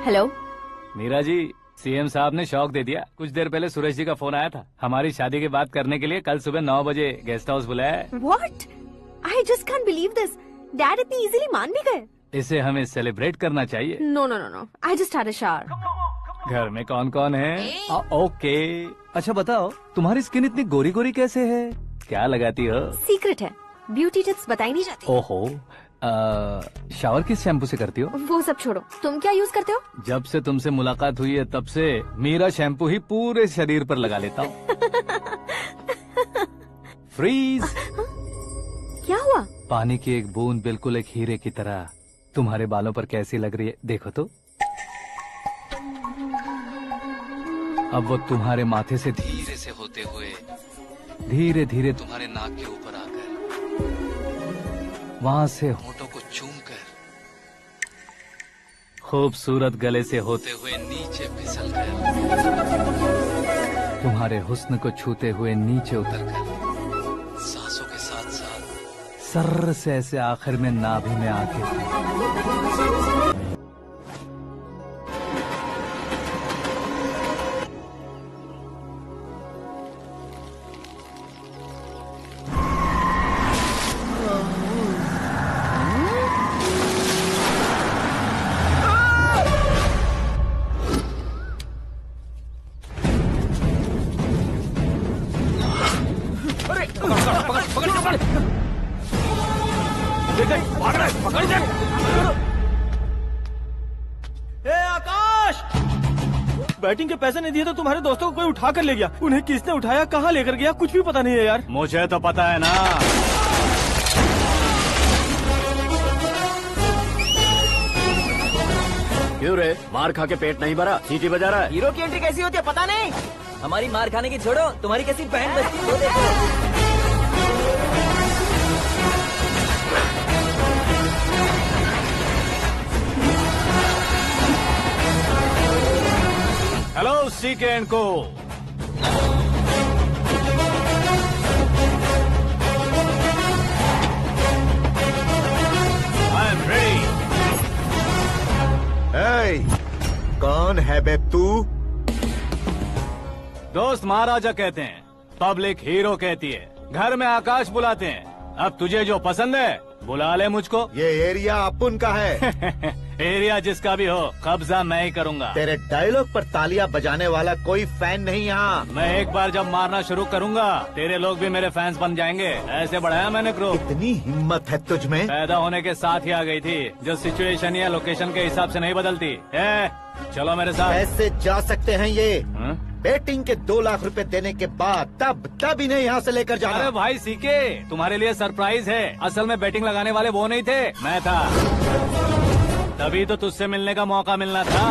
Hello Meera ji, CM साहब ने शौक दे दिया। कुछ देर पहले सुरेश जी का फोन आया था, हमारी शादी की बात करने के लिए कल सुबह 9 बजे गेस्ट हाउस बुलाया है। What? I just can't believe this. Dad इतनी इजीली मान भी गए। इसे हमें सेलिब्रेट करना चाहिए। No no no no, I just had a shower. घर में कौन कौन है? ओके। अच्छा बताओ, तुम्हारी स्किन इतनी गोरी गोरी कैसे है? क्या लगाती हो? सीक्रेट है, ब्यूटी टिप्स बताई नहीं जाती। ओहो, शावर किस शैम्पू से करती हो? वो सब छोड़ो, तुम क्या यूज करते हो? जब से तुमसे मुलाकात हुई है तब से मेरा शैम्पू ही पूरे शरीर पर लगा लेता हूँ। फ्रीज। क्या हुआ? पानी की एक बूंद बिल्कुल एक हीरे की तरह तुम्हारे बालों पर कैसी लग रही है, देखो तो। अब वो तुम्हारे माथे से धीरे से होते हुए धीरे धीरे तुम्हारे नाक के ऊपर आकर वहां से होठों को चूमकर खूबसूरत गले से होते हुए नीचे फिसलकर तुम्हारे हुस्न को छूते हुए नीचे उतरकर सांसों के साथ साथ सर्र से ऐसे आखिर में नाभि में आके बैटिंग के पैसे नहीं दिए तो तुम्हारे दोस्तों को कोई उठा कर ले गया। उन्हें किसने उठाया, कहाँ लेकर गया, कुछ भी पता नहीं है यार। मुझे तो पता है ना। क्यों रे, मार खा के पेट नहीं भरा, सीटी बजा रहा है? हीरो की एंट्री कैसी होती है पता नहीं। हमारी मार खाने की छोड़ो, तुम्हारी कैसी बहन बचती है वो देखो। हेलो सीके एंड को। I am ready. कौन है बे तू? दोस्त महाराजा कहते हैं, पब्लिक हीरो कहती है, घर में आकाश बुलाते हैं। अब तुझे जो पसंद है बुला ले मुझको। ये एरिया अपुन का है। एरिया जिसका भी हो, कब्जा मैं ही करूंगा। तेरे डायलॉग पर तालियां बजाने वाला कोई फैन नहीं यहाँ। मैं एक बार जब मारना शुरू करूंगा, तेरे लोग भी मेरे फैंस बन जाएंगे। ऐसे बढ़ाया मैंने ग्रुप। इतनी हिम्मत है तुझ में? पैदा होने के साथ ही आ गई थी, जो सिचुएशन या लोकेशन के हिसाब से नहीं बदलती। चलो मेरे साथ। कैसे जा सकते हैं ये? हा? बेटिंग के 2 लाख रुपए देने के बाद तब इन्हें यहाँ से लेकर जाना। अरे भाई सीके, तुम्हारे लिए सरप्राइज है। असल में बैटिंग लगाने वाले वो नहीं थे, मैं था। तभी तो तुझसे मिलने का मौका मिलना था।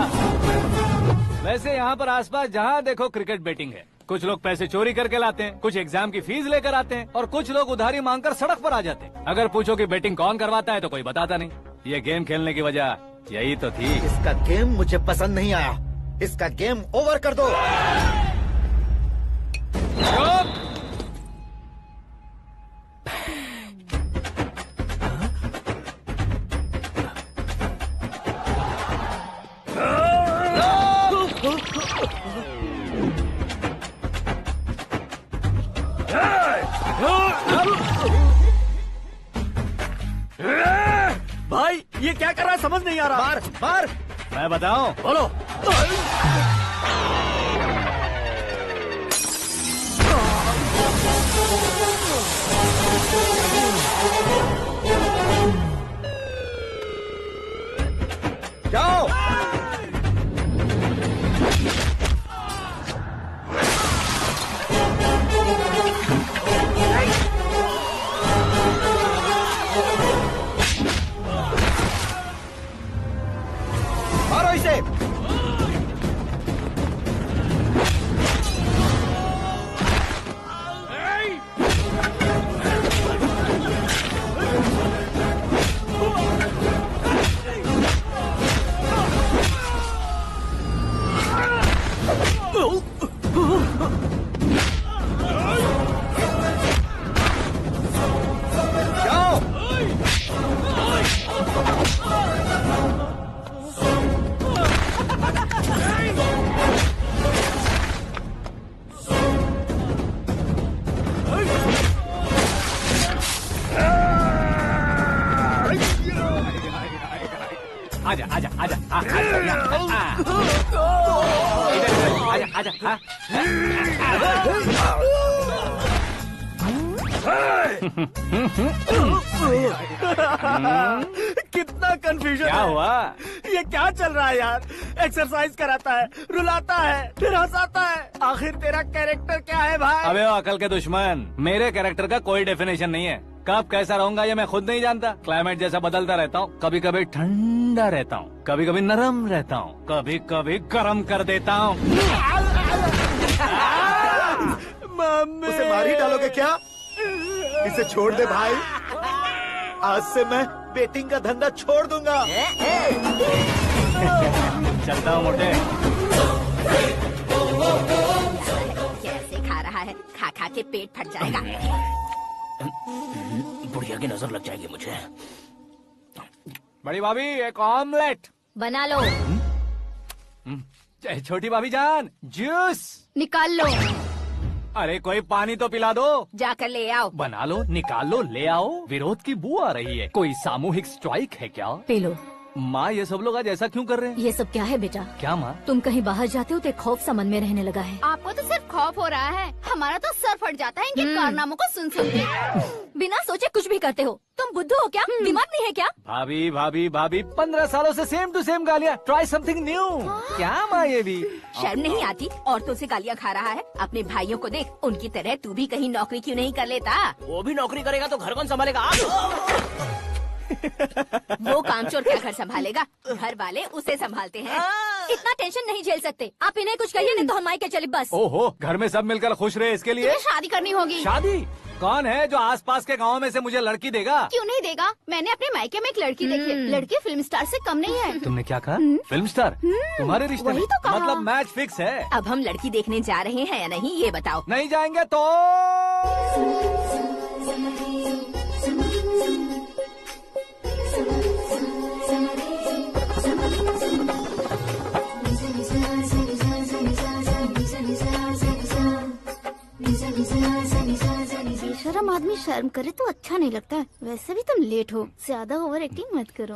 वैसे यहाँ पर आसपास जहाँ देखो क्रिकेट बैटिंग है। कुछ लोग पैसे चोरी करके लाते हैं, कुछ एग्जाम की फीस लेकर आते हैं, और कुछ लोग उधारी मांगकर सड़क पर आ जाते हैं। अगर पूछो कि बैटिंग कौन करवाता है तो कोई बताता नहीं। ये गेम खेलने की वजह यही तो थी। इसका गेम मुझे पसंद नहीं आया। इसका गेम ओवर कर दो। भाई ये क्या कर रहा है, समझ नहीं आ रहा। मार मार। मैं बताऊं? बोलो। जाओ। मारो इसे। हाँ? कितना कंफ्यूजन क्या है। हुआ? ये क्या चल रहा है यार? एक्सरसाइज कराता है, रुलाता है, फिर हंसाता है। आखिर तेरा कैरेक्टर क्या है भाई? अबे ओ अकल के दुश्मन, मेरे कैरेक्टर का कोई डेफिनेशन नहीं है। कब कैसा रहूंगा ये मैं खुद नहीं जानता। क्लाइमेट जैसा बदलता रहता हूँ, कभी कभी ठंडा रहता हूँ, कभी कभी नरम रहता हूँ, कभी कभी गर्म कर देता हूँ। मम्मी। उसे मार ही डालोगे क्या? इसे छोड़ दे भाई। आज से मैं बेटिंग का धंधा छोड़ दूंगा। चलता हूँ मोटे। कैसे खा रहा है, खा खा के पेट फट जाएगा। बुढ़िया की नजर लग जाएगी मुझे। बड़ी भाभी एक ऑमलेट। बना लो, छोटी भाभी जान जूस। निकाल लो, अरे कोई पानी तो पिला दो। जाकर ले आओ। बना लो, निकाल लो, ले आओ। विरोध की बू आ रही है। कोई सामूहिक स्ट्राइक है क्या? P low. माँ ये सब लोग आज ऐसा क्यों कर रहे हैं? ये सब क्या है बेटा? क्या माँ? तुम कहीं बाहर जाते हो तो एक खौफ सा मन में रहने लगा है। आपको तो सिर्फ खौफ हो रहा है, हमारा तो सर फट जाता है इनके कारनामों को सुन सुन के। बिना सोचे कुछ भी करते हो। तुम बुद्धू हो क्या? दिमाग नहीं है क्या? भाभी भाभी भाभी 15 सालों से सेम टू सेम गालियाँ। Try something new. क्या माँ ये भी? शर्म नहीं आती? औरतों से गालियाँ खा रहा है। अपने भाइयों को देख, उनकी तरह तू भी कहीं नौकरी क्यों नहीं कर लेता? वो भी नौकरी करेगा तो घर कौन संभालेगा? आप वो कामचोर क्या घर संभालेगा? घर वाले उसे संभालते हैं। इतना टेंशन नहीं झेल सकते। आप इन्हें कुछ कहिए नहीं तो हम मायके चले बस। ओहो, घर में सब मिलकर खुश रहे इसके लिए। तुम्हें शादी करनी होगी। शादी? कौन है जो आसपास के गाँव में से मुझे लड़की देगा? क्यों नहीं देगा? मैंने अपने मायके में एक लड़की देखी है। लड़की फिल्म स्टार से कम नहीं है। तुमने क्या कहा? Film star? तुम्हारे रिश्ते में? वही तो कहा। मतलब मैच फिक्स है? अब हम लड़की देखने जा रहे हैं या नहीं ये बताओ। नहीं जाएंगे तो? बेशरम आदमी शर्म करे तो अच्छा नहीं लगता है। वैसे भी तुम लेट हो, ज्यादा ओवर एक्टिंग मत करो।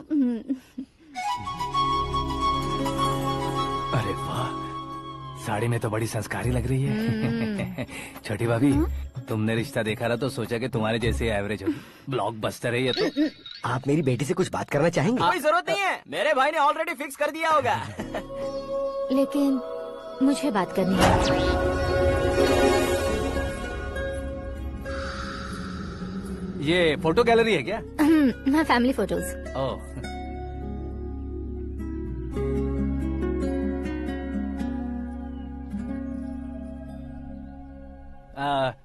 अरे वाह, साड़ी में तो बड़ी संस्कारी लग रही है। छोटी भाभी, तुमने रिश्ता देखा था तो सोचा कि तुम्हारे जैसे एवरेज होगी। ब्लॉकबस्टर है ये तो। आप मेरी बेटी से कुछ बात करना चाहेंगे? कोई जरूरत नहीं है, मेरे भाई ने ऑलरेडी फिक्स कर दिया होगा। लेकिन मुझे बात करनी है। ये फोटो गैलरी है क्या? मैं फैमिली फोटोज। ओह,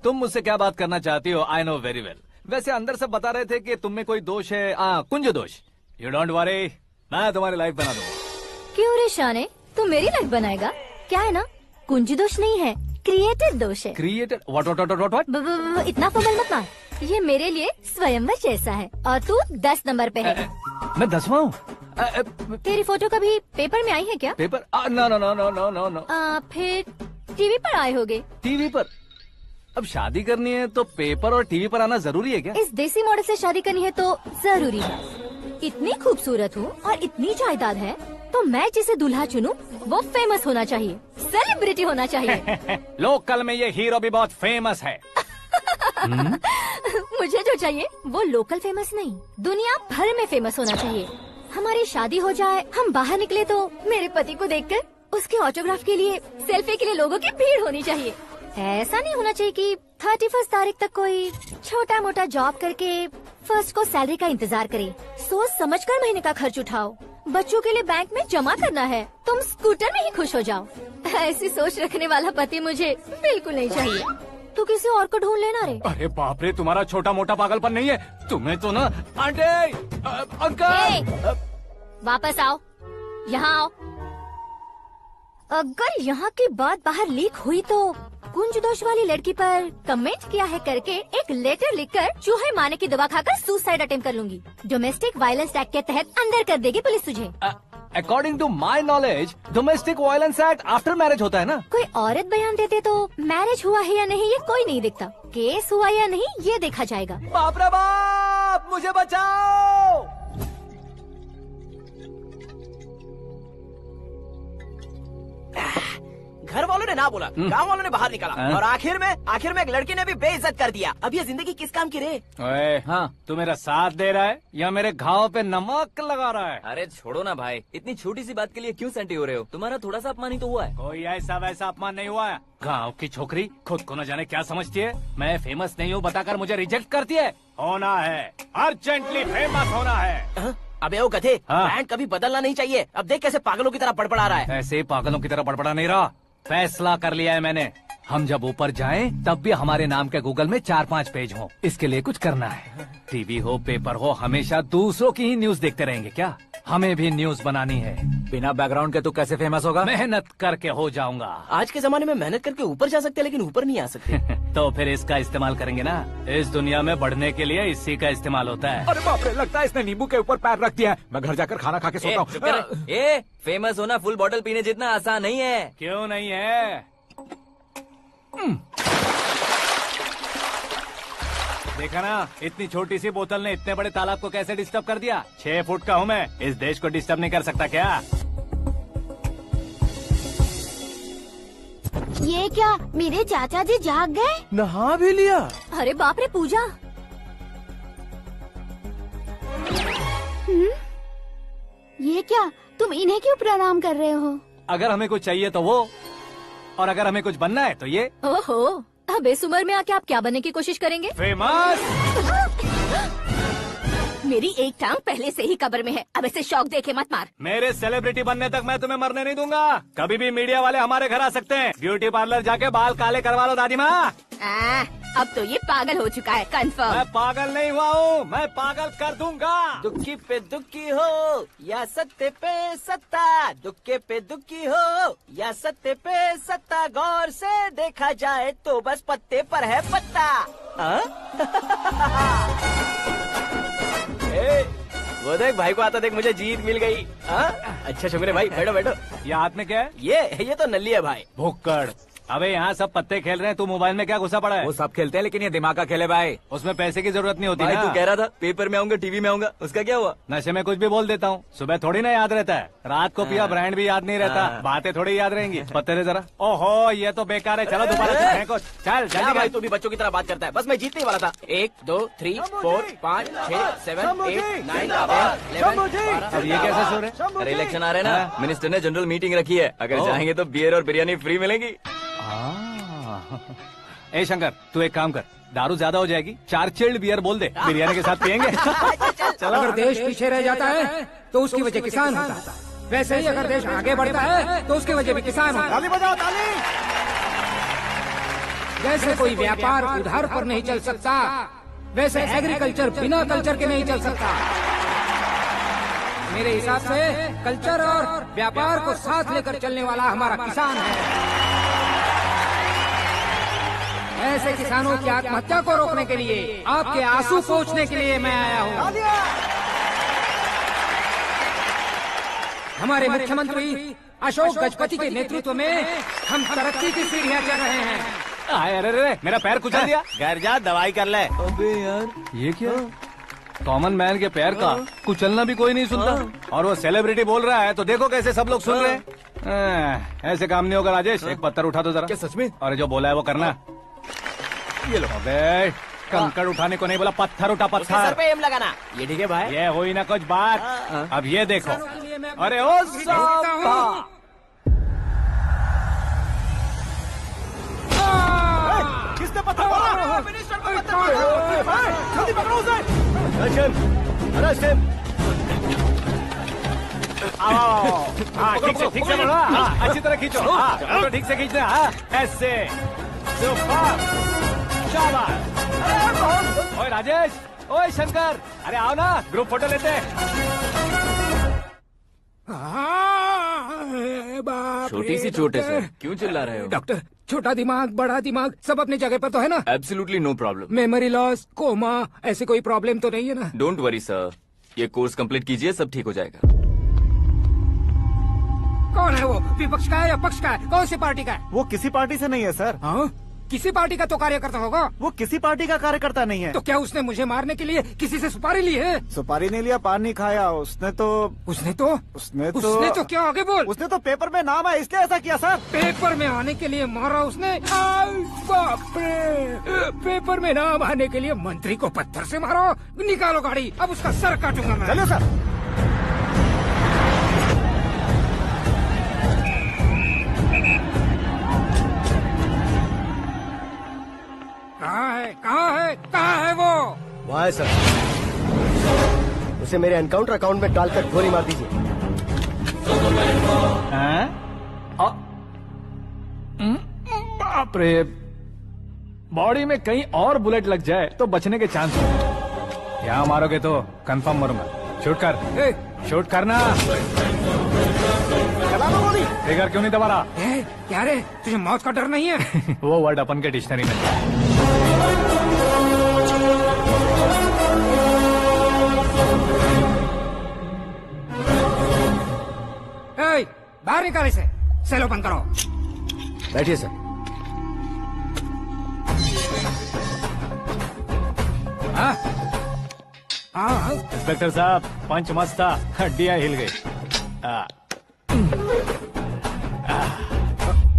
तुम मुझसे क्या बात करना चाहती हो? I know very well. वैसे अंदर सब बता रहे थे कि तुम में कोई दोष है। कुंज दोष। यू डोंट वरी, मैं तुम्हारी लाइफ बना दूंगा। क्यों रे शाने, तू मेरी लाइफ बनाएगा? क्या है ना, कुंज दोष नहीं है, क्रिएटेड दोष है। क्रिएटेड? व्हाट? इतना फमल मत मार। ये मेरे लिए स्वयंवर जैसा है और तू 10 नंबर पे है। मैं 10वां हूँ? तेरी फोटो कभी पेपर में आई है क्या? Paper? No no no no no no no. फिर टीवी पर आए होगे। टीवी पर? अब शादी करनी है तो पेपर और टीवी पर आना जरूरी है क्या? इस देसी मॉडल से शादी करनी है तो जरूरी है। इतनी खूबसूरत हूँ और इतनी जायदाद है तो मैं जिसे दूल्हा चुनूं वो फेमस होना चाहिए, सेलिब्रिटी होना चाहिए। लोकल में ये हीरो भी बहुत फेमस है। मुझे जो चाहिए वो लोकल फेमस नहीं, दुनिया भर में फेमस होना चाहिए। हमारी शादी हो जाए, हम बाहर निकले तो मेरे पति को देखकर उसके ऑटोग्राफ के लिए, सेल्फी के लिए लोगों की भीड़ होनी चाहिए। ऐसा नहीं होना चाहिए कि 31 तारीख तक कोई छोटा मोटा जॉब करके फर्स्ट को सैलरी का इंतजार करे। सोच समझकर महीने का खर्च उठाओ। बच्चों के लिए बैंक में जमा करना है, तुम स्कूटर में ही खुश हो जाओ। ऐसी सोच रखने वाला पति मुझे बिल्कुल नहीं चाहिए। तू किसी और को ढूंढ लेना रे। अरे बाप रे, तुम्हारा छोटा मोटा पागलपन नहीं है। तुम्हें तो ना आंटी, अंकल। वापस आओ, यहाँ आओ। अगर यहाँ की बात बाहर लीक हुई तो कुंज दोष वाली लड़की पर कमेंट किया है करके एक लेटर लिखकर चूहे मारने की दवा खाकर सुसाइड अटेम्प्ट कर लूंगी। डोमेस्टिक वायलेंस एक्ट के तहत अंदर कर देगी पुलिस तुझे। According to my knowledge domestic violence act after marriage होता है ना? कोई औरत बयान देते तो मैरिज हुआ है या नहीं ये कोई नहीं देखता, केस हुआ या नहीं ये देखा जाएगा। बाप रे बाप, मुझे बचाओ। घर वालों ने ना बोला, गाँव वालों ने बाहर निकाला, और आखिर में एक लड़की ने भी बेइज्जत कर दिया। अब ये जिंदगी किस काम की रे? ओए, हाँ, तू मेरा साथ दे रहा है या मेरे घाव पे नमक लगा रहा है? अरे छोड़ो ना भाई, इतनी छोटी सी बात के लिए क्यों सैंटी हो रहे हो? तुम्हारा थोड़ा सा अपमान ही तो हुआ है। कोई ऐसा वैसा अपमान नहीं हुआ है। गाँव की छोकरी खुद को न जाने क्या समझती है। मैं फेमस नहीं हूँ बताकर मुझे रिजेक्ट करती है। होना है, अर्जेंटली फेमस होना है। अबे वो गधे, हाँ। बैंड कभी बदलना नहीं चाहिए। अब देख कैसे पागलों की तरह बड़बड़ा रहा है। ऐसे पागलों की तरह बड़बड़ा नहीं रहा। फैसला कर लिया है मैंने। हम जब ऊपर जाएं तब भी हमारे नाम के गूगल में 4-5 पेज हो। इसके लिए कुछ करना है। टीवी हो, पेपर हो, हमेशा दूसरों की ही न्यूज देखते रहेंगे क्या? हमें भी न्यूज बनानी है। बिना बैकग्राउंड के तू कैसे फेमस होगा? मेहनत करके हो जाऊंगा। आज के जमाने में मेहनत करके ऊपर जा सकते हैं, लेकिन ऊपर नहीं आ सकते। तो फिर इसका इस्तेमाल करेंगे ना। इस दुनिया में बढ़ने के लिए इसी का इस्तेमाल होता है। अरे बाप रे, लगता है इसने नींबू के ऊपर पैर रख दिया है। मैं घर जाकर खाना खा के सोता चुप कर। हूँ। फेमस होना फुल बॉटल पीने जितना आसान नहीं है। क्यों नहीं है? देखा ना, इतनी छोटी सी बोतल ने इतने बड़े तालाब को कैसे डिस्टर्ब कर दिया। 6 फुट का हूँ मैं, इस देश को डिस्टर्ब नहीं कर सकता क्या? ये क्या, मेरे चाचा जी जाग गए? नहा भी लिया? अरे बाप रे पूजा, ये क्या, तुम इन्हें क्यों प्रणाम कर रहे हो? अगर हमें कुछ चाहिए तो वो, और अगर हमें कुछ बनना है तो ये। ओहो, अब इस उम्र में आके आप क्या बनने की कोशिश करेंगे? फेमस। मेरी एक टांग पहले से ही कब्र में है, अब इसे शौक देके मत मार। मेरे सेलिब्रिटी बनने तक मैं तुम्हें मरने नहीं दूंगा। कभी भी मीडिया वाले हमारे घर आ सकते हैं। ब्यूटी पार्लर जाके बाल काले करवा लो दादी माँ। अब तो ये पागल हो चुका है, कंफर्म। मैं पागल नहीं हुआ हूँ, मैं पागल कर दूंगा। दुखी पे दुखी हो या सत्य पे सत्ता, दुखे पे दुखी हो या सत्य पे सत्ता, गौर से देखा जाए तो बस पत्ते पर है पत्ता। वो देख भाई को आता देख, मुझे जीत मिल गई। अच्छा शुक्र भाई, बैठो बैठो। ये हाथ में क्या है? ये तो नल्ली है भाई। भुक्कड़। अबे यहाँ सब पत्ते खेल रहे हैं, तू मोबाइल में क्या घुसा पड़ा है? वो सब खेलते हैं लेकिन ये दिमाग का खेल है भाई। उसमें पैसे की जरूरत नहीं होती भाई ना। तू कह रहा था पेपर में आऊंगा, टीवी में आऊंगा, उसका क्या हुआ? नशे में कुछ भी बोल देता हूँ, सुबह थोड़ी ना याद रहता है। रात को पिया ब्रांड भी याद नहीं रहता, बातें थोड़ी याद रहेंगी। पत्ते दे जरा। ओहो, ये तो बेकार है। चलो दोबारा फेंको। चल क्या जल्दी भाई, कर। तू भी बच्चों की तरह बात करता है। बस मैं जीतने वाला था। 1 2 3 4 5 6 7 8 9 10 11 अब ये कैसे शोर है? अरे इलेक्शन आ रहे हैं ना, मिनिस्टर ने जनरल मीटिंग रखी है। अगर जाएंगे तो बियर और बिरयानी फ्री मिलेगी। ए शंकर, तू एक काम कर, दारू ज्यादा हो जाएगी, 4 चिल्ड बियर बोल दे, बिरयानी के साथ पियेंगे। चलो, अगर देश पीछे रह जाता है तो उसकी वजह किसान होता है। वैसे ही अगर देश आगे बढ़ता है तो उसकी वजह भी किसान होता है। ताली बजाओ, ताली। जैसे कोई व्यापार उधार पर नहीं चल सकता, वैसे एग्रीकल्चर बिना कल्चर के नहीं चल सकता। मेरे हिसाब से कल्चर और व्यापार को साथ लेकर चलने वाला हमारा किसान है। ऐसे किसानों की आत्महत्या को रोकने के लिए, आपके आंसू पोंछने के लिए मैं आया हूँ। हमारे मुख्यमंत्री अशोक गजपति के नेतृत्व में हम तरक्की की सीढ़ियाँ चढ़ रहे हैं। अरे मेरा पैर कुचल दिया। घर जा, दवाई कर ले। अबे यार, ये क्या? कॉमन मैन के पैर का कुचलना भी कोई नहीं सुनता, और वो सेलिब्रिटी बोल रहा है तो देखो कैसे सब लोग सुन रहे हैं। ऐसे काम नहीं होगा राजेश, एक पत्थर उठा दो जरा। क्या सच में? और जो बोला है वो करना। ये लो। अबे कंकड़ उठाने को नहीं बोला, पत्थर उठा, उसके सर पत्थर। पे एम लगाना। ये ठीक है भाई। ये हुई ना कुछ बात। अब ये देखो। अरे ओ साहब, किसने पत्थर मारा? मिनिस्टर को पत्थर मारा। जल्दी पकड़ो उसे। आओ। हाँ, ठीक से बोलो। हाँ, अच्छी तरह खींचो। हाँ, तो ठीक से खींचना। हाँ, ऐसे। सुपर। शाबाश। ओए राजेश, ओए शंकर, अरे आओ ना, ग्रुप फोटो लेते हैं। छोटी सी चोट है सर, क्यों चिल्ला रहे हो? डॉक्टर, छोटा दिमाग बड़ा दिमाग सब अपनी जगह पर तो है ना? Absolutely no problem. Memory loss, coma, ऐसी कोई प्रॉब्लम तो नहीं है ना? डोंट वरी सर, ये कोर्स कंप्लीट कीजिए, सब ठीक हो जाएगा। कौन है वो? विपक्ष का है या पक्ष का है? कौन सी पार्टी का है? वो किसी पार्टी से नहीं है सर। हाँ? किसी पार्टी का तो कार्यकर्ता होगा। वो किसी पार्टी का कार्यकर्ता नहीं है। तो क्या उसने मुझे मारने के लिए किसी से सुपारी ली है? सुपारी नहीं लिया, पान नहीं खाया। उसने तो क्या आगे बोल। उसने तो पेपर में नाम है इसलिए ऐसा किया सर। पेपर में आने के लिए मारा उसने? बाप रे, पेपर में नाम आने के लिए मंत्री को पत्थर से मारो। निकालो गाड़ी, अब उसका सर काटूंगा मैं। चलो सर। कहाँ है वो? वहाँ है सर। उसे मेरे एनकाउंटर अकाउंट में डालकर गोली मार दीजिए। बाप रे, बॉडी में कहीं और बुलेट लग जाए तो बचने के चांस हो। यहाँ मारोगे तो कंफर्म मरूंगा। शूट कर, शूट करना। ट्रिगर क्यों नहीं दबा रहा? क्या रे, तुझे मौत का डर नहीं है? वो वर्ड अपन के डिक्शनरी में। बाहर निकाल इसे। सेल ओपन करो। बैठिए सर। इंस्पेक्टर साहब, पंच मस्त था, हड्डियां हिल गई।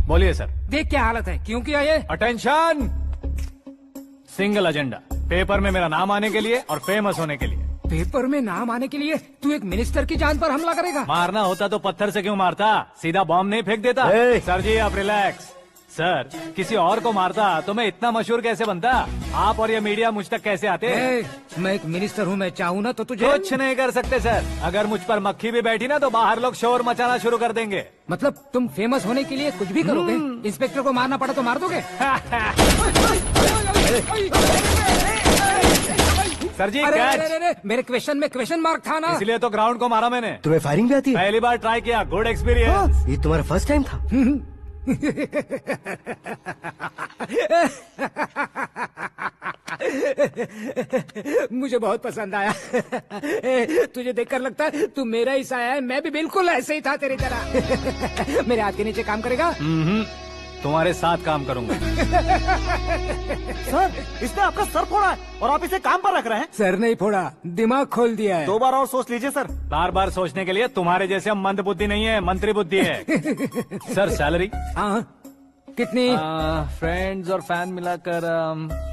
बोलिए सर। देख क्या हालत है, क्यों किया ये? अटेंशन, सिंगल एजेंडा, पेपर में मेरा नाम आने के लिए और फेमस होने के लिए। पेपर में नाम आने के लिए तू एक मिनिस्टर की जान पर हमला करेगा? मारना होता तो पत्थर से क्यों मारता, सीधा बॉम्ब नहीं फेंक देता। सर जी आप रिलैक्स। सर, किसी और को मारता तो मैं इतना मशहूर कैसे बनता? आप और ये मीडिया मुझ तक कैसे आते? मैं एक मिनिस्टर हूँ, मैं चाहूँ ना तो तुझे कुछ नहीं कर सकते सर। अगर मुझ पर मक्खी भी बैठी ना तो बाहर लोग शोर मचाना शुरू कर देंगे। मतलब तुम फेमस होने के लिए कुछ भी करोगे? इंस्पेक्टर को मारना पड़ा तो मार दोगे? सर जी अरे, मेरे क्वेश्चन में क्वेश्चन मार्क था ना, इसलिए तो ग्राउंड को मारा मैंने। तुम्हें फायरिंग भी आती है? पहली बार ट्राई किया, गुड एक्सपीरियंस। ये तुम्हारा फर्स्ट टाइम था? मुझे बहुत पसंद आया। तुझे देखकर लगता है तू मेरा ही साया है। मैं भी बिल्कुल ऐसे ही था तेरी तरह। मेरे हाथ के नीचे काम करेगा? तुम्हारे साथ काम करूंगा। सर, इसने आपका सर फोड़ा है और आप इसे काम पर रख रहे हैं? सर नहीं फोड़ा, दिमाग खोल दिया है। 2 बार और सोच लीजिए सर। बार बार सोचने के लिए तुम्हारे जैसे मंद बुद्धि नहीं है, मंत्री बुद्धि है। Sir salary? हाँ, कितनी? फ्रेंड्स और फैन मिलाकर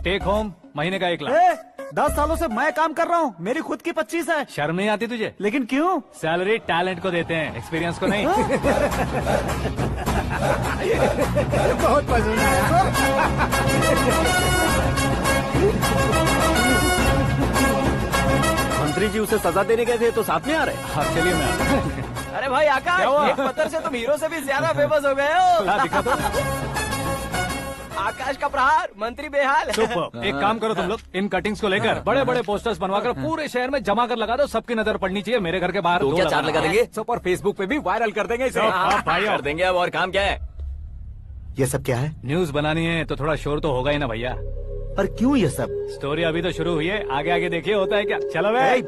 टेक होम महीने का 1 लाख। 10 सालों से मैं काम कर रहा हूँ, मेरी खुद की 25 है। शर्म नहीं आती तुझे? लेकिन क्यों? सैलरी टैलेंट को देते हैं, एक्सपीरियंस को नहीं। बहुत पसंद आया। मंत्री जी उसे सजा देने गए थे तो साथ में आ रहे? हाँ चलिए मैं। अरे भाई आकाश, एक पत्थर से तुम हीरो से भी ज्यादा फेमस हो गए हो। दिखा दो। आकाश का प्रहार, मंत्री बेहाल। सुपर। एक काम करो तुम लोग, इन कटिंग्स को लेकर बड़े बड़े पोस्टर्स बनवाकर पूरे शहर में जमा कर लगा दो। सबकी नजर पड़नी चाहिए। मेरे घर के बाहर तो क्या 4 लगा देंगे? और फेसबुक पे भी वायरल कर देंगे इसे। भाई कर देंगे। अब और काम क्या है? ये सब क्या है? न्यूज बनानी है तो थोड़ा शोर तो होगा ही ना भैया। पर क्यों ये सब? स्टोरी अभी तो शुरू हुई है, आगे आगे देखिए होता है क्या। चलो भाई।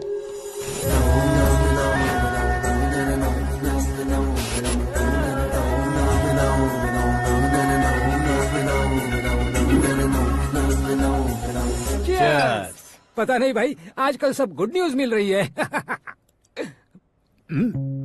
पता नहीं भाई, आजकल सब गुड न्यूज मिल रही है।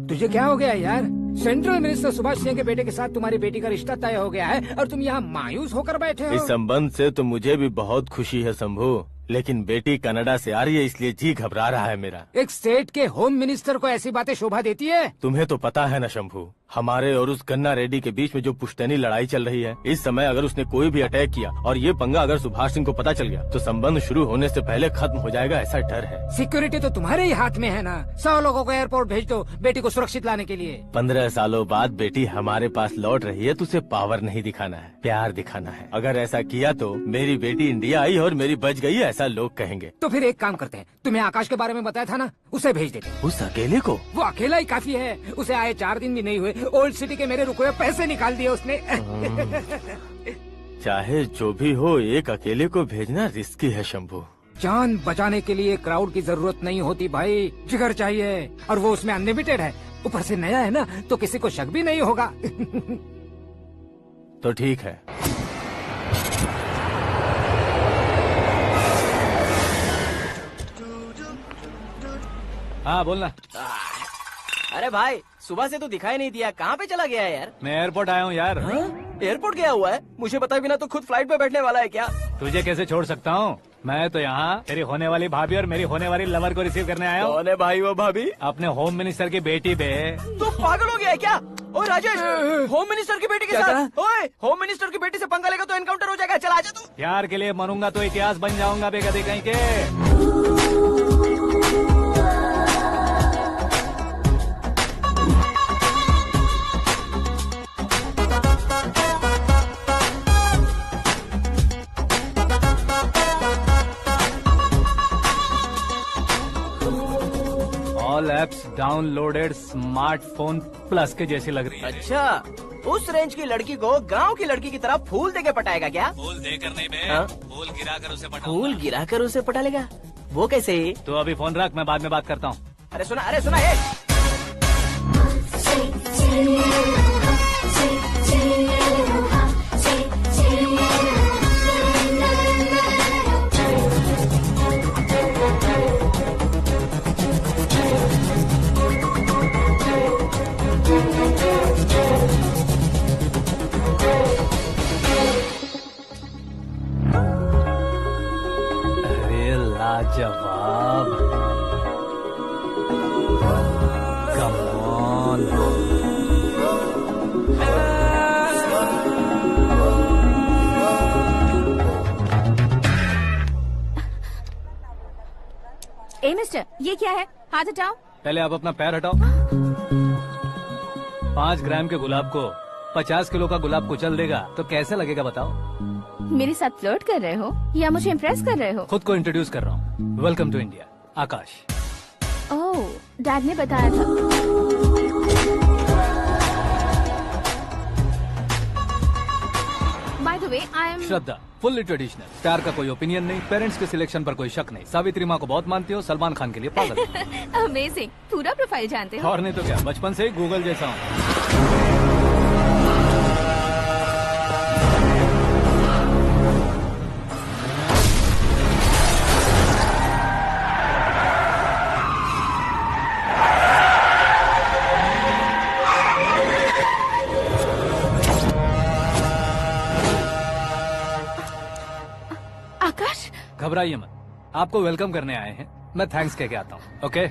तुझे क्या हो गया यार? सेंट्रल मिनिस्टर सुभाष सिंह के बेटे के साथ तुम्हारी बेटी का रिश्ता तय हो गया है और तुम यहाँ मायूस होकर बैठे हो। इस संबंध से तो मुझे भी बहुत खुशी है शंभू, लेकिन बेटी कनाडा से आ रही है इसलिए जी घबरा रहा है मेरा। एक स्टेट के होम मिनिस्टर को ऐसी बातें शोभा देती है? तुम्हें तो पता है ना शंभू, हमारे और उस गन्ना रेड्डी के बीच में जो पुश्तैनी लड़ाई चल रही है, इस समय अगर उसने कोई भी अटैक किया और ये पंगा अगर सुभाष सिंह को पता चल गया तो संबंध शुरू होने से पहले खत्म हो जाएगा, ऐसा डर है। सिक्योरिटी तो तुम्हारे ही हाथ में है ना। 100 लोगों को एयरपोर्ट भेज दो बेटी को सुरक्षित लाने के लिए। 15 सालों बाद बेटी हमारे पास लौट रही है तो उसे पावर नहीं दिखाना है, प्यार दिखाना है। अगर ऐसा किया तो मेरी बेटी इंडिया आई और मेरी बच गई, ऐसा लोग कहेंगे। तो फिर एक काम करते हैं, तुम्हें आकाश के बारे में बताया था ना, उसे भेज देते। उस अकेले को? वो अकेला ही काफी है। उसे आए 4 दिन भी नहीं हुए, ओल्ड सिटी के मेरे रुके हुए पैसे निकाल दिए उसने। चाहे जो भी हो, एक अकेले को भेजना रिस्की है शंभू। जान बचाने के लिए क्राउड की जरूरत नहीं होती भाई, जिगर चाहिए, और वो उसमें अनलिमिटेड है। ऊपर से नया है ना, तो किसी को शक भी नहीं होगा। तो ठीक है, हाँ बोलना। अरे भाई सुबह से तो दिखाई नहीं दिया, कहाँ पे चला गया है यार? मैं एयरपोर्ट आया हूँ यार। एयरपोर्ट गया हुआ है? मुझे बताए बिना तो खुद फ्लाइट पे बैठने वाला है क्या? तुझे कैसे छोड़ सकता हूँ? मैं तो यहाँ तेरी होने वाली भाभी और मेरी होने वाली लवर को रिसीव करने आया हूँ। कौन है भाई वो भाभी? अपने होम मिनिस्टर की बेटी पे। तो पागल हो गया है क्या? ओए राजेश, होम मिनिस्टर की बेटी के साथ? ओए होम मिनिस्टर की बेटी से पंगा लेगा तो एनकाउंटर हो जाएगा। चल आजा तू। प्यार के लिए मरूंगा तो इतिहास बन जाऊंगा बेगदे कहीं के। All apps downloaded smartphone plus के जैसी लग रही है। अच्छा, उस रेंज की लड़की को गांव की लड़की की तरह फूल देके पटाएगा क्या? फूल देकर नहीं बे, हाँ? फूल गिराकर उसे पटा। फूल गिराकर उसे पटा लेगा? वो कैसे? तो अभी फोन रख, मैं बाद में बात करता हूँ। अरे सुना ये। अरे लाजवाब, कम ऑन। ए मिस्टर, ये क्या है? हाथ हटाओ। पहले आप अपना पैर हटाओ। 5 ग्राम के गुलाब को 50 किलो का गुलाब कुचल देगा तो कैसे लगेगा बताओ? मेरे साथ फ्लर्ट कर रहे हो या मुझे इम्प्रेस कर रहे हो? खुद को इंट्रोड्यूस कर रहा हूँ। Welcome to India, Akash. Oh, dad ने बताया था। By the way, I am Shraddha, fully traditional. प्यार का कोई ओपिनियन नहीं, पेरेंट्स के सिलेक्शन पर कोई शक नहीं। सावित्री माँ को बहुत मानती हो, सलमान खान के लिए पागल। अमेजिंग, पूरा प्रोफाइल जानते हो। और नहीं तो क्या, बचपन से ही गूगल जैसा हूँ। आकाश, घबराइए मत, आपको वेलकम करने आए हैं। मैं थैंक्स कह के आता हूँ। ओके?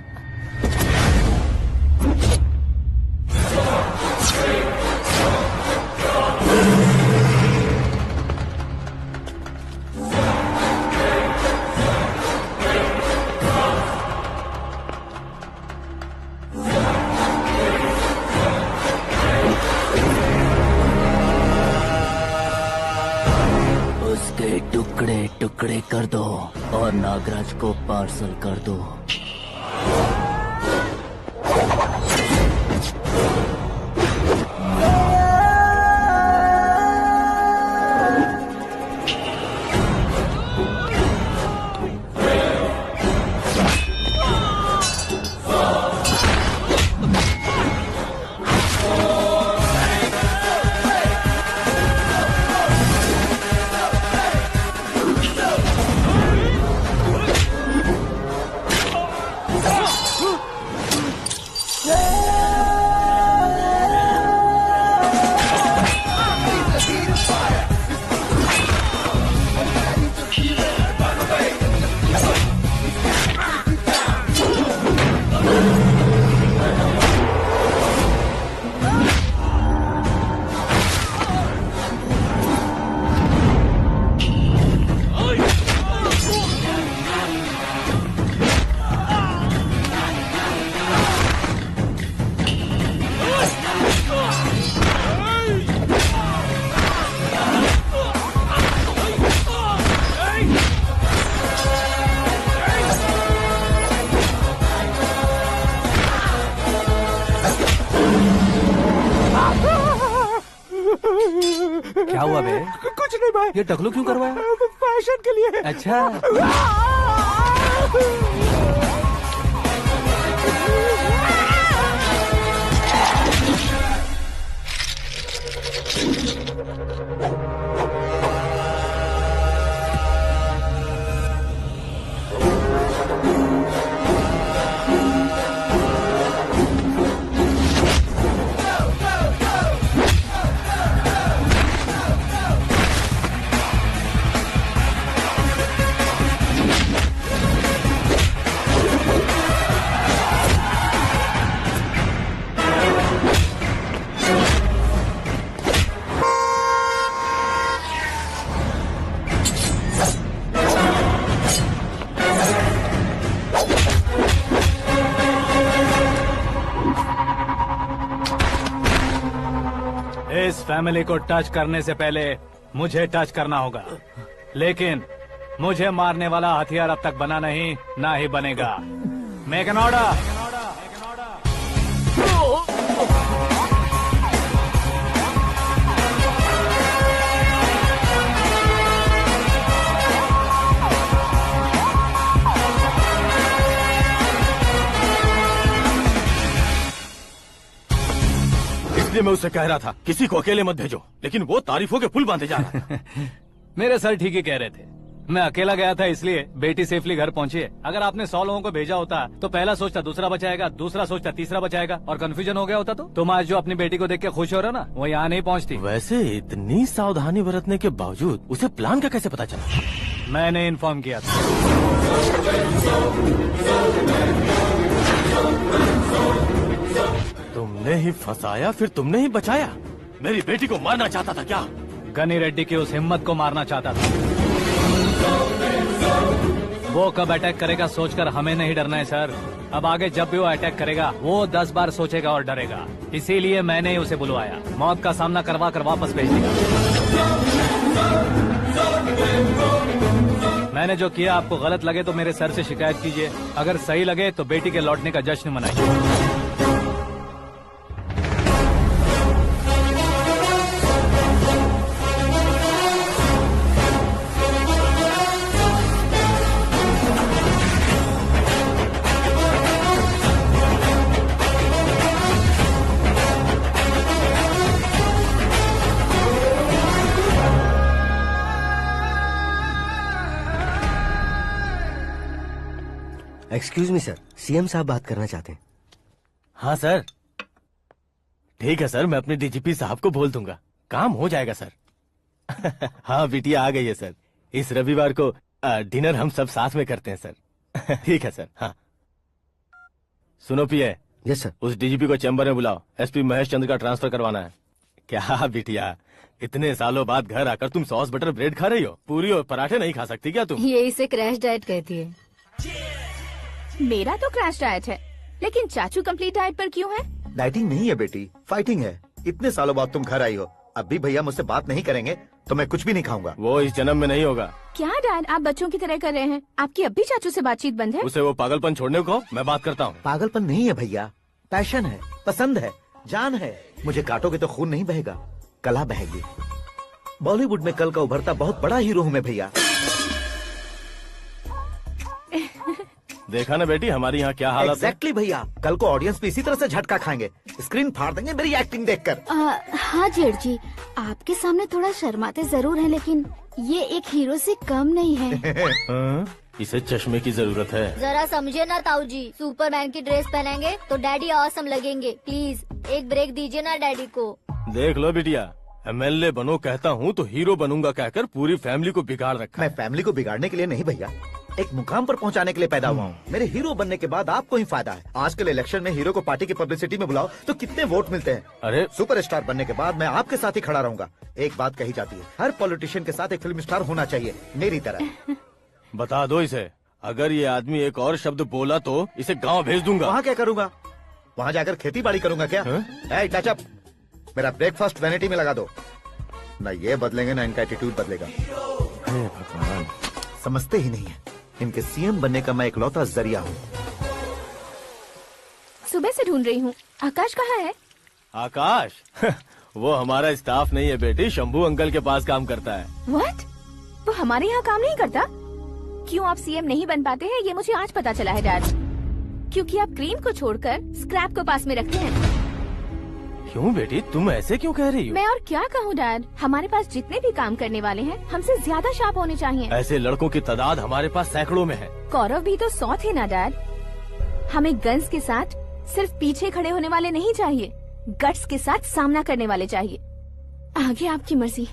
उसके टुकड़े टुकड़े कर दो और नागराज को पार्सल कर दो। क्या हुआ बे? कुछ नहीं भाई। ये टकलू क्यों करवाया? फैशन के लिए। अच्छा। फैमिली को टच करने से पहले मुझे टच करना होगा, लेकिन मुझे मारने वाला हथियार अब तक बना नहीं, ना ही बनेगा। Make an order. इसलिए मैं उससे कह रहा था किसी को अकेले मत भेजो, लेकिन वो तारीफों के पुल बांधे जा रहा है। मेरे सर ठीक ही कह रहे थे। मैं अकेला गया था इसलिए बेटी सेफली घर पहुंची है। अगर आपने 100 लोगों को भेजा होता तो पहला सोचता दूसरा बचाएगा, दूसरा सोचता तीसरा बचाएगा, और कंफ्यूजन हो गया होता तो तुम आज जो अपनी बेटी को देख के खुश हो रहे हो ना, वो यहाँ नहीं पहुँचती। वैसे इतनी सावधानी बरतने के बावजूद उसे प्लान का कैसे पता चला? मैंने इन्फॉर्म किया था। तुमने ही फंसाया, फिर तुमने ही बचाया। मेरी बेटी को मारना चाहता था क्या? गनी रेड्डी की उस हिम्मत को मारना चाहता था। वो कब अटैक करेगा सोचकर हमें नहीं डरना है सर। अब आगे जब भी वो अटैक करेगा वो 10 बार सोचेगा और डरेगा। इसीलिए मैंने ही उसे बुलवाया। मौत का सामना करवा कर वापस भेज दिया। मैंने जो किया आपको गलत लगे तो मेरे सर से शिकायत कीजिए, अगर सही लगे तो बेटी के लौटने का जश्न मनाइए। एक्सक्यूज मी सर, सीएम साहब बात करना चाहते हैं। हाँ सर, ठीक है सर, मैं अपने डीजीपी साहब को बोल दूंगा, काम हो जाएगा सर। हाँ बिटिया आ गई है सर। इस रविवार को डिनर हम सब साथ में करते हैं सर। ठीक है सर। हाँ सुनो पिए। Yes sir. उस डीजीपी को चैम्बर में बुलाओ, एसपी महेश चंद्र का ट्रांसफर करवाना है। क्या बिटिया, इतने सालों बाद घर आकर तुम सॉस बटर ब्रेड खा रही हो? पूरी और पराठे नहीं खा सकती क्या तुम? ये इसे क्रैश डाइट कहती है। मेरा तो क्रैश डाइट है, लेकिन चाचू कंप्लीट डाइट पर क्यों है? डाइटिंग नहीं है बेटी, फाइटिंग है। इतने सालों बाद तुम घर आई हो, अब भी भैया मुझसे बात नहीं करेंगे तो मैं कुछ भी नहीं खाऊंगा। वो इस जन्म में नहीं होगा। क्या डैड, आप बच्चों की तरह कर रहे हैं? आपकी अब भी चाचू से बातचीत बंद है? उसे वो पागलपन छोड़ने को, मैं बात करता हूँ। पागलपन नहीं है भैया, पैशन है, पसंद है, जान है। मुझे काटोगे तो खून नहीं बहेगा, कला बहेगी। बॉलीवुड में कल का उभरता बहुत बड़ा हीरो हूँ मैं भैया। देखा ना बेटी हमारी यहाँ क्या हालत है। एग्जैक्टली भैया, कल को ऑडियंस भी इसी तरह से झटका खाएंगे, स्क्रीन फाड़ देंगे मेरी एक्टिंग देखकर। हाँ जेठ जी, आपके सामने थोड़ा शर्माते जरूर हैं, लेकिन ये एक हीरो से कम नहीं है। इसे चश्मे की जरूरत है। जरा समझे ना ताऊ जी, सुपरमैन की ड्रेस पहनेंगे तो डैडी ऑसम लगेंगे। प्लीज एक ब्रेक दीजिए ना डैडी को। देख लो बिटिया, एमएलए बनो कहता हूँ तो हीरो बनूंगा कहकर पूरी फैमिली को बिगाड़ रखा। मैं फैमिली को बिगाड़ने के लिए नहीं भैया, एक मुकाम पर पहुंचाने के लिए पैदा हुआ हूँ। मेरे हीरो बनने के बाद आपको ही फायदा है। आजकल इलेक्शन में हीरो को पार्टी की पब्लिसिटी में बुलाओ तो कितने वोट मिलते हैं। अरे सुपरस्टार बनने के बाद मैं आपके साथ ही खड़ा रहूंगा। एक बात कही जाती है, हर पॉलिटिशियन के साथ एक फिल्म स्टार होना चाहिए, मेरी तरह। बता दो इसे, अगर ये आदमी एक और शब्द बोला तो इसे गाँव भेज दूंगा। वहाँ क्या करूँगा? वहाँ जाकर खेती बाड़ी करूंगा क्या? टचअप, मेरा ब्रेकफास्ट वैनिटी में लगा दो। न ये बदलेंगे, न इनका एटीट्यूड बदलेगा। भगवान, समझते ही नहीं है, इनके सीएम बनने का मैं इकलौता जरिया हूँ। सुबह से ढूंढ रही हूँ, आकाश कहाँ है? आकाश? वो हमारा स्टाफ नहीं है बेटी, शंभू अंकल के पास काम करता है। व्हाट? वो हमारे यहाँ काम नहीं करता? क्यों आप सीएम नहीं बन पाते हैं, ये मुझे आज पता चला है डैड। क्योंकि आप क्रीम को छोड़कर स्क्रैप को पास में रखते हैं। क्यों बेटी, तुम ऐसे क्यों कह रही हो? मैं और क्या कहूँ डैड, हमारे पास जितने भी काम करने वाले हैं हमसे ज्यादा शार्प होने चाहिए। ऐसे लड़कों की तादाद हमारे पास सैकड़ों में है। कौरव भी तो 100 थे ना डैड। हमें गन्स के साथ सिर्फ पीछे खड़े होने वाले नहीं चाहिए, गट्स के साथ सामना करने वाले चाहिए। आगे आपकी मर्जी।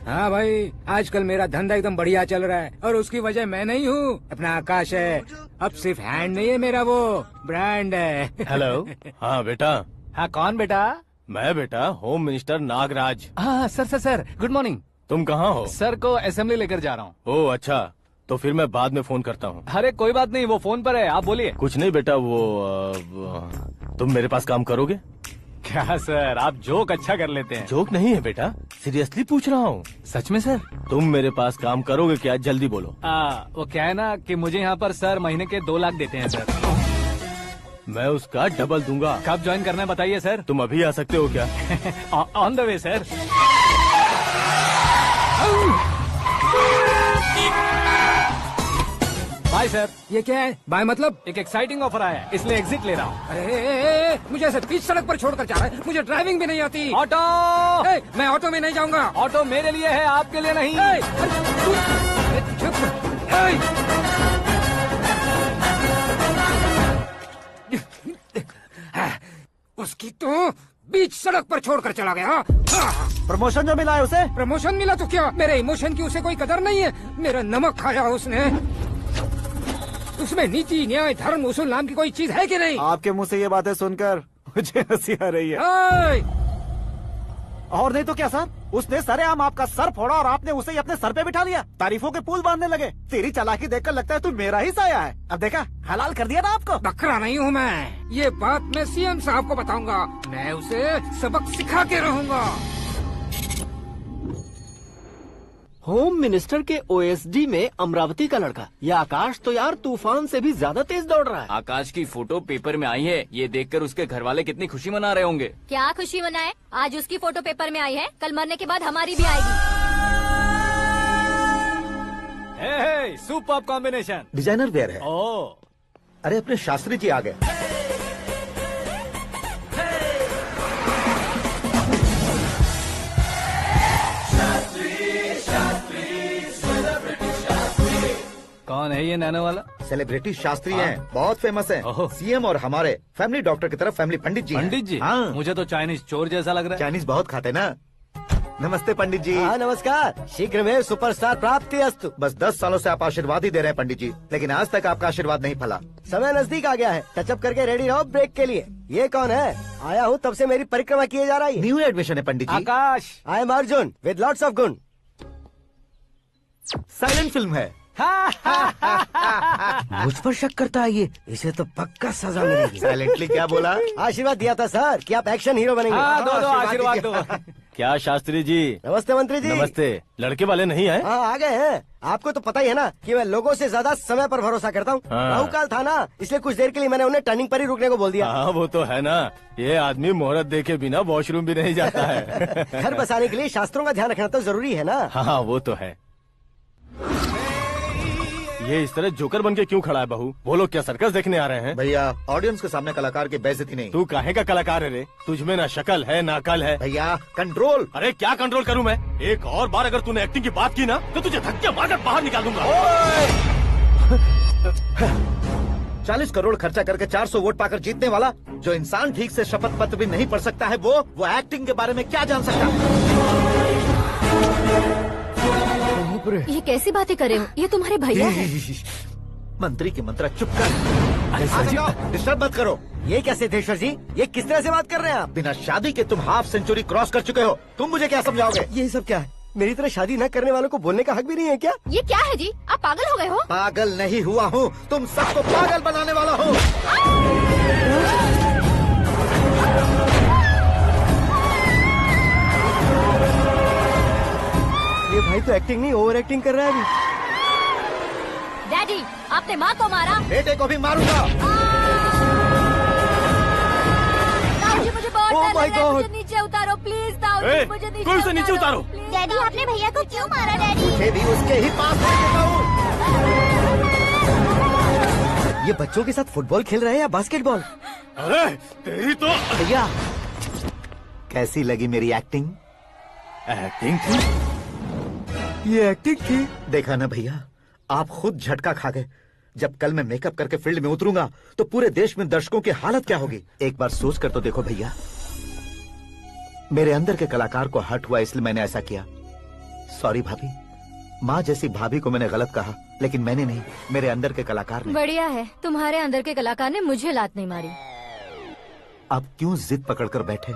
हाँ भाई, आजकल मेरा धंधा एकदम बढ़िया चल रहा है और उसकी वजह मैं नहीं हूँ, अपना आकाश है। अब सिर्फ हैंड नहीं है मेरा, वो ब्रांड है। हेलो। हाँ बेटा। हाँ कौन बेटा? मैं बेटा होम मिनिस्टर नागराज। हाँ sir sir sir, good morning. तुम कहाँ हो? सर को असेंबली लेकर जा रहा हूँ। ओह अच्छा, तो फिर मैं बाद में फोन करता हूँ। अरे कोई बात नहीं, वो फोन पर है, आप बोलिए। कुछ नहीं बेटा, तुम मेरे पास काम करोगे? क्या सर, आप जोक अच्छा कर लेते हैं। जोक नहीं है बेटा, सीरियसली पूछ रहा हूँ। सच में सर? तुम मेरे पास काम करोगे क्या? जल्दी बोलो। वो क्या है ना कि मुझे यहाँ पर सर महीने के 2 लाख देते हैं सर। मैं उसका डबल दूंगा। कब ज्वाइन करना है बताइए सर। तुम अभी आ सकते हो क्या? On the way sir. Bye sir. ये क्या है? बाय मतलब? एक एक्साइटिंग ऑफर आया है, इसलिए एग्जिट ले रहा हूँ। अरे मुझे ऐसे बीच सड़क पर छोड़कर जा रहा है, मुझे ड्राइविंग भी नहीं आती। ऑटो! मैं ऑटो में नहीं जाऊंगा। ऑटो मेरे लिए है, आपके लिए नहीं। उसकी तो बीच सड़क पर छोड़कर चला गया। प्रमोशन जो मिला है उसे? प्रमोशन मिला तो क्या, मेरे इमोशन की उसे कोई कदर नहीं है। मेरा नमक खाया उसने। उसमें नीति, न्याय, धर्म, उसूल नाम की कोई चीज है कि नहीं? आपके मुंह से ये बातें सुनकर मुझे हंसी आ रही है। और नहीं तो क्या सर, उसने सरेआम आपका सर फोड़ा और आपने उसे ही अपने सर पे बिठा लिया। तारीफों के पुल बांधने लगे। तेरी चालाकी देखकर लगता है तू मेरा ही साया है। अब देखा, हलाल कर दिया ना आपको। बकरा नहीं हूँ मैं, ये बात मैं सीएम साहब को बताऊंगा। मैं उसे सबक सिखा के रहूंगा। होम मिनिस्टर के ओएसडी में अमरावती का लड़का, ये आकाश तो यार तूफान से भी ज्यादा तेज दौड़ रहा है। आकाश की फोटो पेपर में आई है, ये देखकर उसके घर वाले कितनी खुशी मना रहे होंगे। क्या खुशी मनाए? आज उसकी फोटो पेपर में आई है, कल मरने के बाद हमारी भी आएगी। Super combination. डिजाइनर वेयर है। ओह, अरे अपने शास्त्री जी आ गए। कौन है ये नैनो वाला? सेलिब्रिटी शास्त्री हैं, बहुत फेमस हैं। सीएम और हमारे फैमिली डॉक्टर की तरफ फैमिली पंडित जी हैं। पंडित जी? हाँ। मुझे तो चाइनीज चोर जैसा लग रहा है। चाइनीज बहुत खाते ना। नमस्ते पंडित जी। हाँ नमस्कार, शीघ्र में सुपरस्टार प्राप्ति अस्तु। बस 10 सालों से आप आशीर्वाद ही दे रहे हैं पंडित जी, लेकिन आज तक आपका आशीर्वाद नहीं फला। समय नजदीक आ गया है, टचअप करके रेडी रहो ब्रेक के लिए। ये कौन है? आया हूँ तब से मेरी परिक्रमा किए जा रही है। न्यू एडमिशन है Pandit ji. Akash. I am Arjun with lots of गुण। साइलेंट फिल्म है। मुझ पर शक करता है ये, इसे तो पक्का सजा मिलेगी। साइलेंटली क्या बोला? आशीर्वाद दिया था सर कि आप एक्शन हीरो बनेंगे। हाँ, दो आशीर्वाद दो। क्या शास्त्री जी? नमस्ते मंत्री जी। नमस्ते। लड़के वाले नहीं आए? हाँ आ गए हैं। आपको तो पता ही है ना कि मैं लोगों से ज्यादा समय पर भरोसा करता हूँ। हाँ। राहु काल था ना, इसलिए कुछ देर के लिए मैंने उन्हें टर्निंग पर ही रुकने को बोल दिया। हाँ वो तो है ना, ये आदमी मुहूर्त देखे बिना वॉशरूम भी नहीं जाता है। घर बसाने के लिए शास्त्रों का ध्यान रखना तो जरूरी है ना। हाँ वो तो है। ये इस तरह जोकर बन के क्यों खड़ा है बहू? वो लोग क्या सर्कस देखने आ रहे हैं? भैया ऑडियंस के सामने कलाकार की बेइज्जती नहीं। तू काहे का कलाकार है रे? तुझमें ना शक्ल है ना अकल है। भैया कंट्रोल। अरे क्या कंट्रोल करूं मैं? एक और बार अगर तूने एक्टिंग की बात की ना तो तुझे धक्के मारकर बाहर निकाल दूंगा। 40 करोड़ खर्चा करके 400 वोट पाकर जीतने वाला, जो इंसान ठीक से शपथ पत्र भी नहीं पढ़ सकता है, वो एक्टिंग के बारे में क्या जान सकता है? ये कैसी बातें कर रहे हो? ये तुम्हारे भैया हैं। मंत्री की मंत्रा चुप कर। डिस्टर्ब मत करो। ये क्या सिद्धेश्वर जी, ये किस तरह से बात कर रहे हैं आप? बिना शादी के तुम हाफ सेंचुरी क्रॉस कर चुके हो, तुम मुझे क्या समझाओगे? ये सब क्या है? मेरी तरह शादी न करने वालों को बोलने का हक भी नहीं है क्या? ये क्या है जी? आप पागल हो गए हो? पागल नहीं हुआ हूँ, तुम सबको पागल बनाने वाला हूँ। ये भाई तो एक्टिंग नहीं ओवर एक्टिंग कर रहा है अभी। डैडी, आपने माँ को मारा। बेटे को भी मारूंगा। ताऊ जी मुझे बहुत Oh डर my लग रहा है, God! मुझे नीचे उतारो प्लीज। ताऊ जी मुझे नीचे कोई उसे नीचे उतारो। डैडी आपने भैया को क्यों मारा? डैडी मुझे भी उसके ही पास भेजना हूँ। ये बच्चों के साथ फुटबॉल खेल रहे हैं या बास्केटबॉल? अरे तेरी तो भैया कैसी लगी मेरी एक्टिंग? एक्टिंग थी? ये एक्टिंग थी? देखा ना भैया, आप खुद झटका खा गए। जब कल मैं मेकअप करके फील्ड में उतरूंगा तो पूरे देश में दर्शकों की हालत क्या होगी? एक बार सोच कर तो देखो भैया। मेरे अंदर के कलाकार को हर्ट हुआ इसलिए मैंने ऐसा किया। सॉरी भाभी। माँ जैसी भाभी को मैंने गलत कहा, लेकिन मैंने नहीं, मेरे अंदर के कलाकार ने। बढ़िया है, तुम्हारे अंदर के कलाकार ने मुझे लात नहीं मारी। आप क्यों जिद पकड़कर बैठे?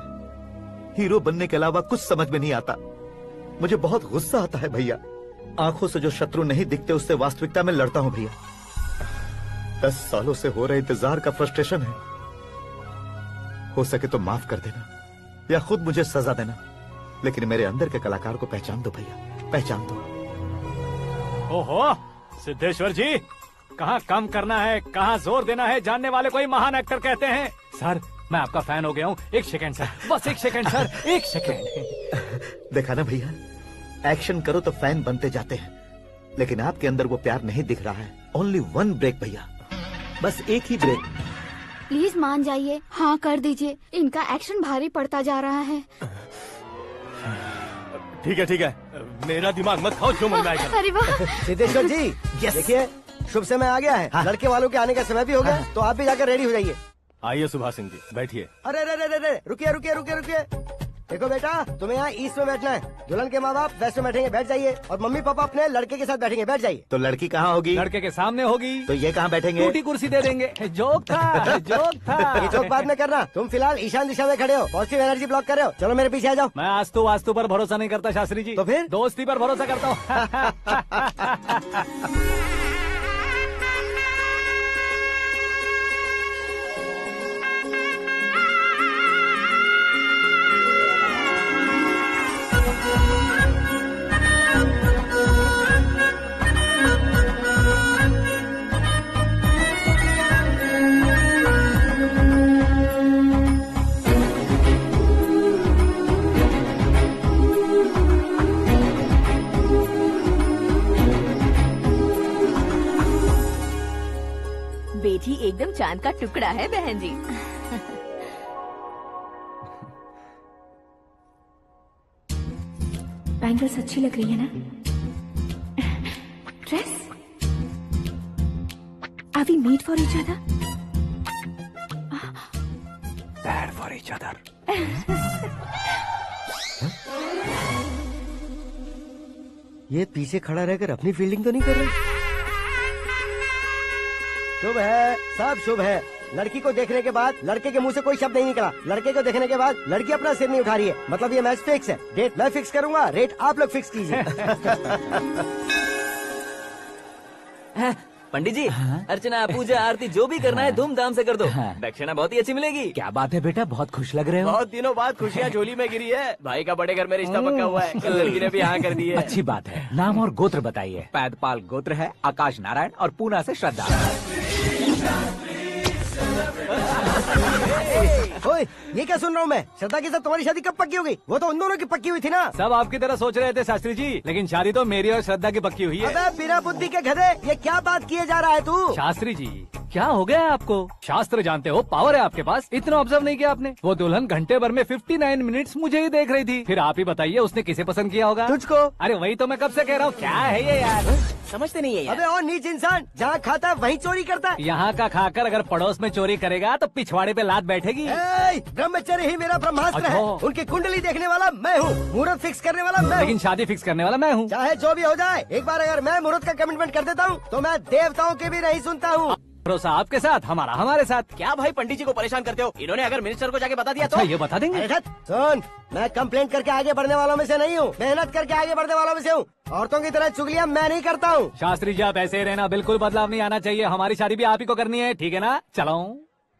हीरो बनने के अलावा कुछ समझ में नहीं आता। मुझे बहुत गुस्सा आता है भैया। आंखों से जो शत्रु नहीं दिखते उससे वास्तविकता में लड़ता हूं भैया। 10 सालों से हो रहे इंतजार का फ्रस्ट्रेशन है। हो सके तो माफ कर देना या खुद मुझे सजा देना, लेकिन मेरे अंदर के कलाकार को पहचान दो भैया, पहचान दो। ओहो सिद्धेश्वर जी, कहाँ कम करना है कहाँ जोर देना है जानने वाले को ही महान एक्टर कहते हैं। सर मैं आपका फैन हो गया हूँ। 1 सेकंड सर, बस 1 सेकंड सर, 1 सेकंड। देखा ना भैया, एक्शन करो तो फैन बनते जाते हैं, लेकिन आपके अंदर वो प्यार नहीं दिख रहा है। ओनली 1 ब्रेक भैया, बस एक ही ब्रेक। प्लीज मान जाइए, हाँ कर दीजिए। इनका एक्शन भारी पड़ता जा रहा है। ठीक है, मेरा दिमाग मत खाओ, जो मन में आएगा। अरे वाह सिद्धेश्वर जी, देखिए शुभ समय आ गया है। लड़के वालों के आने का समय भी हो गया, तो आप भी जाकर रेडी हो जाइए। आइए सुभाष सिंह जी, बैठिए। अरे रुकिए। देखो बेटा, तुम्हें यहाँ ईस्ट में बैठना है। दुल्हन के माँ बाप वेस्ट में बैठेंगे, बैठ जाइए। और मम्मी पापा अपने लड़के के साथ बैठेंगे, बैठ जाइए। तो लड़की कहाँ होगी? लड़के के सामने होगी। तो ये कहाँ बैठेंगे? टूटी कुर्सी दे देंगे। जोक था, जोक था। ये जोक बाद में करना। तुम फिलहाल ईशान दिशा में खड़े हो, पॉजिटिव एनर्जी ब्लॉक कर रहे हो। चलो मेरे पीछे आ जाओ। मैं वास्तु पर भरोसा नहीं करता शास्त्री जी। तो फिर? दोस्ती पर भरोसा करता हूँ। बेटी एकदम चांद का टुकड़ा है बहन जी। बैंगल्स अच्छी लग रही है ना? Dress? Are we made for each other? Bad for each other. ये पीछे खड़ा रहकर अपनी फील्डिंग तो नहीं कर रहा? शुभ है, सब शुभ है। लड़की को देखने के बाद लड़के के मुंह से कोई शब्द नहीं निकला। लड़के को देखने के बाद लड़की अपना सिर नहीं उठा रही है। मतलब ये मैच फिक्स है। डेट मैं फिक्स करूंगा, रेट आप लोग फिक्स कीजिए। पंडित जी, अर्चना पूजा आरती जो भी करना है धूमधाम से कर दो। दक्षिणा बहुत ही अच्छी मिलेगी। क्या बात है बेटा, बहुत खुश लग रहे हो। बहुत दिनों बाद खुशियाँ झोली में गिरी है। भाई का बड़े घर में रिश्ता पक्का हुआ है। कल लड़की ने भी हाँ कर दी है। अच्छी बात है। नाम और गोत्र बताइए। पैदपाल गोत्र है, आकाश नारायण, और पूना से श्रद्धा। ओए, ये क्या सुन रहा हूँ मैं? श्रद्धा के साथ तुम्हारी शादी कब पक्की हो गई? वो तो उन दोनों की पक्की हुई थी ना। सब आपकी तरह सोच रहे थे शास्त्री जी, लेकिन शादी तो मेरी और श्रद्धा की पक्की हुई है। अबे बिना बुद्धि के गधे, ये क्या बात किए जा रहा है तू? शास्त्री जी क्या हो गया है आपको? शास्त्र जानते हो, पावर है आपके पास। इतना ऑब्जर्व नहीं किया आपने? वो दुल्हन घंटे भर में 59 मिनट्स मुझे ही देख रही थी। फिर आप ही बताइए उसने किसे पसंद किया होगा? तुझको। अरे वही तो मैं कब से कह रहा हूँ। क्या है ये यार, समझते नहीं है यार। अबे और नीच इंसान, जहाँ खाता है वहीं चोरी करता है। यहाँ का खाकर अगर पड़ोस में चोरी करेगा तो पिछवाड़े पे लात बैठेगी। ब्रह्मचर्य ही मेरा ब्रह्मास्त्र है। अच्छा। उनकी कुंडली देखने वाला मैं हूँ, मुहूर्त फिक्स करने वाला मैं हूँ। लेकिन शादी फिक्स करने वाला मैं हूँ। चाहे जो भी हो जाए, एक बार अगर मैं मुहूर्त का कमिटमेंट कर देता हूँ तो मैं देवताओं की भी नहीं सुनता हूँ। भरोसा आपके साथ, हमारा हमारे साथ। क्या भाई पंडित जी को परेशान करते हो? इन्होंने अगर मिनिस्टर को जाके बता दिया तो? अच्छा, ये बता देंगे। सुन, मैं कंप्लेंट करके आगे बढ़ने वालों में से नहीं हूँ, मेहनत करके आगे बढ़ने वालों में से हूँ। औरतों की तरह चुगलियाँ मैं नहीं करता हूँ। शास्त्री जी आप ऐसे ही रहना, बिल्कुल बदलाव नहीं आना चाहिए। हमारी शादी भी आप ही को करनी है, ठीक है ना? चलो।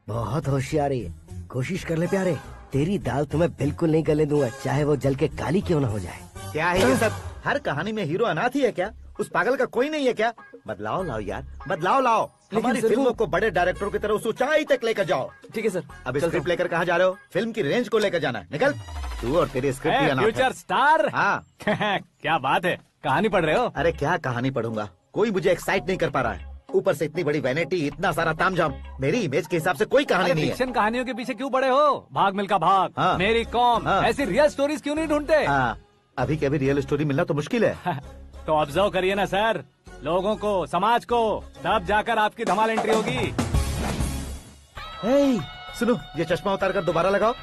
बहुत होशियारी है, कोशिश कर ले प्यारे। तेरी दाल तुम्हें बिल्कुल नहीं गलने दूंगा, चाहे वो जल के काली क्यों न हो जाए। क्या है ये सब? हर कहानी में हीरो अनाथ ही है क्या? उस पागल का कोई नहीं है क्या? बदलाव लाओ यार, बदलाव लाओ। हमारी फिल्मों को बड़े डायरेक्टरों की तरह उस ऊंचाई तक लेकर जाओ। ठीक है सर। अब स्क्रिप्ट लेकर कहाँ जा रहे हो? फिल्म की रेंज को लेकर जाना है। निकल तू और तेरी स्क्रिप्ट ही अनाथ है। Future star. हाँ। क्या बात है, कहानी पढ़ रहे हो? अरे क्या कहानी पढ़ूंगा, कोई मुझे एक्साइट नहीं कर पा रहा है। ऊपर से इतनी बड़ी वैनिटी, इतना सारा तामझाम। मेरी इमेज के हिसाब से कोई कहानी नहीं है। फिक्शन कहानियों के पीछे क्यों पड़े हो? भाग मिल्खा भाग, हाँ। मेरी कॉम, हाँ। ऐसी रियल स्टोरीज क्यों नहीं ढूंढते? हाँ, अभी के अभी रियल स्टोरी मिलना तो मुश्किल है। तो ऑब्जर्व करिए ना सर, लोगों को, समाज को, तब जाकर आपकी धमाल एंट्री होगी। सुनो, ये चश्मा उतार कर दोबारा लगाओ।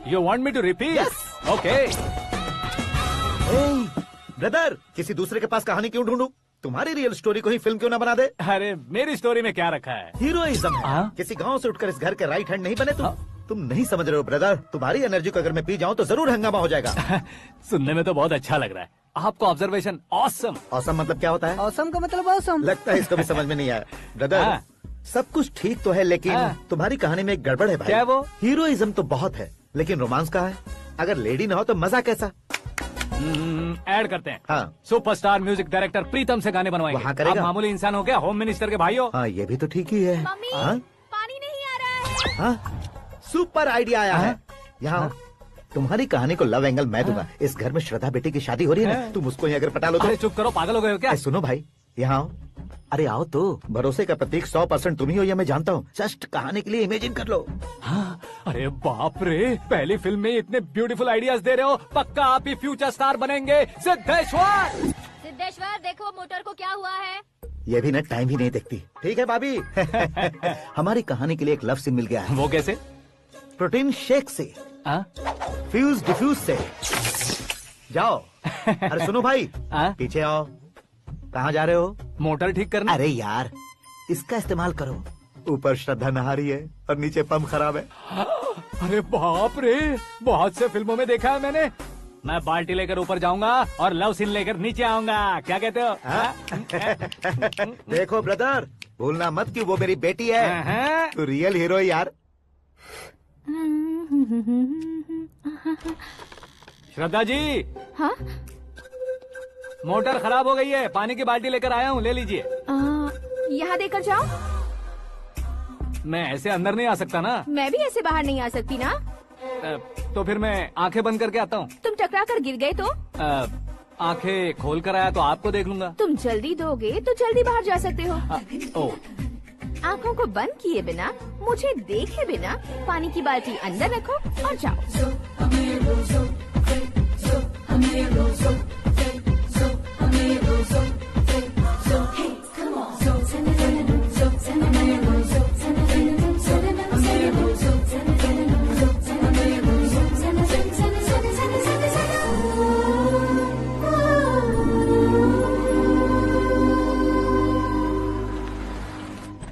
You want me to repeat? Okay. Brother, किसी दूसरे के पास कहानी क्यों ढूंढूं? तुम्हारी रियल स्टोरी को ही फिल्म क्यों ना बना दे? अरे मेरी स्टोरी में क्या रखा है? हीरोइज्म है। हाँ? किसी गांव से उठकर इस घर के राइट हैंड नहीं बने तुम। तुम नहीं समझ रहे हो ब्रदर, तुम्हारी एनर्जी को अगर मैं पी जाऊं तो जरूर हंगामा हो जाएगा। सुनने में तो बहुत अच्छा लग रहा है। आपको ऑब्जर्वेशन ऑसम। औसम मतलब क्या होता है? औसम का मतलब औसम। लगता है इसको भी समझ में नहीं आया। ब्रदर, हाँ। सब कुछ ठीक तो है, लेकिन हाँ। तुम्हारी कहानी में एक गड़बड़ है भाई। क्या है वो? हीरोइज्म तो बहुत है, लेकिन रोमांस कहाँ है? अगर लेडी ना हो तो मजा कैसा? ऐड करते हैं। हाँ। सुपरस्टार म्यूजिक डायरेक्टर प्रीतम से गाने बनवाएंगे। वहाँ करेगा? आप मामूली इंसान हो क्या, होम मिनिस्टर के भाई हो। हाँ, ये भी तो ठीक ही है। मम्मी हाँ? पानी नहीं आ रहा है। हाँ? सुपर आइडिया आया है। यहाँ तुम्हारी कहानी को लव एंगल मैं दूंगा। इस घर में श्रद्धा बेटी की शादी हो रही है ना, तुम उसको ही अगर पटा लो तो। अरे चुप करो, पागल हो गए हो क्या? सुनो भाई, यहाँ आओ। अरे आओ तो, भरोसे का प्रतीक 100% तुम ही हो, यह मैं जानता हूँ। जस्ट कहानी के लिए इमेजिन कर लो। हाँ, अरे बाप रे, पहली फिल्म में इतने ब्यूटीफुल आइडियाज दे रहे हो, पक्का आप ही फ्यूचर स्टार बनेंगे। सिद्धेश्वर, सिद्धेश्वर देखो मोटर को क्या हुआ है। ये भी ना टाइम ही नहीं देखती। ठीक है भाभी। हमारी कहानी के लिए एक लव सीन मिल गया है। वो कैसे? प्रोटीन शेक से, फ्यूज डिफ्यूज से। जाओ। अरे सुनो भाई, पीछे आओ। कहाँ जा रहे हो? मोटर ठीक करना। अरे यार, इसका इस्तेमाल करो। ऊपर श्रद्धा नहा रही है और नीचे पंप खराब है। अरे बाप रे, बहुत से फिल्मों में देखा है मैंने। मैं बाल्टी लेकर ऊपर जाऊंगा और लव सीन लेकर नीचे आऊंगा। क्या कहते हो? देखो ब्रदर, भूलना मत कि वो मेरी बेटी है। तू रियल हीरो यार। श्रद्धा जी। हाँ? मोटर खराब हो गई है, पानी की बाल्टी लेकर आया हूँ, ले लीजिए। यहाँ देकर जाओ। मैं ऐसे अंदर नहीं आ सकता ना। मैं भी ऐसे बाहर नहीं आ सकती ना। तो फिर मैं आंखें बंद करके आता हूँ। तुम टकरा कर गिर गए तो? आंखें खोल कर आया तो आपको देख लूंगा। तुम जल्दी दोगे तो जल्दी बाहर जा सकते हो। ओ, आँखों को बंद किए बिना, मुझे देखे बिना पानी की बाल्टी अंदर रखो और जाओ।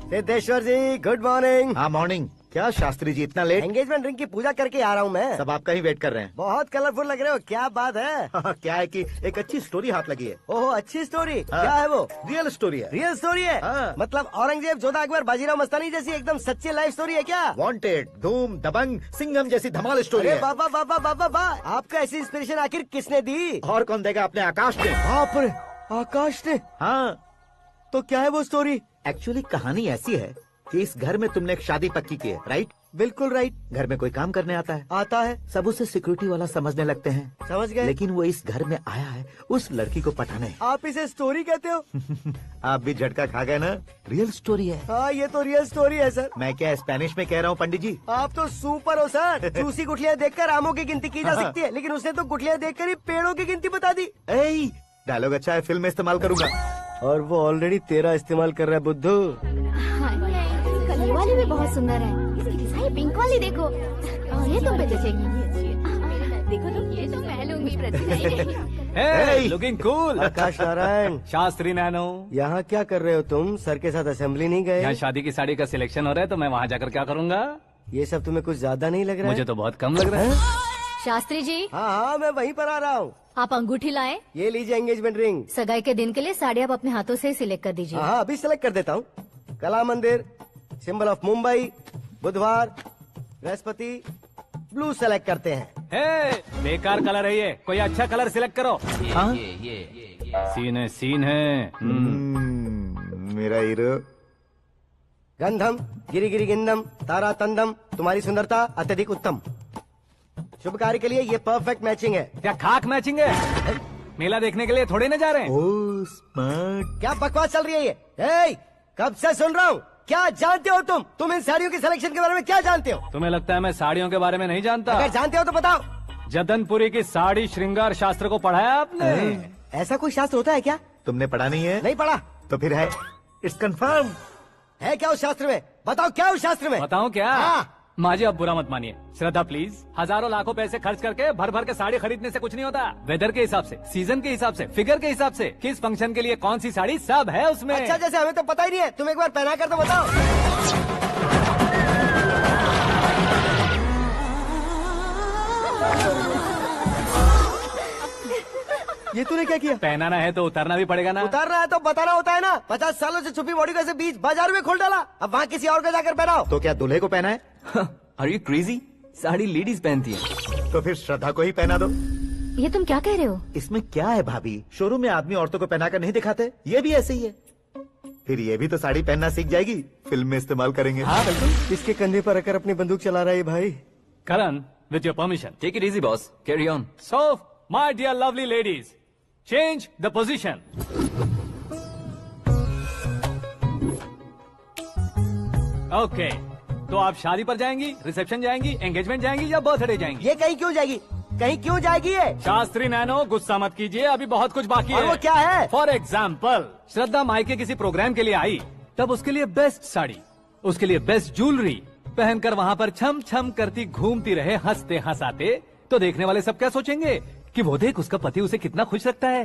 सिद्धेश्वर जी, गुड मॉर्निंग। हाँ मॉर्निंग। क्या शास्त्री जी इतना लेट? एंगेजमेंट रिंग की पूजा करके आ रहा हूँ मैं। सब आपका ही वेट कर रहे हैं। बहुत कलरफुल लग रहे हो, क्या बात है? क्या है कि एक अच्छी स्टोरी हाथ लगी है। ओहो, अच्छी स्टोरी। क्या है वो? रियल स्टोरी है। रियल स्टोरी है? मतलब औरंगजेब, जोधा अकबर, बाजीराव मस्तानी जैसी एकदम सच्ची लाइफ स्टोरी है क्या? वांटेड, धूम, दबंग, सिंघम जैसी धमाल स्टोरी है। बाबा बाबा बाबा बा, आपका ऐसी इंस्पिरेशन आखिर किसने दी? और कौन देगा? अपने आकाश ने। बाप रे, आकाश ने? हाँ। तो क्या है वो स्टोरी? एक्चुअली कहानी ऐसी है कि इस घर में तुमने एक शादी पक्की की है, राइट? बिल्कुल राइट। घर में कोई काम करने आता है? आता है। सब उसे सिक्योरिटी वाला समझने लगते हैं। समझ गए। लेकिन वो इस घर में आया है उस लड़की को पटाने। आप इसे स्टोरी कहते हो? आप भी झटका खा गए ना? रियल स्टोरी है। हाँ, ये तो रियल स्टोरी है सर। मैं क्या स्पेनिश में कह रहा हूँ पंडित जी? आप तो सुपर हो सर। चूसी गुठलियाँ देखकर आमों की गिनती की जा सकती है, लेकिन उसने तो गुठलियाँ देखकर ही पेड़ों की गिनती बता दी। डायलॉग अच्छा है, फिल्म में इस्तेमाल करूंगा। और वो ऑलरेडी तेरा इस्तेमाल कर रहा है बुद्धू। कलर वाली भी बहुत सुंदर है। इसकी डिजाइन पिंक वाली देखो। और ये तुम पे जचेगी। देखो तो ये तो मैं लूंगी लुकिंग कूल। आकाश नारायण। शास्त्री नैनो। यहाँ क्या कर रहे हो तुम? सर के साथ असेंबली नहीं गए? यहाँ शादी की साड़ी का सिलेक्शन हो रहा है, तो मैं वहाँ जाकर क्या करूँगा? ये सब तुम्हें कुछ ज्यादा नहीं लग रहा है? मुझे तो बहुत कम लग रहा है। शास्त्री जी। हाँ हाँ, मैं वहीं पर आ रहा हूँ। आप अंगूठी लाएं। ये लीजिए एंगेजमेंट रिंग। सगाई के दिन के लिए साड़ी आप अपने हाथों से सिलेक्ट कर दीजिए। हाँ, अभी सिलेक्ट कर देता हूँ। कला मंदिर, सिंबल ऑफ मुंबई, बुधवार, बृहस्पति, ब्लू सेलेक्ट करते हैं। बेकार कलर है ये, कोई अच्छा कलर सिलेक्ट करो। सीन है। मेरा हीरो। गंधम, गिरी गिरी गिंदम, तारा तंदम, तुम्हारी सुंदरता अत्यधिक उत्तम। शुभ कार्य के लिए ये परफेक्ट मैचिंग है। क्या खाक मैचिंग है? मेला देखने के लिए थोड़े न जा रहे हैं। Oh smart. क्या बकवास चल रही है ये? कब से सुन रहा हूँ। क्या जानते हो तुम? तुम इन साड़ियों की सिलेक्शन के बारे में क्या जानते हो? तुम्हें लगता है मैं साड़ियों के बारे में नहीं जानता? अगर जानते हो तो बताओ। जदनपुरी की साड़ी श्रृंगार शास्त्र को पढ़ाया आपने? ऐसा कोई शास्त्र होता है क्या? तुमने पढ़ा नहीं है? नहीं पढ़ा। तो फिर है, इट्स कंफर्म। है क्या उस शास्त्र में? बताओ क्या उस शास्त्र में? बताऊं क्या? हाँ। माँ जी, अब बुरा मत मानिए। श्रद्धा प्लीज, हजारों लाखों पैसे खर्च करके भर भर के साड़ी खरीदने से कुछ नहीं होता। वेदर के हिसाब से, सीजन के हिसाब से, फिगर के हिसाब से, किस फंक्शन के लिए कौन सी साड़ी, सब है उसमें। अच्छा, जैसे हमें तो पता ही नहीं है, तुम एक बार पहना कर तो बताओ। ये तूने क्या किया? पहनाना है तो उतारना भी पड़ेगा ना। उतारना है तो बताना होता है ना। 50 सालों से छुपी बॉडी को ऐसे बीच बाजार में खोल डाला, अब वहाँ किसी और को जाकर पहनाओ। तो क्या दूल्हे को पहना है? Are you crazy? Sari ladies पहनती है। तो फिर श्रद्धा को ही पहना दो। ये तुम क्या कह रहे हो? इसमें क्या है भाभी, शोरूम में आदमी औरतों को पहनाकर नहीं दिखाते, ये भी ऐसे ही है। फिर ये भी तो साड़ी पहनना सीख जाएगी, फिल्म में इस्तेमाल करेंगे। हाँ बिल्कुल। इसके कंधे पर रखकर अपनी बंदूक चला रहा है भाई। करण, with your permission. Take it easy, boss. Carry on. So, my dear lovely ladies, change the position. Okay. तो आप शादी पर जाएंगी, रिसेप्शन जाएंगी, एंगेजमेंट जाएंगी या बर्थडे जाएंगी? ये कहीं क्यों जाएगी? कहीं क्यों जाएगी ये? शास्त्री नैनो, गुस्सा मत कीजिए, अभी बहुत कुछ बाकी और है। वो क्या है? फॉर एग्जाम्पल, श्रद्धा मायके किसी प्रोग्राम के लिए आई, तब उसके लिए बेस्ट साड़ी, उसके लिए बेस्ट ज्वेलरी पहनकर वहाँ पर छम छम करती घूमती रहे हंसते हंसाते, तो देखने वाले सब क्या सोचेंगे कि वो देख उसका पति उसे कितना खुश रखता है।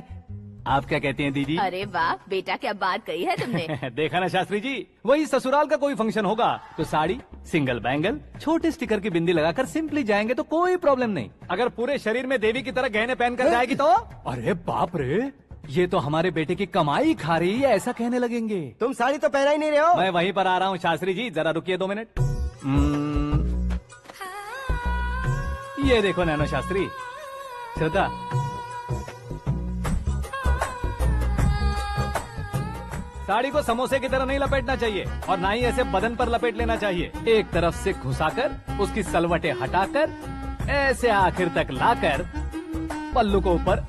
आप क्या कहती हैं दीदी? अरे वाह बेटा, क्या बात कही है तुमने। देखा ना शास्त्री जी, वही ससुराल का कोई फंक्शन होगा तो साड़ी, सिंगल बैंगल, छोटे स्टिकर की बिंदी लगाकर सिंपली जाएंगे तो कोई प्रॉब्लम नहीं। अगर पूरे शरीर में देवी की तरह गहने पहनकर जाएगी तो अरे बाप रे, ये तो हमारे बेटे की कमाई खा रही है, ऐसा कहने लगेंगे। तुम साड़ी तो पहना ही नहीं रहे हो। मैं वहीं पर आ रहा हूँ शास्त्री जी, जरा रुकिए 2 मिनट। ये देखो नैनो शास्त्री, श्रद्धा साड़ी को समोसे की तरह नहीं लपेटना चाहिए और ना ही ऐसे बदन पर लपेट लेना चाहिए। एक तरफ से घुसाकर उसकी सलवटें हटाकर ऐसे आखिर तक लाकर पल्लू को ऊपर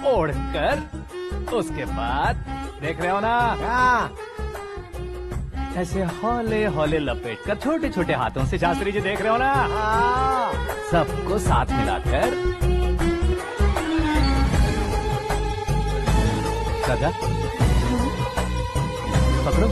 ओढ़कर उसके बाद देख रहे हो ना, ऐसे हौले हौले लपेट कर छोटे छोटे हाथों से, शास्त्री जी देख रहे हो ना, सबको साथ मिलाकर सदा पकड़ो।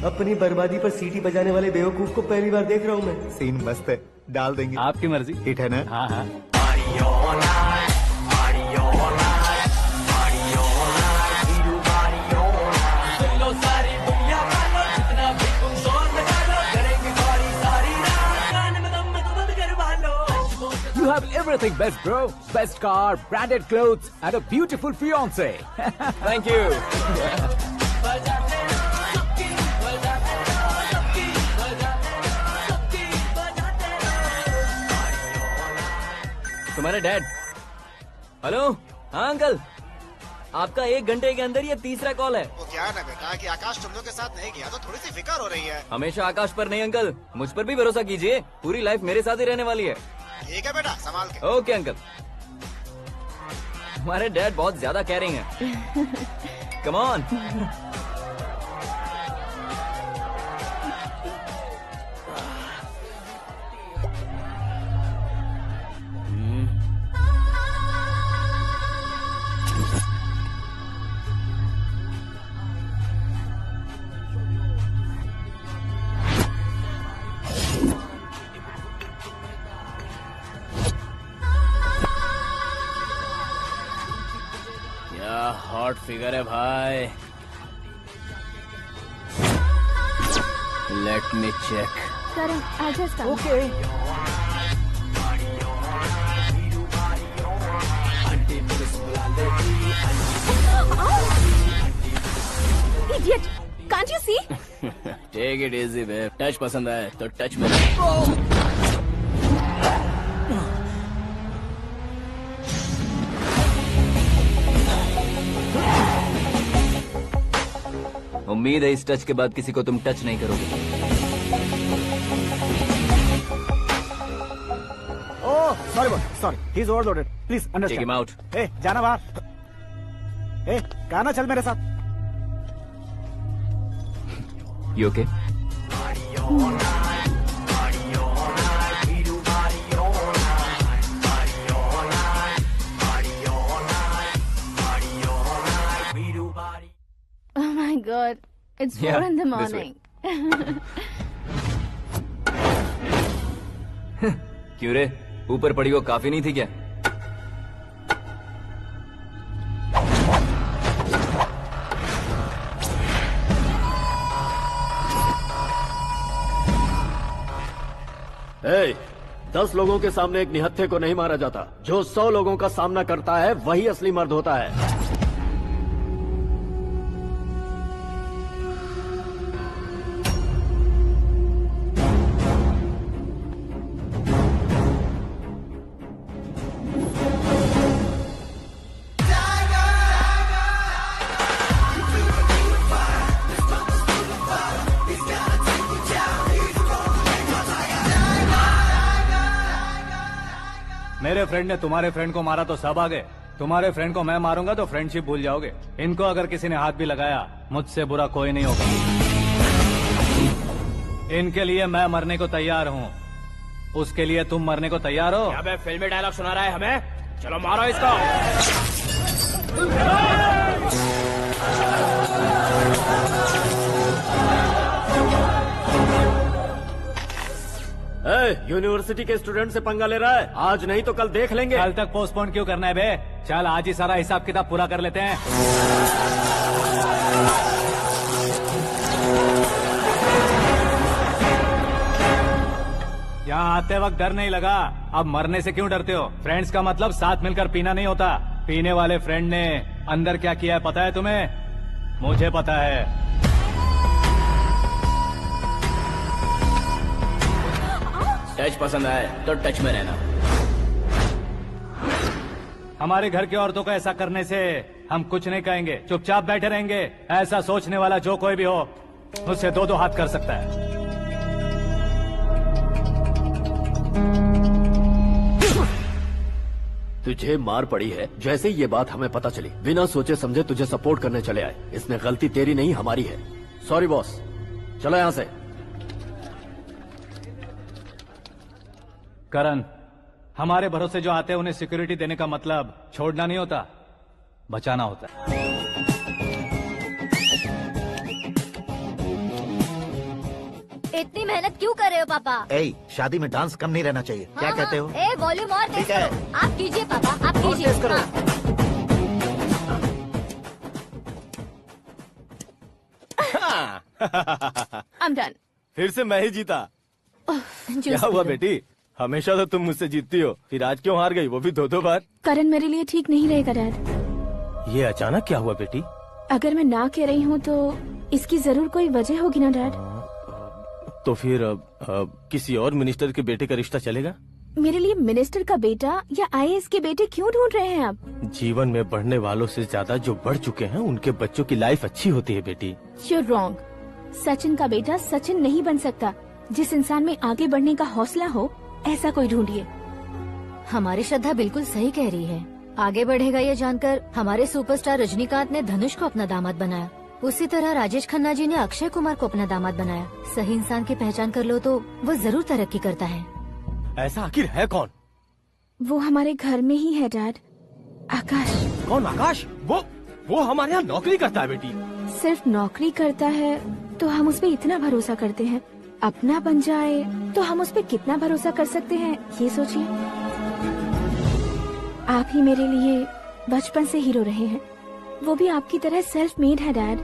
अपनी बर्बादी पर सीटी बजाने वाले बेवकूफ को पहली बार देख रहा हूँ मैं। सीन मस्त है, डाल देंगे। आपकी मर्जी। हिट है ना? हाँ हाँ। You have everything best, bro. Best car, branded clothes, and a beautiful fiance. Thank you. तुम्हारे डैड। हेलो, हाँ अंकल, आपका 1 घंटे के अंदर ये तीसरा कॉल है। वो क्या है ना बेटा कि आकाश तुम लोग के साथ नहीं गया तो थोड़ी सी फिक्र हो रही है। हमेशा आकाश पर नहीं अंकल, मुझ पर भी भरोसा कीजिए, पूरी लाइफ मेरे साथ ही रहने वाली है। ठीक है बेटा, संभाल के। Okay uncle. हमारे डैड बहुत ज्यादा केयरिंग है। Come on. हॉट फिगर है भाई। Let me check. Karan, I just come. Okay. Idiot! Can't you see? Take it easy babe. Touch पसंद आए तो टच में। उम्मीद है इस टच के बाद किसी को तुम टच नहीं करोगे। Oh sorry, he is overloaded, please take understand. Him out. ए जाना बाहर। ए गाना चल मेरे साथ। You okay? Oh my God! It's 4 Yeah, in the this way. morning. क्यों रे, ऊपर पड़ी वो काफी नहीं थी क्या? ए, 10 लोगों के सामने एक निहत्थे को नहीं मारा जाता। जो 100 लोगों का सामना करता है वही असली मर्द होता है। मेरे फ्रेंड ने तुम्हारे फ्रेंड को मारा तो सब आ गए। तुम्हारे फ्रेंड को मैं मारूंगा तो फ्रेंडशिप भूल जाओगे। इनको अगर किसी ने हाथ भी लगाया, मुझसे बुरा कोई नहीं होगा। इनके लिए मैं मरने को तैयार हूँ। उसके लिए तुम मरने को तैयार हो? क्या फिल्मी डायलॉग सुना रहा है हमें? चलो मारो इसको। यूनिवर्सिटी के स्टूडेंट से पंगा ले रहा है। आज नहीं तो कल देख लेंगे। कल तक पोस्टपोन क्यों करना है बे? चल आज ही सारा हिसाब किताब पूरा कर लेते हैं। यहाँ आते वक्त डर नहीं लगा, अब मरने से क्यों डरते हो? फ्रेंड्स का मतलब साथ मिलकर पीना नहीं होता। पीने वाले फ्रेंड ने अंदर क्या किया है पता है तुम्हें? मुझे पता है। टच पसंद आए तो टच में रहना। हमारे घर की औरतों को ऐसा करने से हम कुछ नहीं कहेंगे, चुपचाप बैठे रहेंगे। ऐसा सोचने वाला जो कोई भी हो, उससे 2-2 हाथ कर सकता है। तुझे मार पड़ी है। जैसे ये बात हमें पता चली, बिना सोचे समझे तुझे सपोर्ट करने चले आए। इसमें गलती तेरी नहीं हमारी है। सॉरी बॉस, चलो यहाँ से। करण, हमारे भरोसे जो आते हैं उन्हें सिक्योरिटी देने का मतलब छोड़ना नहीं होता, बचाना होता है। इतनी मेहनत क्यों कर रहे हो पापा? ए, शादी में डांस कम नहीं रहना चाहिए। क्या कहते हो? ए, वॉल्यूम और तेज ठीक है। करो। आप कीजिए पापा, आप कीजिए। तेज करो। I'm done. फिर से मैं ही जीता। क्या हुआ बेटी? हमेशा तो तुम मुझसे जीतती हो, फिर आज क्यों हार गई, वो भी 2-2 बार? करण मेरे लिए ठीक नहीं रहेगा डैड। ये अचानक क्या हुआ बेटी? अगर मैं ना कह रही हूँ तो इसकी जरूर कोई वजह होगी ना डैड। तो फिर किसी और मिनिस्टर के बेटे का रिश्ता चलेगा? मेरे लिए मिनिस्टर का बेटा या IAS के बेटे क्यों ढूंढ रहे हैं आप? जीवन में बढ़ने वालों से ज्यादा जो बढ़ चुके हैं उनके बच्चों की लाइफ अच्छी होती है बेटी। You're wrong. सचिन का बेटा सचिन नहीं बन सकता। जिस इंसान में आगे बढ़ने का हौसला हो, ऐसा कोई ढूंढिए। हमारी श्रद्धा बिल्कुल सही कह रही है। आगे बढ़ेगा ये जानकर हमारे सुपरस्टार रजनीकांत ने धनुष को अपना दामाद बनाया। उसी तरह राजेश खन्ना जी ने अक्षय कुमार को अपना दामाद बनाया। सही इंसान की पहचान कर लो तो वो जरूर तरक्की करता है। ऐसा आखिर है कौन? वो हमारे घर में ही है डैड। आकाश। कौन आकाश? वो हमारे यहाँ नौकरी करता है बेटी। सिर्फ नौकरी करता है तो हम उस पर इतना भरोसा करते हैं। अपना बन जाए तो हम उस पर कितना भरोसा कर सकते हैं, ये सोचिए। आप ही मेरे लिए बचपन से हीरो रहे हैं। वो भी आपकी तरह सेल्फ मेड है डैड।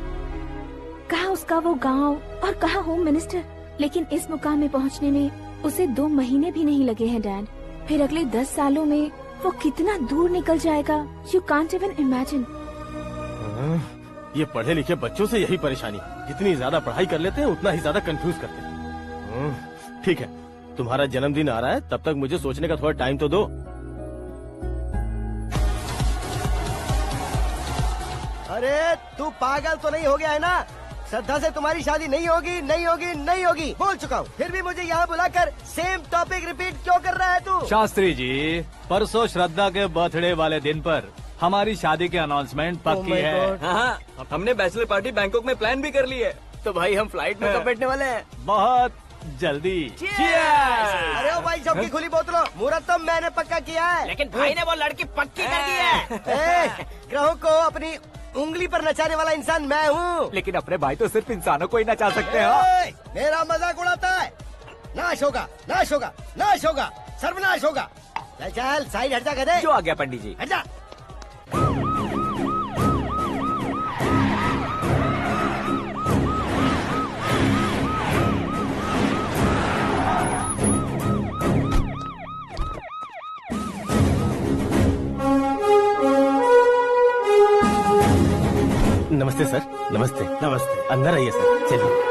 कहाँ उसका वो गांव और कहाँ होम मिनिस्टर, लेकिन इस मुकाम में पहुँचने में उसे 2 महीने भी नहीं लगे हैं डैड। फिर अगले 10 सालों में वो कितना दूर निकल जाएगा, यू कांट इवन इमेजिन। ये पढ़े लिखे बच्चों से यही परेशानी, जितनी ज्यादा पढ़ाई कर लेते हैं उतना ही ज्यादा कंफ्यूज करते हैं। ठीक है, तुम्हारा जन्मदिन आ रहा है, तब तक मुझे सोचने का थोड़ा टाइम तो दो। अरे तू पागल तो नहीं हो गया है ना? श्रद्धा से तुम्हारी शादी नहीं होगी, नहीं होगी, नहीं होगी, बोल चुका हूँ। फिर भी मुझे यहाँ बुलाकर सेम टॉपिक रिपीट क्यों कर रहा है तू? शास्त्री जी, परसों श्रद्धा के बर्थडे वाले दिन पर हमारी शादी की अनाउंसमेंट पक्की है। हाँ, हमने बैचलर पार्टी बैंकॉक में प्लान भी कर ली है। तो भाई हम फ्लाइट में कब बैठने वाले हैं? बहुत जल्दी। अरे ओ भाई साहब की खुली बोतलों, मुहूर्त तो मैंने पक्का किया है। लेकिन भाई ने वो लड़की पक्की कर दी है। ग्रहों को अपनी उंगली पर नचाने वाला इंसान मैं हूँ। लेकिन अपने भाई तो सिर्फ इंसानों को ही नचा सकते हो। मेरा मजाक उड़ाता है। नाश होगा, नाश होगा, नाश होगा। सर्वनाश होगा। चल चल साइड हट जा गधे। जो आ गया पंडित जी। हट जा। नमस्ते सर। नमस्ते। नमस्ते। अंदर आइए सर। चलिए।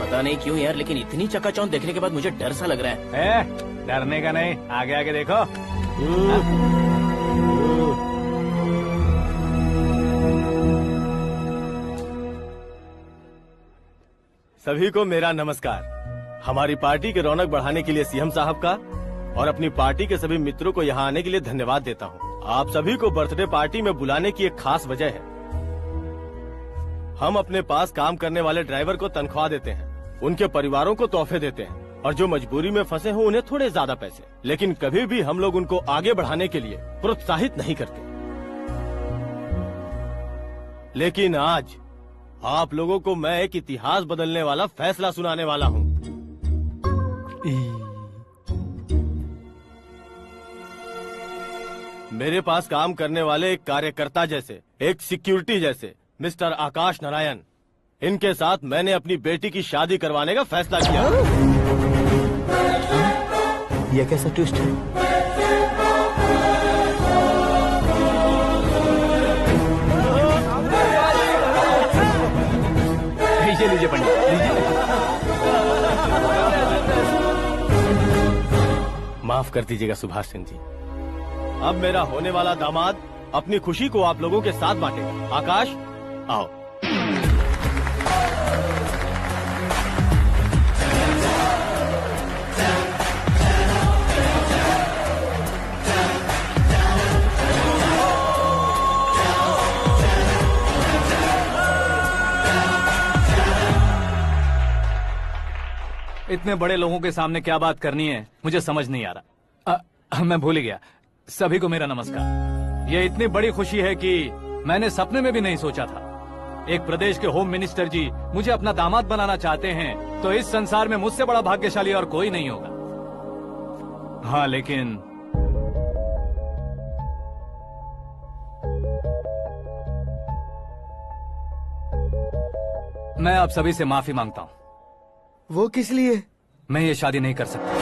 पता नहीं क्यों यार, लेकिन इतनी चकाचौंध देखने के बाद मुझे डर सा लग रहा है। डरने का नहीं, आगे आगे देखो। सभी को मेरा नमस्कार। हमारी पार्टी की रौनक बढ़ाने के लिए सीएम साहब का और अपनी पार्टी के सभी मित्रों को यहाँ आने के लिए धन्यवाद देता हूँ। आप सभी को बर्थडे पार्टी में बुलाने की एक खास वजह है। हम अपने पास काम करने वाले ड्राइवर को तनख्वाह देते हैं, उनके परिवारों को तोहफे देते हैं और जो मजबूरी में फंसे हो उन्हें थोड़े ज्यादा पैसे। लेकिन कभी भी हम लोग उनको आगे बढ़ाने के लिए प्रोत्साहित नहीं करते। लेकिन आज आप लोगों को मैं एक इतिहास बदलने वाला फैसला सुनाने वाला हूँ। मेरे पास काम करने वाले एक कार्यकर्ता जैसे, एक सिक्योरिटी जैसे मिस्टर आकाश नारायण, इनके साथ मैंने अपनी बेटी की शादी करवाने का फैसला किया। यह कैसा ट्विस्ट है? लीजिए पंडित, लीजिए। माफ कर दीजिएगा सुभाष सिंह जी। अब मेरा होने वाला दामाद अपनी खुशी को आप लोगों के साथ बांटेगा। आकाश, आओ। इतने बड़े लोगों के सामने क्या बात करनी है मुझे समझ नहीं आ रहा। मैं भूल ही गया। सभी को मेरा नमस्कार। ये इतनी बड़ी खुशी है कि मैंने सपने में भी नहीं सोचा था। एक प्रदेश के होम मिनिस्टर जी मुझे अपना दामाद बनाना चाहते हैं तो इस संसार में मुझसे बड़ा भाग्यशाली और कोई नहीं होगा। हाँ, लेकिन मैं आप सभी से माफी मांगता हूँ। वो किस लिए? मैं ये शादी नहीं कर सकता।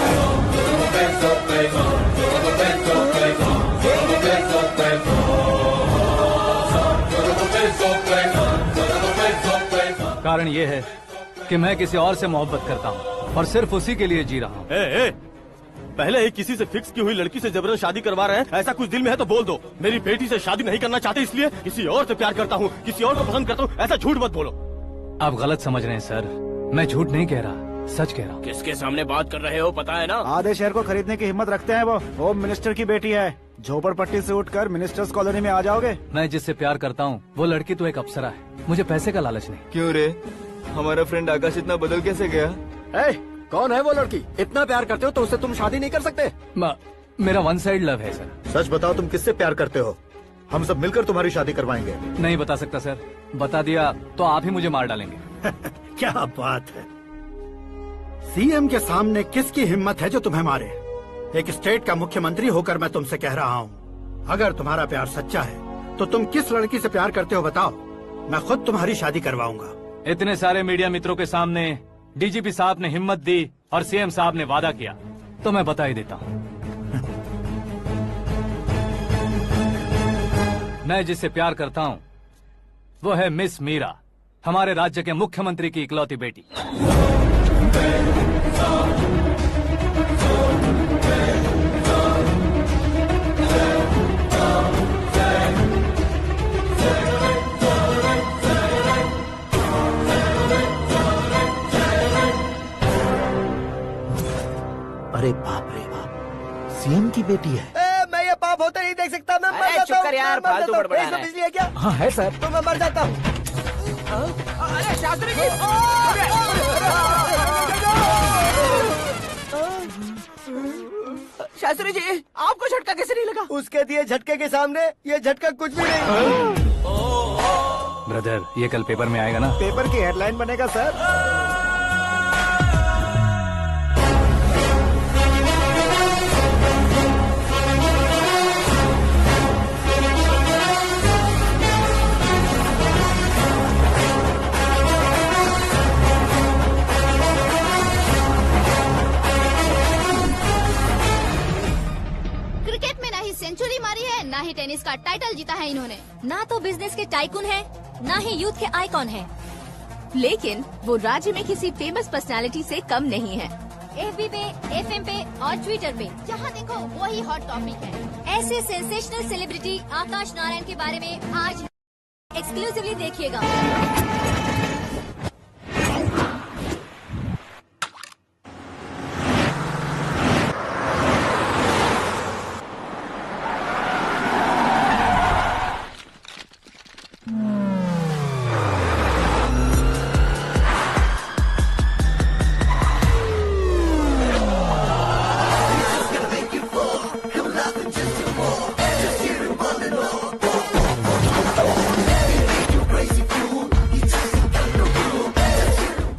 कारण ये है कि मैं किसी और से मोहब्बत करता हूँ और सिर्फ उसी के लिए जी रहा हूँ। पहले ही किसी से फिक्स की हुई लड़की से जबरन शादी करवा रहे हैं। ऐसा कुछ दिल में है तो बोल दो। मेरी बेटी से शादी नहीं करना चाहते इसलिए किसी और से प्यार करता हूँ, किसी और को पसंद करता हूँ, ऐसा झूठ मत बोलो। आप गलत समझ रहे हैं सर। मैं झूठ नहीं कह रहा, सच कह रहा हूँ। किसके सामने बात कर रहे हो पता है ना? आधे शहर को खरीदने की हिम्मत रखते हैं वो। होम मिनिस्टर की बेटी है। झोपड़पट्टी से उठकर मिनिस्टर्स कॉलोनी में आ जाओगे। मैं जिससे प्यार करता हूँ वो लड़की तो एक अप्सरा है। मुझे पैसे का लालच नहीं। क्यों रे, हमारा फ्रेंड आकाश इतना बदल कैसे गया? कौन है वो लड़की? इतना प्यार करते हो तो उससे तुम शादी नहीं कर सकते? मेरा वन साइड लव है सर। सच बताओ, तुम किससे प्यार करते हो? हम सब मिलकर तुम्हारी शादी करवाएंगे। नहीं बता सकता सर। बता दिया तो आप ही मुझे मार डालेंगे। क्या बात है। सीएम के सामने किसकी हिम्मत है जो तुम्हें मारे? एक स्टेट का मुख्यमंत्री होकर मैं तुमसे कह रहा हूँ, अगर तुम्हारा प्यार सच्चा है तो तुम किस लड़की से प्यार करते हो बताओ। मैं खुद तुम्हारी शादी करवाऊंगा। इतने सारे मीडिया मित्रों के सामने डीजीपी साहब ने हिम्मत दी और सीएम साहब ने वादा किया तो मैं बता ही देता हूँ। मैं जिससे प्यार करता हूँ वो है मिस मीरा, हमारे राज्य के मुख्यमंत्री की इकलौती बेटी। अरे बाप रे बाप, सीएम की बेटी है। मैं ये पाप होते नहीं देख सकता। मैं मर जाता हूँ यार, फालतू बड़बड़ा रहा है। बिजली है क्या? हाँ है सर। तो मैं मर जाता हूँ। अरे शास्त्री जी, केसरी जी, आपको झटका कैसे नहीं लगा? उसके दिए झटके के सामने ये झटका कुछ भी नहीं। ब्रदर, ये कल पेपर में आएगा ना? पेपर की हेडलाइन बनेगा सर। क्रिकेट में ना ही सेंचुरी मारी है, ना ही टेनिस का टाइटल जीता है इन्होंने। ना तो बिजनेस के टाइकून है, ना ही यूथ के आइकॉन है। लेकिन वो राज्य में किसी फेमस पर्सनालिटी से कम नहीं है। FB पे, FM पे और ट्विटर पे जहाँ देखो वही हॉट टॉपिक है। ऐसे सेंसेशनल सेलिब्रिटी आकाश नारायण के बारे में आज एक्सक्लूसिवली देखिएगा।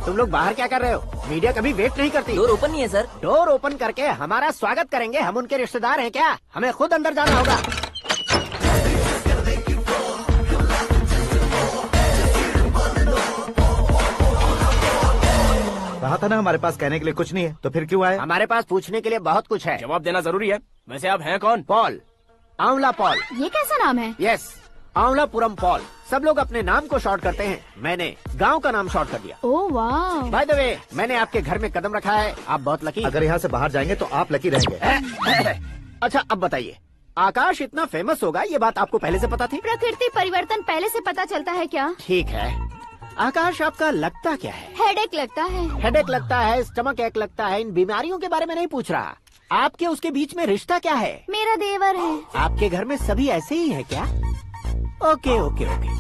तुम लोग बाहर क्या कर रहे हो? मीडिया कभी वेट नहीं करती। डोर ओपन नहीं है सर। डोर ओपन करके हमारा स्वागत करेंगे? हम उनके रिश्तेदार हैं क्या? हमें खुद अंदर जाना होगा। कहा था ना हमारे पास कहने के लिए कुछ नहीं है, तो फिर क्यों आए? हमारे पास पूछने के लिए बहुत कुछ है। जवाब देना जरूरी है। वैसे आप हैं कौन? पॉल, आंवला पॉल। ये कैसा नाम है? Yes, Anwalapuram Paul. सब लोग अपने नाम को शॉर्ट करते हैं, मैंने गांव का नाम शॉर्ट कर दिया। ओह वाह। बाय द वे, मैंने आपके घर में कदम रखा है, आप बहुत लकी। अगर यहाँ से बाहर जाएंगे तो आप लकी रहेंगे। अच्छा अब बताइए, आकाश इतना फेमस होगा ये बात आपको पहले से पता थी? प्रकृति परिवर्तन पहले से पता चलता है क्या? ठीक है, आकाश आपका लगता क्या है? हेडेक लगता है। हेडेक लगता है, स्टमक एक लगता है, इन बीमारियों के बारे में नहीं पूछ रहा। आपके उसके बीच में रिश्ता क्या है? मेरा देवर है। आपके घर में सभी ऐसे ही है क्या? Okay okay okay.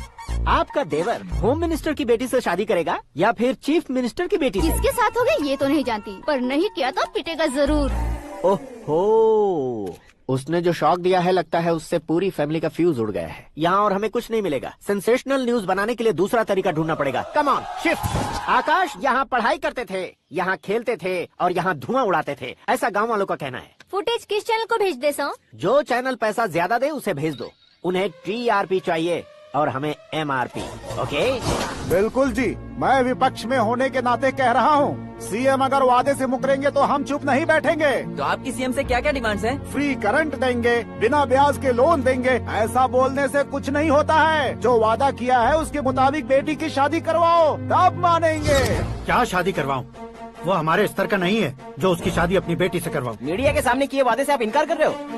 आपका देवर होम मिनिस्टर की बेटी से शादी करेगा या फिर चीफ मिनिस्टर की बेटी से? किसके साथ होगा ये तो नहीं जानती, पर नहीं किया तो पिटेगा जरूर। ओहो, उसने जो शॉक दिया है लगता है उससे पूरी फैमिली का फ्यूज उड़ गया है। यहाँ और हमें कुछ नहीं मिलेगा। सेंसेशनल न्यूज बनाने के लिए दूसरा तरीका ढूंढना पड़ेगा। Come on shift. आकाश यहाँ पढ़ाई करते थे, यहाँ खेलते थे और यहाँ धुआं उड़ाते थे, ऐसा गाँव वालों का कहना है। फुटेज किस चैनल को भेज दे सो? जो चैनल पैसा ज्यादा दे उसे भेज दो। उन्हें TRP चाहिए और हमें MRP। ओके? बिल्कुल जी, मैं विपक्ष में होने के नाते कह रहा हूँ, CM अगर वादे से मुकरेंगे तो हम चुप नहीं बैठेंगे। तो आपकी CM से क्या क्या डिमांड्स हैं? फ्री करंट देंगे, बिना ब्याज के लोन देंगे। ऐसा बोलने से कुछ नहीं होता है। जो वादा किया है उसके मुताबिक बेटी की शादी करवाओ, तब मानेंगे। क्या शादी करवाऊं? वो हमारे स्तर का नहीं है जो उसकी शादी अपनी बेटी से करवाऊं। मीडिया के सामने किए वादे से आप इनकार कर रहे हो?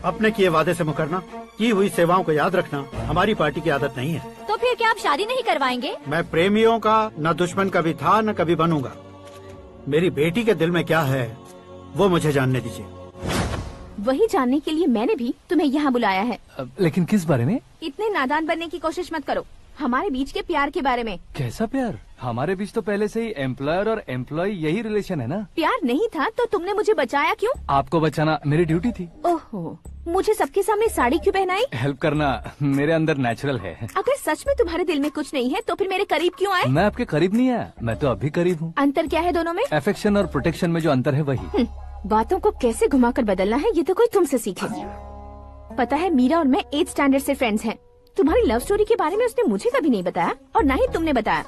अपने किए वादे से मुकरना, की हुई सेवाओं को याद रखना हमारी पार्टी की आदत नहीं है। तो फिर क्या आप शादी नहीं करवाएंगे? मैं प्रेमियों का न दुश्मन कभी था न कभी बनूंगा। मेरी बेटी के दिल में क्या है वो मुझे जानने दीजिए। वही जानने के लिए मैंने भी तुम्हें यहाँ बुलाया है। लेकिन किस बारे में? इतने नादान बनने की कोशिश मत करो। हमारे बीच के प्यार के बारे में। कैसा प्यार? हमारे बीच तो पहले से ही एम्प्लॉयर और एम्प्लॉय यही रिलेशन है ना। प्यार नहीं था तो तुमने मुझे बचाया क्यों? आपको बचाना मेरी ड्यूटी थी। ओहो, मुझे सबके सामने साड़ी क्यों पहनाई? हेल्प करना मेरे अंदर नेचुरल है। अगर सच में तुम्हारे दिल में कुछ नहीं है तो फिर मेरे करीब क्यों आए? मैं आपके करीब नहीं आया, मैं तो अभी करीब हूँ। अंतर क्या है दोनों में? अफेक्शन और प्रोटेक्शन में जो अंतर है वही। बातों को कैसे घुमाकर बदलना है ये तो कोई तुमसे सीखे। पता है मीरा और मैं 8th स्टैंडर्ड से फ्रेंड्स हैं। तुम्हारी लव स्टोरी के बारे में उसने मुझे कभी नहीं बताया और न ही तुमने बताया।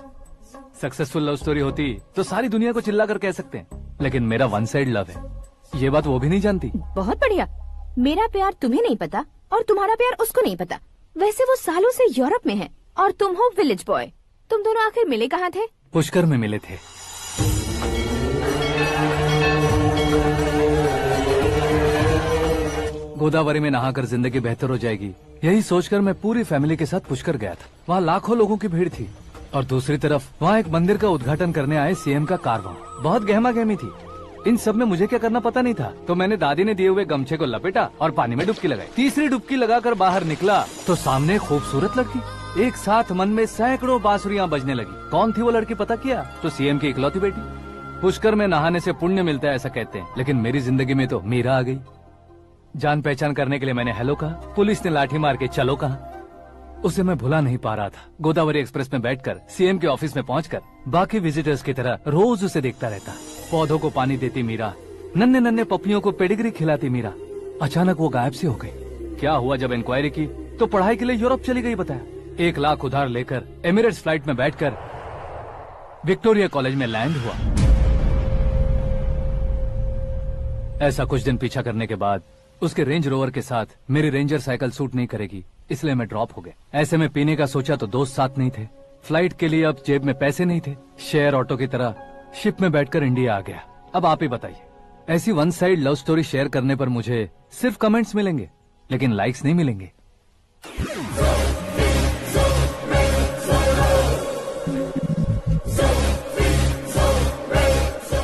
सक्सेसफुल लव स्टोरी होती तो सारी दुनिया को चिल्ला कर कह सकते हैं, लेकिन मेरा वन साइड लव है, ये बात वो भी नहीं जानती। बहुत बढ़िया। मेरा प्यार तुम्हें नहीं पता और तुम्हारा प्यार उसको नहीं पता। वैसे वो सालों से यूरोप में है और तुम हो विलेज बॉय। तुम दोनों आखिर मिले कहाँ थे? पुष्कर में मिले थे। गोदावरी में नहाकर जिंदगी बेहतर हो जाएगी, यही सोचकर मैं पूरी फैमिली के साथ पुष्कर गया था। वहाँ लाखों लोगों की भीड़ थी और दूसरी तरफ वहाँ एक मंदिर का उद्घाटन करने आए CM का कारवां। बहुत गहमा गहमी थी। इन सब में मुझे क्या करना पता नहीं था, तो मैंने दादी ने दिए हुए गमछे को लपेटा और पानी में डुबकी लगाई। तीसरी डुबकी लगाकर बाहर निकला तो सामने खूबसूरत लड़की। एक साथ मन में सैकड़ों बांसुरियां बजने लगी। कौन थी वो लड़की पता किया? तो CM की इकलौती बेटी। पुष्कर में नहाने से पुण्य मिलता है ऐसा कहते हैं, लेकिन मेरी जिंदगी में तो मीरा आ गई। जान पहचान करने के लिए मैंने हेलो कहा, पुलिस ने लाठी मार के चलो कहा। उसे मैं भुला नहीं पा रहा था। गोदावरी एक्सप्रेस में बैठकर सीएम के ऑफिस में पहुंचकर बाकी विजिटर्स की तरह रोज उसे देखता रहता। पौधों को पानी देती मीरा, नन्हे नन्हे पपियों को पेडिग्री खिलाती मीरा। अचानक वो गायब सी हो गई। क्या हुआ जब इंक्वायरी की तो पढ़ाई के लिए यूरोप चली गई बताया। 1 लाख उधार लेकर एमिरेट्स फ्लाइट में बैठकर विक्टोरिया कॉलेज में लैंड हुआ। ऐसा कुछ दिन पीछा करने के बाद उसके रेंज रोवर के साथ मेरी रेंजर साइकिल सूट नहीं करेगी, इसलिए मैं ड्रॉप हो गया। ऐसे में पीने का सोचा तो दोस्त साथ नहीं थे। फ्लाइट के लिए अब जेब में पैसे नहीं थे। शेयर ऑटो की तरह शिप में बैठकर इंडिया आ गया। अब आप ही बताइए, ऐसी one side love story share करने पर मुझे सिर्फ कमेंट्स मिलेंगे लेकिन लाइक्स नहीं मिलेंगे।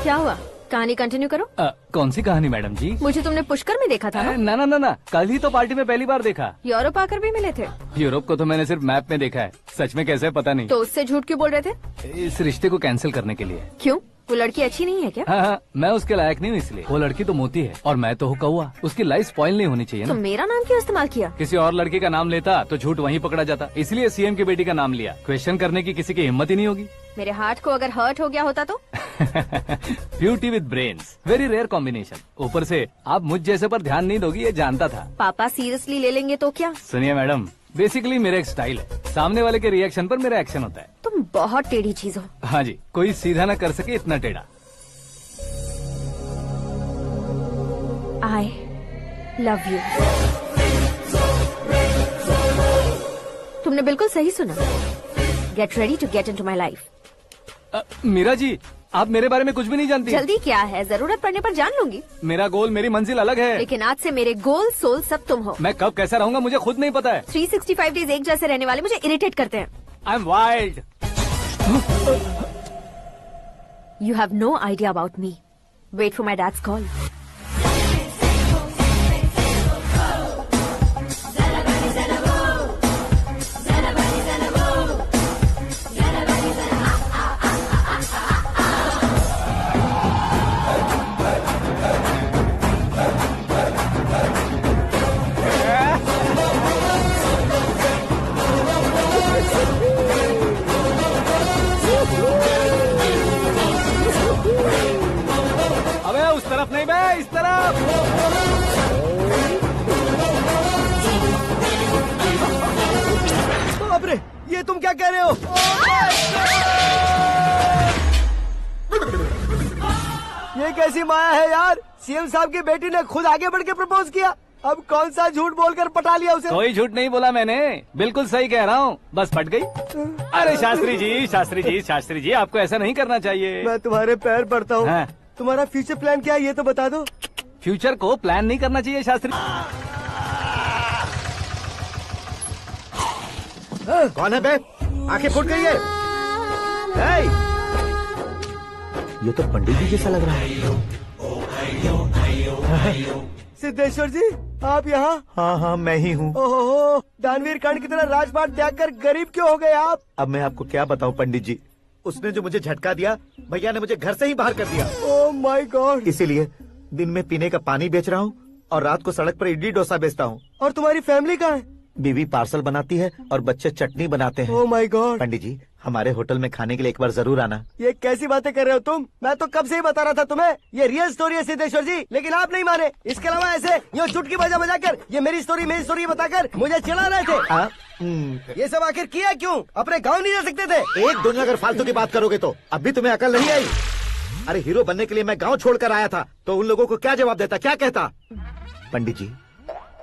क्या हुआ? कहानी कंटिन्यू करो। कौन सी कहानी मैडम जी? मुझे तुमने पुष्कर में देखा था ना? ना, कल ही तो पार्टी में पहली बार देखा। यूरोप आकर भी मिले थे? यूरोप को तो मैंने सिर्फ मैप में देखा है, सच में कैसे पता नहीं। तो उससे झूठ क्यों बोल रहे थे? इस रिश्ते को कैंसिल करने के लिए। क्यों? वो लड़की अच्छी नहीं है क्या? हाँ, मैं उसके लायक नहीं हूँ इसलिए। वो लड़की तो मोती है और मैं तो हूँ कौवा। उसकी लाइफ स्पॉइल नहीं होनी चाहिए तो ना। मेरा नाम क्यों इस्तेमाल किया? किसी और लड़की का नाम लेता तो झूठ वहीं पकड़ा जाता, इसलिए सीएम की बेटी का नाम लिया। क्वेश्चन करने की किसी की हिम्मत ही नहीं होगी। मेरे हार्ट को अगर हर्ट हो गया होता तो? Beauty with brains, very rare combination. ऊपर से आप मुझ जैसे पर ध्यान नहीं दोगी ये जानता था। पापा सीरियसली ले लेंगे तो क्या? सुनिए मैडम, बेसिकली मेरा एक स्टाइल है, सामने वाले के रिएक्शन पर मेरा एक्शन होता है। तुम बहुत टेढ़ी चीज हो। हाँ जी, कोई सीधा न कर सके इतना टेढ़ा। I love you। तुमने बिल्कुल सही सुना। Get ready to get into my life। Meera ji, आप मेरे बारे में कुछ भी नहीं जानती। जल्दी क्या है, जरूरत पड़ने पर जान लूंगी। मेरा गोल, मेरी मंजिल अलग है। लेकिन आज से मेरे गोल सोल सब तुम हो। मैं कब कैसा रहूंगा मुझे खुद नहीं पता है। 365 डेज एक जैसे रहने वाले मुझे इरिटेट करते हैं। I am wild. You have no idea about me। Wait for my dad's call। अबे उस तरफ नहीं बे, इस तरफ। बाप रे, ये तुम क्या कह रहे हो? ये कैसी माया है यार? सीएम साहब की बेटी ने खुद आगे बढ़ के प्रपोज किया। अब कौन सा झूठ बोलकर पटा लिया उसे? कोई झूठ नहीं बोला मैंने, बिल्कुल सही कह रहा हूँ, बस पट गई। अरे शास्त्री जी, आपको ऐसा नहीं करना चाहिए। मैं तुम्हारे पैर पड़ता हूँ। हाँ। तुम्हारा फ्यूचर प्लान क्या है ये तो बता दो। फ्यूचर को प्लान नहीं करना चाहिए शास्त्री। कौन है बे? आंखें फूट गई है। हे! ये तो पंडित जी जैसा लग रहा है। सिद्धेश्वर जी, आप यहाँ? हाँ, मैं ही हूँ। ओहो, दानवीर कांड की तरह राजपाट त्याग कर गरीब क्यों हो गए आप? अब मैं आपको क्या बताऊँ पंडित जी, उसने जो मुझे झटका दिया, भैया ने मुझे घर से ही बाहर कर दिया। Oh my God. इसीलिए दिन में पीने का पानी बेच रहा हूँ और रात को सड़क पर इडली डोसा बेचता हूँ। और तुम्हारी फैमिली कहाँ है? बीवी पार्सल बनाती है और बच्चे चटनी बनाते हैं। Oh my God. पंडित जी, हमारे होटल में खाने के लिए एक बार जरूर आना। ये कैसी बातें कर रहे हो तुम? मैं तो कब से ही बता रहा था तुम्हें, ये रियल स्टोरी है सिद्धेश्वर जी, लेकिन आप नहीं माने। इसके अलावा ऐसे यूँ चुटकी बजा कर ये मेरी स्टोरी बताकर मुझे चिढ़ा रहे थे। ये सब आखिर किया क्यों? अपने गाँव नहीं जा सकते थे? एक दिन अगर फालतू की बात करोगे तो अब भी तुम्हें अकल नहीं आई। अरे हीरो बनने के लिए मैं गाँव छोड़कर आया था तो उन लोगों को क्या जवाब देता, क्या कहता? पंडित जी,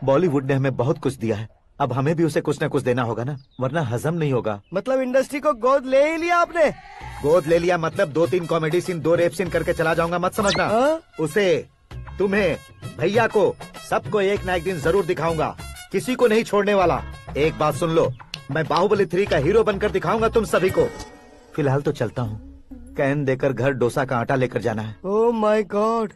बॉलीवुड ने हमें बहुत कुछ दिया है, अब हमें भी उसे कुछ न कुछ देना होगा ना, वरना हजम नहीं होगा। मतलब इंडस्ट्री को गोद ले ही लिया आपने? गोद ले लिया मतलब 2-3 कॉमेडी सीन, 2 रेप सीन करके चला जाऊंगा मत समझना। उसे, तुम्हें, भैया को, सबको एक ना एक दिन जरूर दिखाऊंगा, किसी को नहीं छोड़ने वाला। एक बात सुन लो, मैं बाहुबली 3 का हीरो बनकर दिखाऊंगा तुम सभी को। फिलहाल तो चलता हूँ, कैन देकर घर डोसा का आटा लेकर जाना है। Oh my God.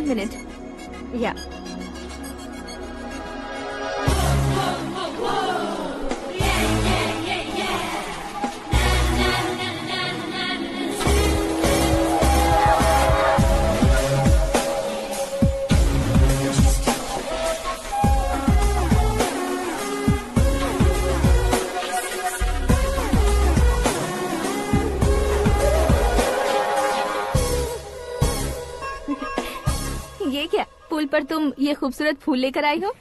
मिनट या ये क्या पुल पर तुम ये खूबसूरत फूल लेकर आई हो?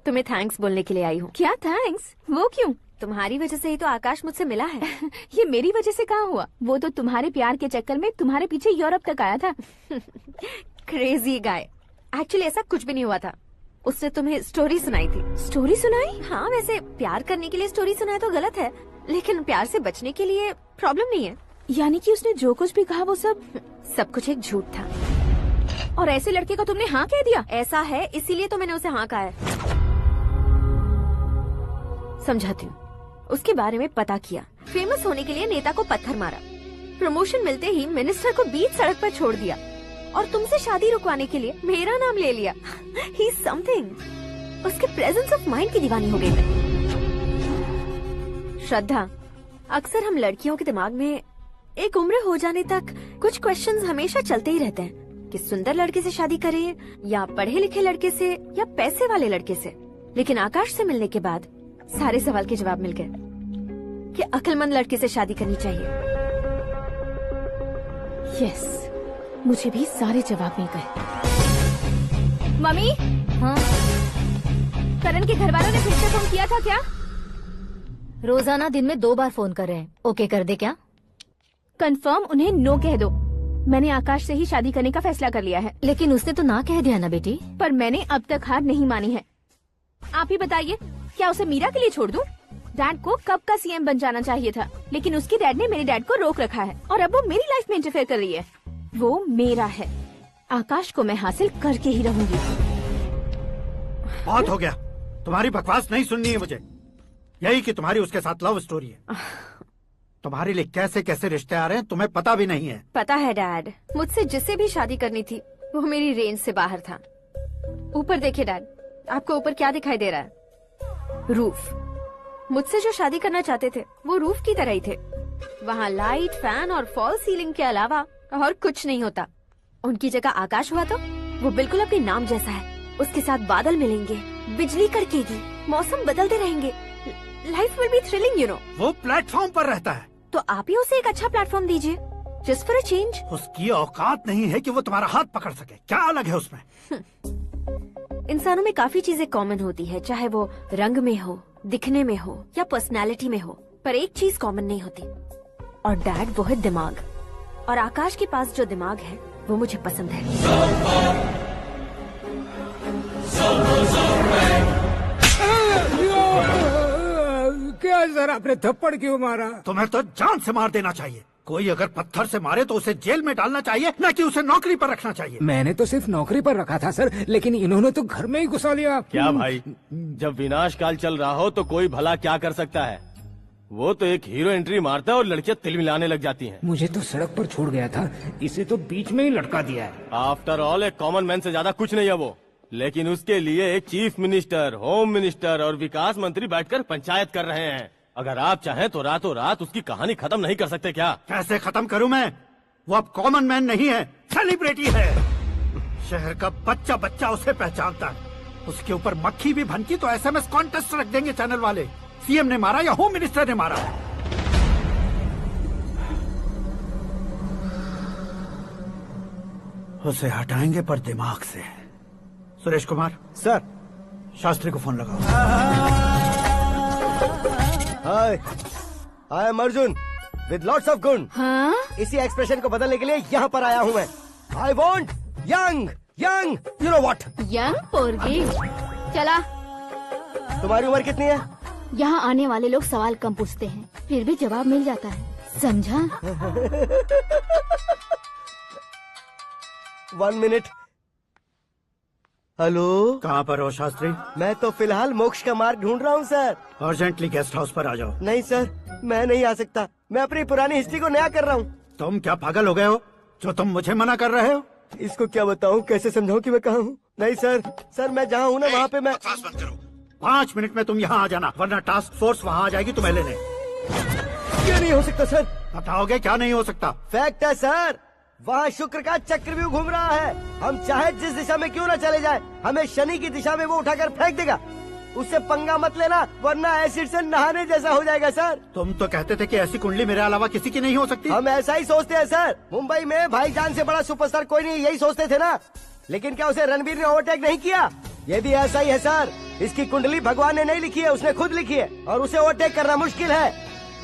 तुम्हें थैंक्स बोलने के लिए आई हूँ। क्या थैंक्स? वो क्यों? तुम्हारी वजह से ही तो आकाश मुझसे मिला है। ये मेरी वजह से कहाँ हुआ? वो तो तुम्हारे प्यार के चक्कर में तुम्हारे पीछे यूरोप तक आया था। Crazy guy. एक्चुअली ऐसा कुछ भी नहीं हुआ था। उसने तुम्हें स्टोरी सुनाई थी। स्टोरी सुनाई? हाँ, वैसे प्यार करने के लिए स्टोरी सुनाए तो गलत है, लेकिन प्यार से बचने के लिए प्रॉब्लम नहीं है। यानी कि उसने जो कुछ भी कहा वो सब कुछ एक झूठ था। और ऐसे लड़के को तुमने हाँ कह दिया? ऐसा है, इसीलिए तो मैंने उसे हाँ कहा है। समझाती हूँ। उसके बारे में पता किया, फेमस होने के लिए नेता को पत्थर मारा, प्रमोशन मिलते ही मिनिस्टर को बीच सड़क पर छोड़ दिया और तुमसे शादी रुकवाने के लिए मेरा नाम ले लिया। ही समथिंग। उसके प्रेजेंस ऑफ माइंड की दीवानी हो गई मैं। श्रद्धा, अक्सर हम लड़कियों के दिमाग में एक उम्र हो जाने तक कुछ क्वेश्चंस हमेशा चलते ही रहते हैं कि सुंदर लड़के से शादी करें या पढ़े लिखे लड़के से या पैसे वाले लड़के से। लेकिन आकाश से मिलने के बाद सारे सवाल के जवाब मिल गए कि अक्लमंद लड़के से शादी करनी चाहिए। यस, मुझे भी सारे जवाब मिल गए। मम्मी, हाँ? करण के घर वालों ने फिर से फोन किया था क्या? रोजाना दिन में 2 बार फोन कर रहे हैं। ओके कर दे क्या? कंफर्म उन्हें नो कह दो। मैंने आकाश से ही शादी करने का फैसला कर लिया है। लेकिन उसने तो ना कह दिया ना बेटी। पर मैंने अब तक हार नहीं मानी है। आप ही बताइए, क्या उसे मीरा के लिए छोड़ दूं? डैड को कब का सीएम बन जाना चाहिए था, लेकिन उसके डैड ने मेरे डैड को रोक रखा है और अब वो मेरी लाइफ में इंटरफेयर कर रही है। वो मेरा है। आकाश को मैं हासिल करके ही रहूंगी। बहुत हो गया, तुम्हारी बकवास नहीं सुननी है मुझे। यही कि तुम्हारी उसके साथ लव स्टोरी है। तुम्हारे लिए कैसे कैसे रिश्ते आ रहे हैं तुम्हें पता भी नहीं है। पता है डैड, मुझसे जिससे भी शादी करनी थी वो मेरी रेंज से बाहर था। ऊपर देखिए डैड, आपको ऊपर क्या दिखाई दे रहा है? रूफ। मुझसे जो शादी करना चाहते थे वो रूफ की तरह ही थे। वहाँ लाइट, फैन और फॉल सीलिंग के अलावा और कुछ नहीं होता। उनकी जगह आकाश हुआ तो वो बिल्कुल अपने नाम जैसा है। उसके साथ बादल मिलेंगे, बिजली कड़केगी, मौसम बदलते रहेंगे। Life will be thrilling, you know. वो प्लेटफॉर्म पर रहता है तो आप ही उसे एक अच्छा प्लेटफॉर्म दीजिए, जस्ट फॉर अ चेंज। उसकी औकात नहीं है कि वो तुम्हारा हाथ पकड़ सके। क्या अलग है उसमें? इंसानों में काफी चीजें कॉमन होती है, चाहे वो रंग में हो, दिखने में हो या पर्सनालिटी में हो, पर एक चीज कॉमन नहीं होती, और डैड वो है दिमाग। और आकाश के पास जो दिमाग है वो मुझे पसंद है। क्या सर, आपने थप्पड़ क्यों मारा? तुम्हें तो जान से मार देना चाहिए। कोई अगर पत्थर से मारे तो उसे जेल में डालना चाहिए, न कि उसे नौकरी पर रखना चाहिए। मैंने तो सिर्फ नौकरी पर रखा था सर, लेकिन इन्होंने तो घर में ही घुसा लिया। क्या भाई, जब विनाश काल चल रहा हो तो कोई भला क्या कर सकता है? वो तो एक हीरो एंट्री मारता है और लड़कियां तिल मिलाने लग जाती हैं। मुझे तो सड़क पर छोड़ गया था, इसे तो बीच में ही लटका दिया है। आफ्टर ऑल एक कॉमन मैन से ज्यादा कुछ नहीं है वो, लेकिन उसके लिए एक चीफ मिनिस्टर, होम मिनिस्टर और विकास मंत्री बैठकर पंचायत कर रहे हैं। अगर आप चाहें तो रातों रात उसकी कहानी खत्म नहीं कर सकते क्या? कैसे खत्म करूं मैं? वो अब कॉमन मैन नहीं है, सेलिब्रिटी है। शहर का बच्चा बच्चा उसे पहचानता है। उसके ऊपर मक्खी भी भनकी तो एसएमएस कॉन्टेस्ट रख देंगे चैनल वाले। सीएम ने मारा या होम मिनिस्टर ने मारा? उसे हटाएंगे पर दिमाग से। सुरेश कुमार सर, शास्त्री को फोन लगाओ। Hi, I am Arjun with lots of गुण। हाँ? इसी एक्सप्रेशन को बदलने के लिए यहाँ पर आया हूँ मैं। I want young young, you know what? Young पोरगी। चला। तुम्हारी उम्र कितनी है? यहाँ आने वाले लोग सवाल कम पूछते हैं, फिर भी जवाब मिल जाता है, समझा? 1 मिनट। हेलो, कहाँ पर हो शास्त्री? मैं तो फिलहाल मोक्ष का मार्ग ढूंढ रहा हूँ सर। अर्जेंटली गेस्ट हाउस पर आ जाओ। नहीं सर, मैं नहीं आ सकता। मैं अपनी पुरानी हिस्ट्री को नया कर रहा हूँ। तुम क्या पागल हो गए हो जो तुम मुझे मना कर रहे हो? इसको क्या बताऊं, कैसे समझाऊं कि मैं कहाँ हूँ? नहीं सर मैं जहाँ हूँ ना वहाँ पे मैं। 5 मिनट में तुम यहाँ आ जाना, वरना टास्क फोर्स वहाँ आ जाएगी तुम्हें लेने। क्या नहीं हो सकता सर? बताओगे क्या नहीं हो सकता? फैक्ट है सर, वहाँ शुक्र का चक्रव्यूह घूम रहा है। हम चाहे जिस दिशा में क्यों न चले जाए, हमें शनि की दिशा में वो उठाकर फेंक देगा। उससे पंगा मत लेना, वरना एसिड से नहाने जैसा हो जाएगा सर। तुम तो कहते थे कि ऐसी कुंडली मेरे अलावा किसी की नहीं हो सकती। हम ऐसा ही सोचते हैं सर। मुंबई में भाईजान से बड़ा सुपरस्टार कोई नहीं, यही सोचते थे ना। लेकिन क्या उसे रणवीर ने ओवरटेक नहीं किया? ये भी ऐसा ही है सर। इसकी कुंडली भगवान ने नहीं लिखी है, उसने खुद लिखी है, और उसे ओवरटेक करना मुश्किल है।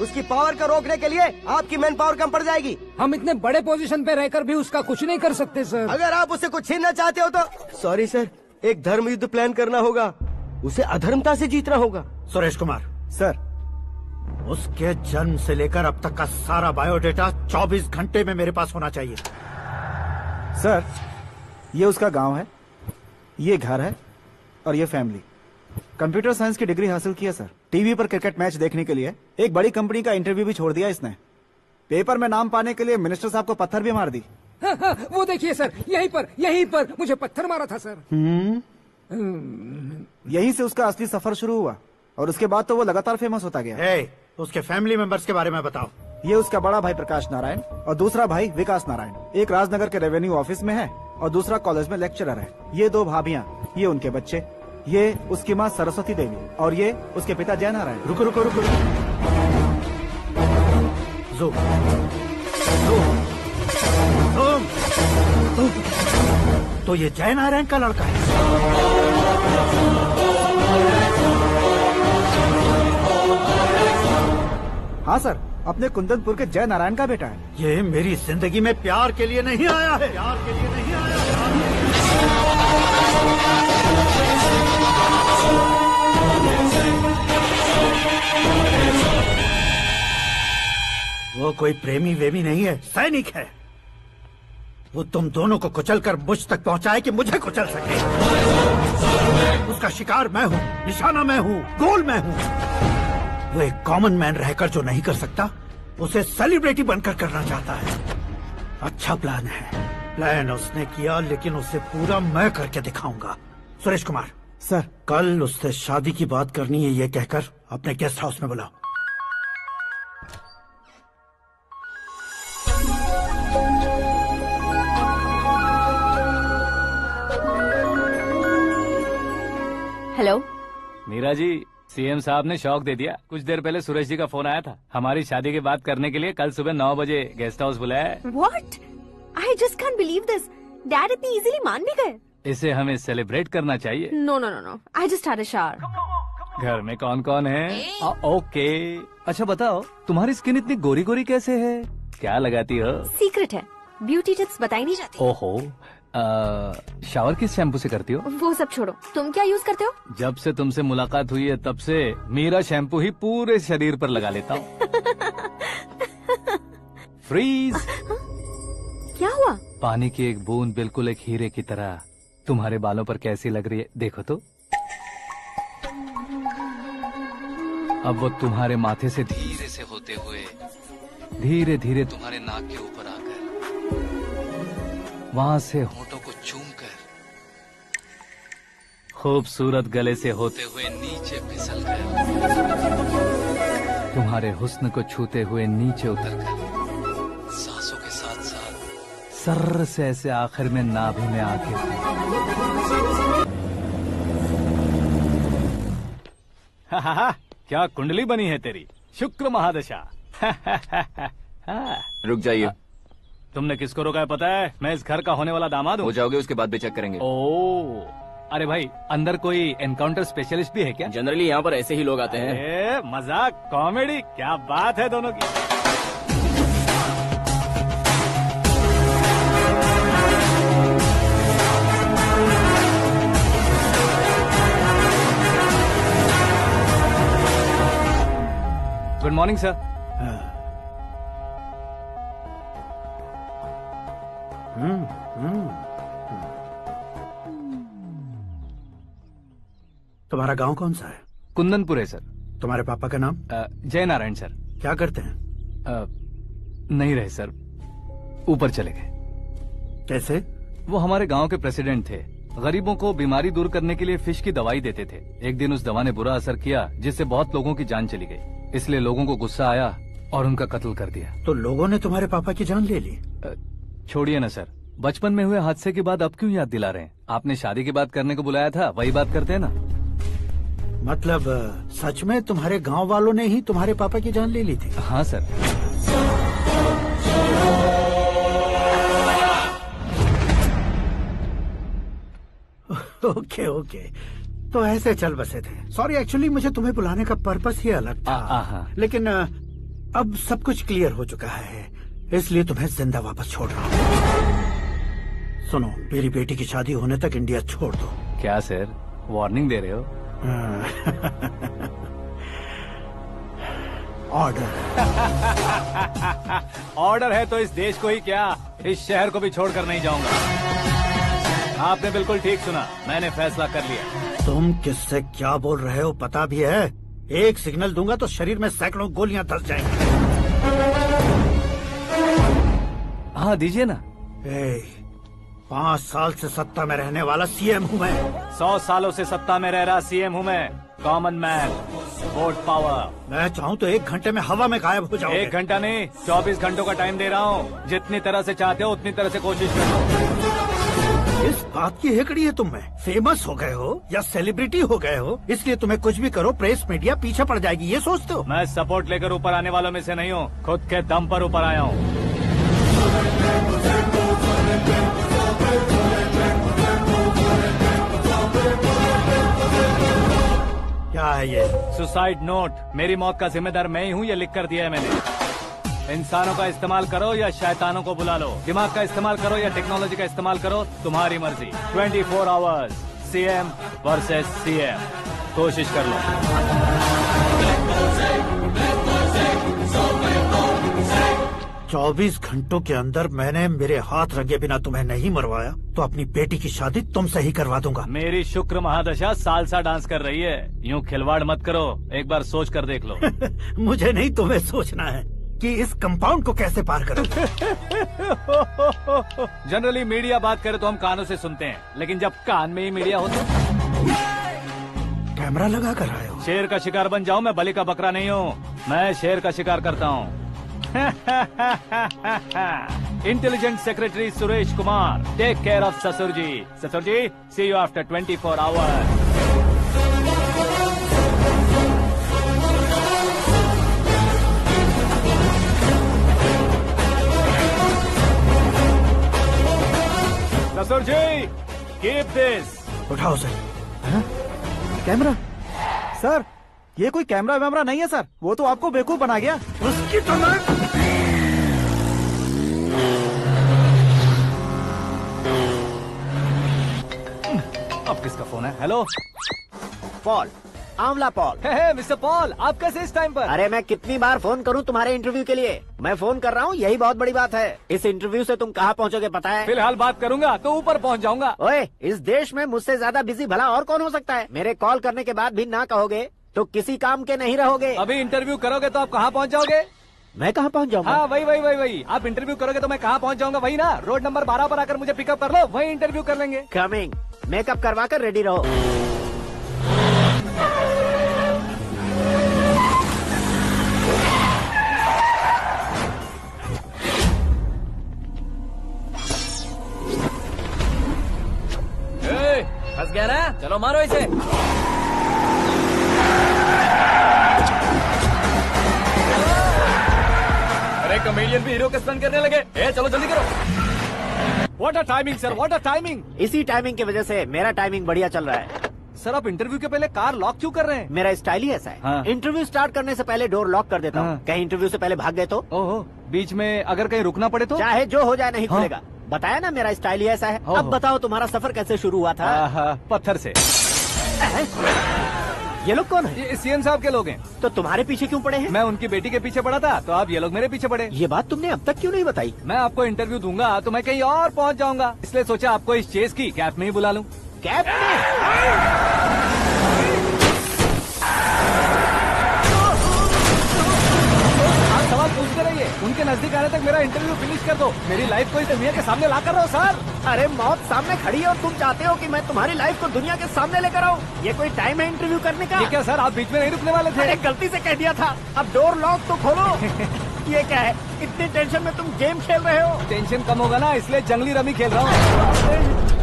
उसकी पावर को रोकने के लिए आपकी मैन पावर कम पड़ जाएगी। हम इतने बड़े पोजीशन पे रहकर भी उसका कुछ नहीं कर सकते सर। अगर आप उसे कुछ छीनना चाहते हो तो सॉरी सर, एक धर्म युद्ध प्लान करना होगा। उसे अधर्मता से जीतना होगा। सुरेश कुमार सर, उसके जन्म से लेकर अब तक का सारा बायोडेटा 24 घंटे में मेरे पास होना चाहिए। सर, ये उसका गांव है, ये घर है और ये फैमिली। कंप्यूटर साइंस की डिग्री हासिल की है सर। टीवी पर क्रिकेट मैच देखने के लिए एक बड़ी कंपनी का इंटरव्यू भी छोड़ दिया इसने। पेपर में नाम पाने के लिए मिनिस्टर साहब को पत्थर भी मार दी। हाँ, वो देखिए सर, यहीं पर मुझे पत्थर मारा था सर। यहीं से उसका असली सफर शुरू हुआ और उसके बाद तो वो लगातार फेमस होता गया। उसके फैमिली मेंबर्स के बारे में बताओ। ये उसका बड़ा भाई प्रकाश नारायण और दूसरा भाई विकास नारायण। एक राजनगर के रेवेन्यू ऑफिस में है और दूसरा कॉलेज में लेक्चरर है। ये 2 भाभियाँ, ये उनके बच्चे, ये उसकी माँ सरस्वती देवी और ये उसके पिता जय नारायण। रुको रुको रुको, तो ये जय नारायण का लड़का है। हाँ सर, अपने कुंदनपुर के जय नारायण का बेटा है। ये मेरी जिंदगी में प्यार के लिए नहीं आया है, प्यार के लिए नहीं आया है। वो कोई प्रेमी वेमी नहीं है, सैनिक है। वो तुम दोनों को कुचलकर मुझ तक पहुंचाए कि मुझे कुचल सके। उसका शिकार मैं हूँ, निशाना मैं हूँ, गोल मैं हूँ। वो एक कॉमन मैन रहकर जो नहीं कर सकता, उसे सेलिब्रिटी बनकर करना चाहता है। अच्छा प्लान है। प्लान उसने किया, लेकिन उसे पूरा मैं करके दिखाऊंगा। सुरेश कुमार सर, कल उससे शादी की बात करनी है, ये कहकर अपने गेस्ट हाउस में बुलाओ। हेलो मीरा जी, सीएम साहब ने शौक दे दिया। कुछ देर पहले सुरेश जी का फोन आया था, हमारी शादी की बात करने के लिए कल सुबह 9 बजे गेस्ट हाउस बुलाया है। What? I just can't believe this. Dad इतनी इजीली मान भी गए। इसे हमें सेलिब्रेट करना चाहिए। No. I just had a shower. घर में कौन कौन है? ओके, अच्छा बताओ, तुम्हारी स्किन इतनी गोरी गोरी कैसे है? क्या लगाती हो? सीक्रेट है, ब्यूटी टिप्स बताई नहीं जाती। ओहो, शावर किस शैम्पू से करती हो? वो सब छोड़ो, तुम क्या यूज करते हो? जब से तुमसे मुलाकात हुई है तब से मेरा शैम्पू ही पूरे शरीर पर लगा लेता हूँ। फ्रीज। क्या हुआ? पानी की एक बूंद बिल्कुल एक हीरे की तरह तुम्हारे बालों पर कैसी लग रही है, देखो तो। अब वो तुम्हारे माथे से धीरे से होते हुए धीरे धीरे तुम्हारे नाक के ऊपर आकर वहां से होठों को चूमकर खूबसूरत गले से होते हुए नीचे फिसलकर तुम्हारे हुस्न को छूते हुए नीचे उतरकर सांसों के साथ साथ सर्र से ऐसे आखिर में नाभि में आके क्या कुंडली बनी है तेरी, शुक्र महादशा। रुक जाइए। तुमने किसको रोका है पता है? मैं इस घर का होने वाला दामाद हूँ। हो जाओगे उसके बाद भी चेक करेंगे। ओ, अरे भाई, अंदर कोई एनकाउंटर स्पेशलिस्ट भी है क्या? जनरली यहाँ पर ऐसे ही लोग आते हैं। मजाक, कॉमेडी, क्या बात है दोनों की। Good morning sir. तुम्हारा गांव कौन सा है? कुंदनपुर है सर। तुम्हारे पापा का नाम? जय नारायण सर। क्या करते हैं? नहीं रहे सर, ऊपर चले गए। कैसे? वो हमारे गांव के प्रेसिडेंट थे। गरीबों को बीमारी दूर करने के लिए फिश की दवाई देते थे। एक दिन उस दवा ने बुरा असर किया, जिससे बहुत लोगों की जान चली गई। इसलिए लोगों को गुस्सा आया और उनका कत्ल कर दिया। तो लोगों ने तुम्हारे पापा की जान ले ली? छोड़िए ना सर, बचपन में हुए हादसे के बाद अब क्यों याद दिला रहे हैं? आपने शादी की बात करने को बुलाया था, वही बात करते हैं ना। मतलब सच में तुम्हारे गांव वालों ने ही तुम्हारे पापा की जान ले ली थी? हाँ सर। ओके ओके, तो ऐसे चल बसे थे। सॉरी, एक्चुअली मुझे तुम्हें बुलाने का पर्पस ही अलग था। लेकिन अब सब कुछ क्लियर हो चुका है, इसलिए तुम्हें जिंदा वापस छोड़ रहा हूँ। सुनो, मेरी बेटी की शादी होने तक इंडिया छोड़ दो। क्या सर, वार्निंग दे रहे हो? ऑर्डर। ऑर्डर है तो इस देश को ही क्या, इस शहर को भी छोड़कर नहीं जाऊंगा। आपने बिल्कुल ठीक सुना, मैंने फैसला कर लिया। तुम किससे क्या बोल रहे हो पता भी है? एक सिग्नल दूंगा तो शरीर में सैकड़ों गोलियां धस जाएंगी। हाँ दीजिए ना। 5 साल से सत्ता में रहने वाला सीएम हूँ मैं। 100 सालों से सत्ता में रह रहा सीएम हूँ मैं। Common man, vote power. मैं चाहूँ तो 1 घंटे में हवा में गायब हो जाऊँ। 1 घंटा नहीं, 24 घंटों का टाइम दे रहा हूँ। जितनी तरह से चाहते हो उतनी तरह से कोशिश करो। इस बात की हेकड़ी है तुम में। फेमस हो गए हो या सेलिब्रिटी हो गए हो, इसलिए तुम्हें कुछ भी करो प्रेस मीडिया पीछे पड़ जाएगी, ये सोचते हो? मैं सपोर्ट लेकर ऊपर आने वालों में से नहीं हूँ, खुद के दम पर ऊपर आया हूँ। क्या है ये? Suicide note. मेरी मौत का जिम्मेदार मैं ही हूँ, ये लिख कर दिया है मैंने। इंसानों का इस्तेमाल करो या शैतानों को बुला लो, दिमाग का इस्तेमाल करो या टेक्नोलॉजी का इस्तेमाल करो, तुम्हारी मर्जी। 24 आवर्स, सीएम वर्सेस सीएम, कोशिश कर लो। चौबीस घंटों के अंदर मैंने मेरे हाथ रंगे बिना तुम्हें नहीं मरवाया तो अपनी बेटी की शादी तुमसे ही करवा दूंगा। मेरी शुक्र महादशा सालसा डांस कर रही है, यूँ खिलवाड़ मत करो, एक बार सोच कर देख लो। मुझे नहीं, तुम्हें सोचना है कि इस कंपाउंड को कैसे पार करूं। जनरली मीडिया बात करे तो हम कानों से सुनते हैं, लेकिन जब कान में ही मीडिया हो तो कैमरा लगा कर आए हो। शेर का शिकार बन जाऊं, मैं बलि का बकरा नहीं हूँ, मैं शेर का शिकार करता हूँ। Intelligent secretary Suresh Kumar, take care of ससुर जी। ससुर जी, सी यू आफ्टर 24 आवर्स। ससुर जी, कीप दिस। उठाओ सर। कैमरा? सर, ये कोई कैमरा वैमरा नहीं है सर, वो तो आपको बेवकूफ बना गया। उसकी तो मैं... अब किसका फोन है? हेलो पॉल, आंवला पॉल। मिस्टर पॉल, आप कैसे इस टाइम पर? अरे मैं कितनी बार फोन करूं तुम्हारे इंटरव्यू के लिए? मैं फोन कर रहा हूं, यही बहुत बड़ी बात है। इस इंटरव्यू से तुम कहां पहुंचोगे पता है? फिलहाल बात करूंगा तो ऊपर पहुंच जाऊंगा। ओए, इस देश में मुझसे ज्यादा बिजी भला और कौन हो सकता है? मेरे कॉल करने के बाद भी ना कहोगे तो किसी काम के नहीं रहोगे। अभी इंटरव्यू करोगे तो आप कहाँ पहुँच जाओगे? मैं कहाँ पहुँच जाऊंगा? हाँ वही। आप इंटरव्यू करोगे तो मैं कहाँ पहुँच जाऊंगा? वही ना, रोड नंबर 12 पर आकर मुझे पिकअप कर लो, वही इंटरव्यू कर लेंगे। कमिंग। मेकअप करवा कर रेडी रहो। फंस गया ना, चलो मारो इसे। अरे कॉमेडियन भी हीरो के स्टंट करने लगे। चलो जल्दी करो। What a timing sir, what a timing. इसी टाइमिंग की वजह से मेरा टाइमिंग बढ़िया चल रहा है। सर, आप इंटरव्यू के पहले कार लॉक क्यों कर रहे हैं? मेरा स्टाइल ही ऐसा है। हाँ। इंटरव्यू स्टार्ट करने से पहले डोर लॉक कर देता हूँ। कहीं इंटरव्यू से पहले भाग गए तो? ओहो, बीच में अगर कहीं रुकना पड़े तो? चाहे जो हो जाए नहीं खुलेगा। बताया ना मेरा स्टाइल ही ऐसा है। अब बताओ तुम्हारा सफर कैसे शुरू हुआ था? पत्थर से। ये लोग कौन है? ये सीएम साहब के लोग हैं। तो तुम्हारे पीछे क्यों पड़े हैं? मैं उनकी बेटी के पीछे पड़ा था, तो आप ये लोग मेरे पीछे पड़े। ये बात तुमने अब तक क्यों नहीं बताई? मैं आपको इंटरव्यू दूंगा तो मैं कहीं और पहुंच जाऊंगा, इसलिए सोचा आपको इस चेस की कैप में ही बुला लूं। कैप में? आप सवाल पूछते रहिए। उनके नजदीक आने तक मेरा इंटरव्यू फिनिश कर दो। मेरी लाइफ को इस दुनिया के सामने ला कर रहो सर। अरे मौत सामने खड़ी है और तुम चाहते हो कि मैं तुम्हारी लाइफ को दुनिया के सामने लेकर आऊं? ये कोई टाइम है इंटरव्यू करने का? ये क्या सर, आप बीच में नहीं रुकने वाले थे? अरे गलती से कह दिया था, अब डोर लॉक तो खोलो। ये क्या है, इतनी टेंशन में तुम गेम खेल रहे हो? टेंशन कम होगा ना, इसलिए जंगली रमी खेल रहा हूँ।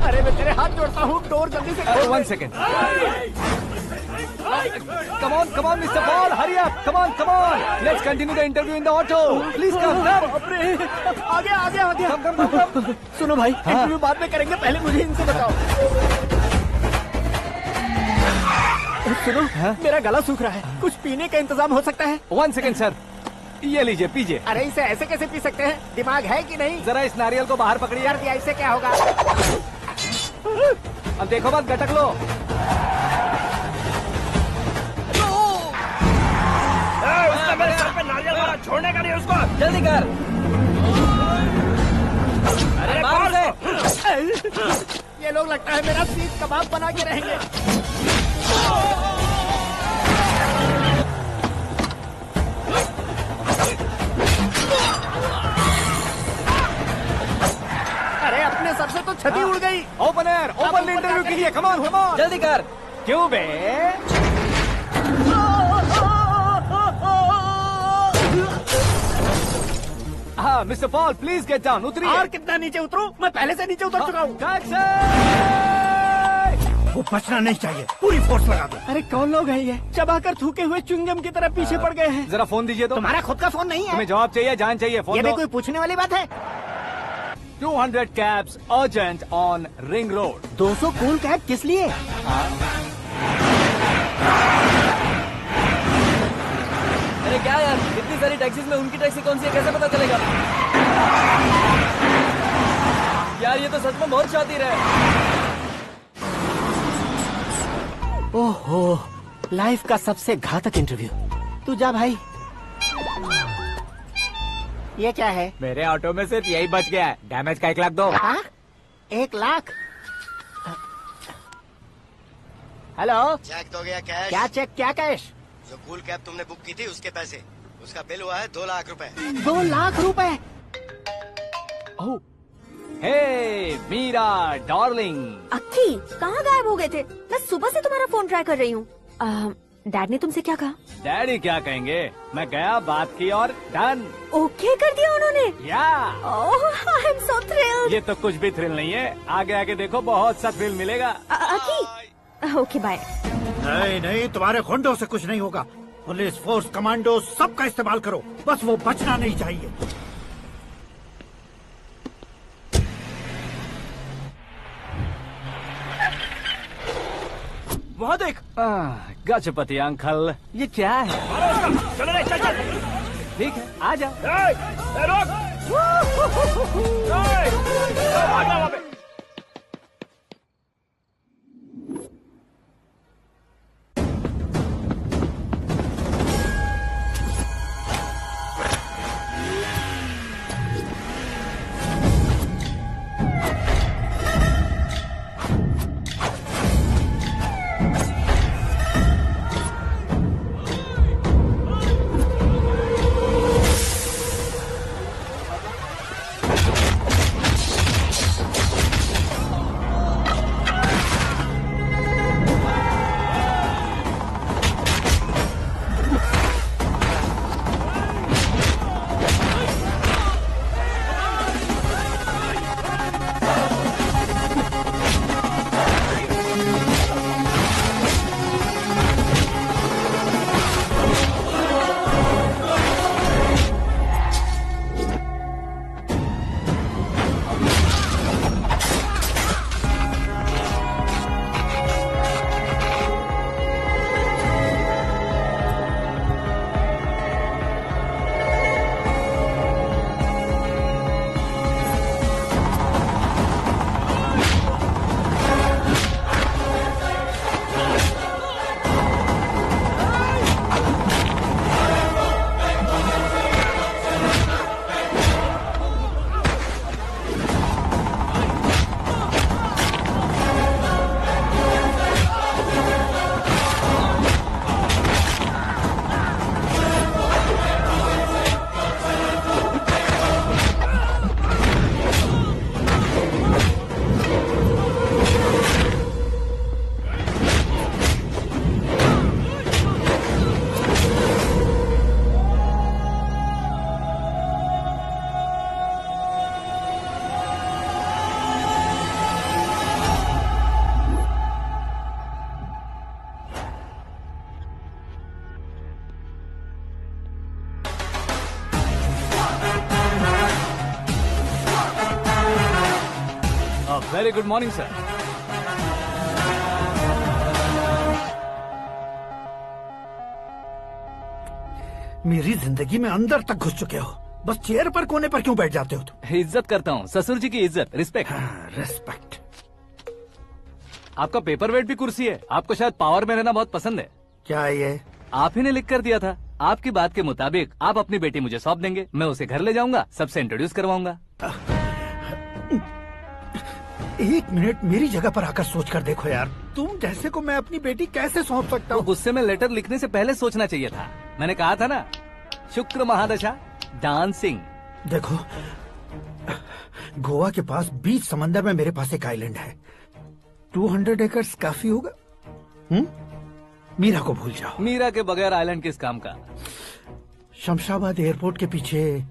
अरे मैं तेरे हाथ जोड़ता हूँ, डोर जल्दी से खोल। 1 second. Come on, Mr. Paul, hurry up. Come on. Let's continue the interview in the auto. Please come. आगे। come. सुनो भाई, इंटरव्यू बाद में करेंगे, पहले मुझे इनसे बताओ। सुनो, मेरा गला सूख रहा है, कुछ पीने का इंतजाम हो सकता है? 1 सेकेंड सर, ये लीजिए पीजिए। अरे इसे ऐसे कैसे पी सकते हैं, दिमाग है कि नहीं? जरा इस नारियल को बाहर पकड़िए। कर दिया, इससे क्या होगा? अब देखो मत, गटक लो। उसने मेरे सर पे नारियल मारा, छोड़ने का नहीं उसको। जल्दी कर। अरे मार दे। ये लोग लगता है मेरा सीख कबाब बना के रहेंगे। अरे अपने सर से तो छती उड़ गई। ओपन इंटरव्यू के लिए। कम ऑन जल्दी कर। क्यों बे? हाँ mister Paul, please get down. उतरिए। और कितना नीचे उतरूं? मैं पहले से नीचे उतर चुका हूँ। वो बचना नहीं चाहिए, पूरी फोर्स लगा दो। अरे कौन लोग हैं ये, चबाकर थूके हुए च्युइंगम की तरह पीछे पड़ गए हैं। जरा फोन दीजिए तो। तुम्हारा खुद का फोन नहीं है? तुम्हें जवाब चाहिए, जान चाहिए, फोन ये दो। भी कोई पूछने वाली बात है? 200 cabs urgent on Ring Road. 200 cool cab किस लिए? अरे क्या यार, इतनी सारी टैक्सीज में उनकी टैक्सी कौन सी है, कैसे पता चलेगा? यार ये तो सच में बहुत शातिर है। ओहो, लाइफ का सबसे घातक इंटरव्यू। तू जा भाई। ये क्या है? मेरे ऑटो में सिर्फ यही बच गया है, डैमेज का 1 लाख दो। 1 लाख? हेलो, चेक तो गया कैश? क्या चेक, क्या कैश? जो कूल कैब तुमने बुक की थी उसके पैसे, उसका बिल हुआ है 2 लाख रुपए। 2 लाख रुपए? हे मीरा डार्लिंग। अक्की, कहाँ गायब हो गए थे? मैं सुबह से तुम्हारा फोन ट्राई कर रही हूँ। डैड ने तुमसे क्या कहा? डैडी क्या कहेंगे, मैं गया, बात की और डन। ओके कर दिया उन्होंने? या। ओह, आई एम सो थ्रिल्ड। ये तो कुछ भी थ्रिल नहीं है, आगे आगे देखो बहुत सा थ्रिल मिलेगा। अक्की, ओके बाय। नहीं, तुम्हारे गुंडों से कुछ नहीं होगा। पुलिस फोर्स, कमांडो, सबका इस्तेमाल करो, बस वो बचना नहीं चाहिए। वहाँ देख। गजपति अंकल, ये क्या है? चलो रे, चल। ठीक है, आ जा। रोक। Very good morning sir. मेरी जिंदगी में अंदर तक घुस चुके हो, बस चेयर पर कोने पर क्यों बैठ जाते हो तुम? इज्जत करता हूँ, ससुर जी की इज्जत, रिस्पेक्ट। रिस्पेक्ट। आपका पेपर वेट भी कुर्सी है। आपको शायद पावर में रहना बहुत पसंद है। क्या ये? आप ही ने लिख कर दिया था। आपकी बात के मुताबिक आप अपनी बेटी मुझे सौंप देंगे, मैं उसे घर ले जाऊंगा, सबसे इंट्रोड्यूस करवाऊंगा। एक मिनट मेरी जगह पर आकर सोच कर देखो यार, तुम जैसे को मैं अपनी बेटी कैसे सौंप सकता हूँ? गुस्से में लेटर लिखने से पहले सोचना चाहिए था। मैंने कहा था ना, शुक्र महादशा डांसिंग। देखो, गोवा के पास बीच समंदर में मेरे पास एक आइलैंड है, 200 एकर्स काफी होगा। मीरा को भूल जाओ। मीरा के बगैर आइलैंड किस काम का? शमशाबाद एयरपोर्ट के पीछे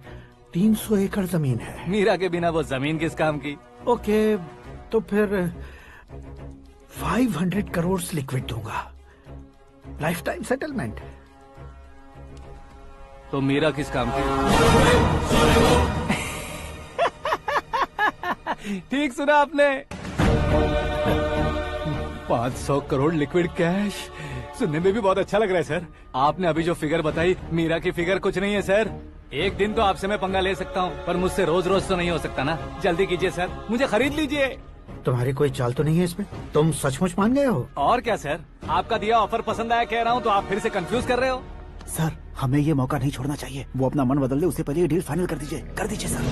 300 एकड़ जमीन है। मीरा के बिना वो जमीन किस काम की? ओके, तो फिर 500 करोड़ लिक्विड दूंगा, लाइफ टाइम सेटलमेंट। तो मीरा किस काम की? ठीक सुना आपने, 500 करोड़ लिक्विड कैश। सुनने में भी बहुत अच्छा लग रहा है सर। आपने अभी जो फिगर बताई, मीरा की फिगर कुछ नहीं है सर। एक दिन तो आपसे मैं पंगा ले सकता हूँ, पर मुझसे रोज रोज तो नहीं हो सकता ना। जल्दी कीजिए सर, मुझे खरीद लीजिए। तुम्हारी कोई चाल तो नहीं है इसमें? तुम सचमुच मान गए हो? और क्या सर, आपका दिया ऑफर पसंद आया कह रहा हूँ, तो आप फिर से कंफ्यूज कर रहे हो। सर, हमें ये मौका नहीं छोड़ना चाहिए। वो अपना मन बदल ले, उससे पहले ये डील फाइनल कर दीजिए। कर दीजिए सर।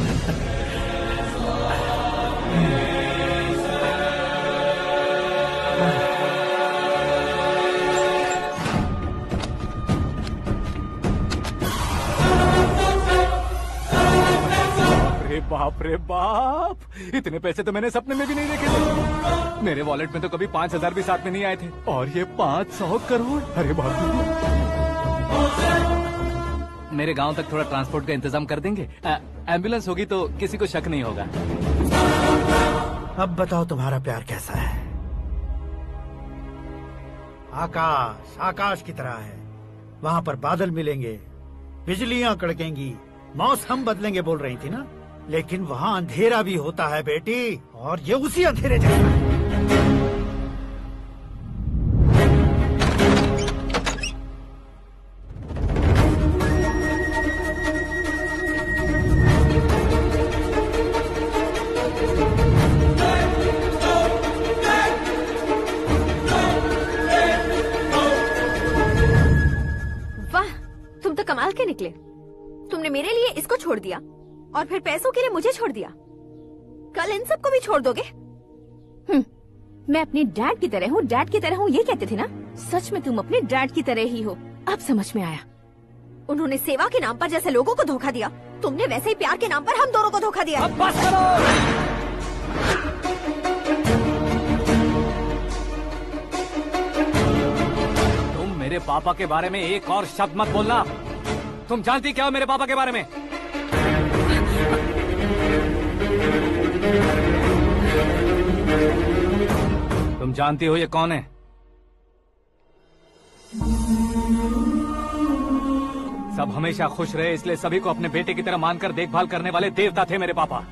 बाप रे बाप, इतने पैसे तो मैंने सपने में भी नहीं देखे थे। मेरे वॉलेट में तो कभी 5000 भी साथ में नहीं आए थे, और ये 500 करोड़। अरे बाप रे। मेरे गांव तक थोड़ा ट्रांसपोर्ट का इंतजाम कर देंगे? एम्बुलेंस होगी तो किसी को शक नहीं होगा। अब बताओ तुम्हारा प्यार कैसा है? आकाश आकाश की तरह है, वहाँ पर बादल मिलेंगे, बिजलियां कड़केंगी, मौसम बदलेंगे बोल रही थी ना। लेकिन वहाँ अंधेरा भी होता है बेटी, और ये उसी अंधेरे जैसा है। वाह, तुम तो कमाल के निकले। तुमने मेरे लिए इसको छोड़ दिया और फिर पैसों के लिए मुझे छोड़ दिया। कल इन सबको भी छोड़ दोगे? मैं अपने डैड की तरह हूँ, डैड की तरह हूँ, ये कहते थे ना। सच में तुम अपने डैड की तरह ही हो, अब समझ में आया। उन्होंने सेवा के नाम पर जैसे लोगों को धोखा दिया, तुमने वैसे ही प्यार के नाम पर हम दोनों को धोखा दिया। अब बस करो। तुम मेरे पापा के बारे में एक और शब्द मत बोलना। तुम जानती क्या हो मेरे पापा के बारे में? तुम जानती हो ये कौन है? सब हमेशा खुश रहे, इसलिए सभी को अपने बेटे की तरह मानकर देखभाल करने वाले देवता थे मेरे पापा।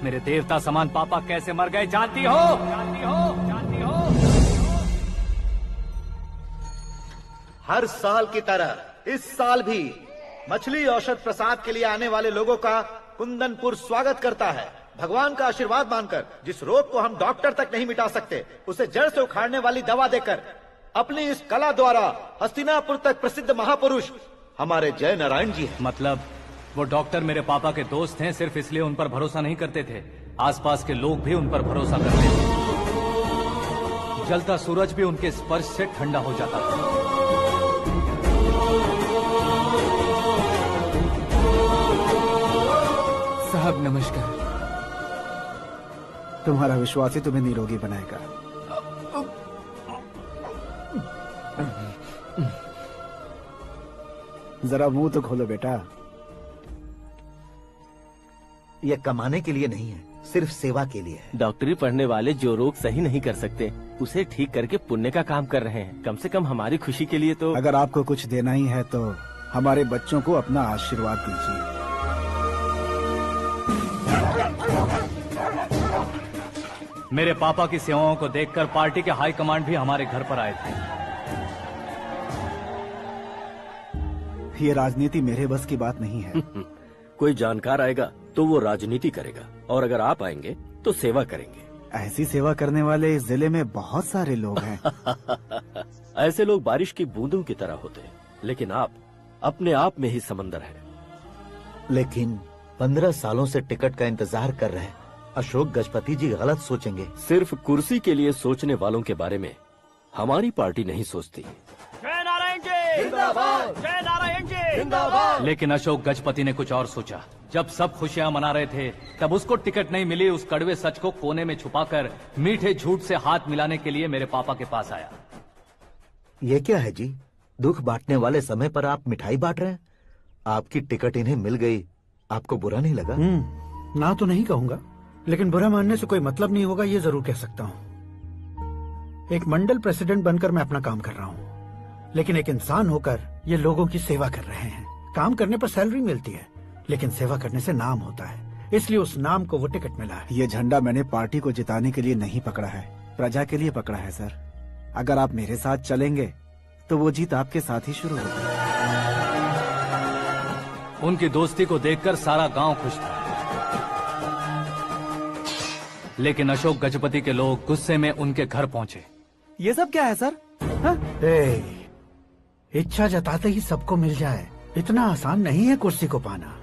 मेरे देवता समान पापा कैसे मर गए जानती हो? जानती हो? जानती हो? हर साल की तरह इस साल भी मछली औषध प्रसाद के लिए आने वाले लोगों का कुंदनपुर स्वागत करता है। भगवान का आशीर्वाद मानकर जिस रोग को हम डॉक्टर तक नहीं मिटा सकते, उसे जड़ से उखाड़ने वाली दवा देकर अपनी इस कला द्वारा हस्तिनापुर तक प्रसिद्ध महापुरुष हमारे जय नारायण जी हैं। मतलब वो डॉक्टर मेरे पापा के दोस्त हैं, सिर्फ इसलिए उन पर भरोसा नहीं करते थे, आसपास के लोग भी उन पर भरोसा करते थे। जलता सूरज भी उनके स्पर्श से ठंडा हो जाता था। साहब नमस्कार। तुम्हारा विश्वास ही तुम्हें निरोगी बनाएगा। जरा मुंह तो खोलो बेटा। यह कमाने के लिए नहीं है, सिर्फ सेवा के लिए है। डॉक्टरी पढ़ने वाले जो रोग सही नहीं कर सकते, उसे ठीक करके पुण्य का काम कर रहे हैं। कम से कम हमारी खुशी के लिए तो। अगर आपको कुछ देना ही है तो हमारे बच्चों को अपना आशीर्वाद दीजिए। मेरे पापा की सेवाओं को देखकर पार्टी के हाई कमांड भी हमारे घर पर आए थे। ये राजनीति मेरे बस की बात नहीं है। कोई जानकार आएगा तो वो राजनीति करेगा, और अगर आप आएंगे तो सेवा करेंगे। ऐसी सेवा करने वाले इस जिले में बहुत सारे लोग हैं। ऐसे लोग बारिश की बूंदों की तरह होते हैं, लेकिन आप अपने आप में ही समंदर हैं। लेकिन 15 सालों से टिकट का इंतजार कर रहे हैं। अशोक गजपति जी गलत सोचेंगे। सिर्फ कुर्सी के लिए सोचने वालों के बारे में हमारी पार्टी नहीं सोचती। जय नारायण जी जिंदाबाद, जय नारायण जी जिंदाबाद। लेकिन अशोक गजपति ने कुछ और सोचा। जब सब खुशियां मना रहे थे तब उसको टिकट नहीं मिली। उस कड़वे सच को कोने में छुपाकर मीठे झूठ से हाथ मिलाने के लिए मेरे पापा के पास आया। ये क्या है जी? दुख बांटने वाले समय पर आप मिठाई बांट रहे हैं। आपकी टिकट इन्हें मिल गई, आपको बुरा नहीं लगा? ना तो नहीं कहूंगा, लेकिन बुरा मानने से कोई मतलब नहीं होगा, ये जरूर कह सकता हूँ। एक मंडल प्रेसिडेंट बनकर मैं अपना काम कर रहा हूँ, लेकिन एक इंसान होकर ये लोगों की सेवा कर रहे हैं। काम करने पर सैलरी मिलती है, लेकिन सेवा करने से नाम होता है, इसलिए उस नाम को वो टिकट मिला है। ये झंडा मैंने पार्टी को जिताने के लिए नहीं पकड़ा है, प्रजा के लिए पकड़ा है सर। अगर आप मेरे साथ चलेंगे तो वो जीत आपके साथ ही शुरू होगी। उनकी दोस्ती को देखकर सारा गांव खुश था, लेकिन अशोक गजपति के लोग गुस्से में उनके घर पहुंचे। ये सब क्या है सर? इच्छा जताते ही सबको मिल जाए, इतना आसान नहीं है कुर्सी को पाना।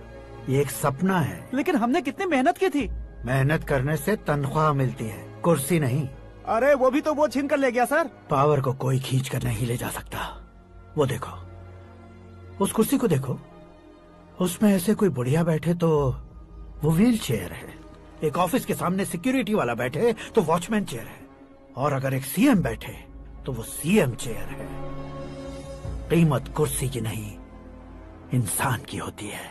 ये एक सपना है। लेकिन हमने कितनी मेहनत की थी। मेहनत करने से तनख्वाह मिलती है, कुर्सी नहीं। अरे वो भी तो वो छीन कर ले गया सर। पावर को कोई खींच कर नहीं ले जा सकता। वो देखो, उस कुर्सी को देखो, उसमें ऐसे कोई बुढ़िया बैठे तो वो व्हील चेयर है। एक ऑफिस के सामने सिक्योरिटी वाला बैठे तो वॉचमैन चेयर है, और अगर एक सीएम बैठे तो वो सीएम चेयर है। कीमत कुर्सी की नहीं, इंसान की होती है।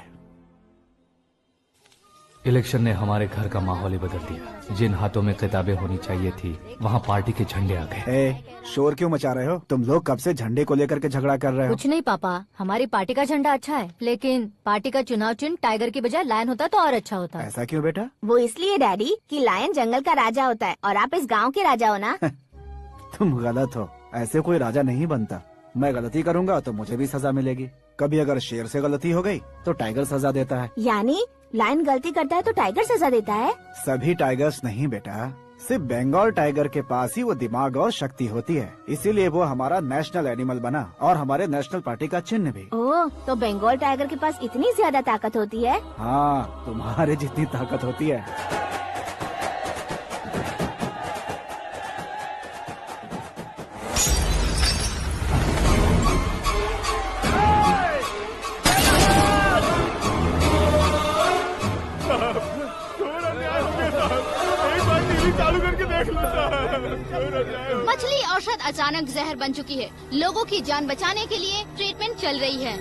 इलेक्शन ने हमारे घर का माहौल ही बदल दिया। जिन हाथों में किताबें होनी चाहिए थी, वहाँ पार्टी के झंडे आ गए। शोर क्यों मचा रहे हो? तुम लोग कब से झंडे को लेकर के झगड़ा कर रहे हो? कुछ नहीं पापा, हमारी पार्टी का झंडा अच्छा है, लेकिन पार्टी का चुनाव चिन्ह टाइगर की बजाय लायन होता तो और अच्छा होता। ऐसा क्यों बेटा? वो इसलिए डैडी कि लायन जंगल का राजा होता है और आप इस गांव के राजा हो ना। तुम गलत हो, ऐसे कोई राजा नहीं बनता। मैं गलती करूंगा तो मुझे भी सजा मिलेगी। कभी अगर शेर से गलती हो गई तो टाइगर सजा देता है। यानी लायन गलती करता है तो टाइगर सजा देता है? सभी टाइगर्स नहीं बेटा, सिर्फ बंगाल टाइगर के पास ही वो दिमाग और शक्ति होती है, इसीलिए वो हमारा नेशनल एनिमल बना और हमारे नेशनल पार्टी का चिन्ह भी। ओह, तो बंगाल टाइगर के पास इतनी ज्यादा ताकत होती है? हाँ, तुम्हारे जितनी ताकत होती है। मछली औषध अचानक जहर बन चुकी है। लोगों की जान बचाने के लिए ट्रीटमेंट चल रही है।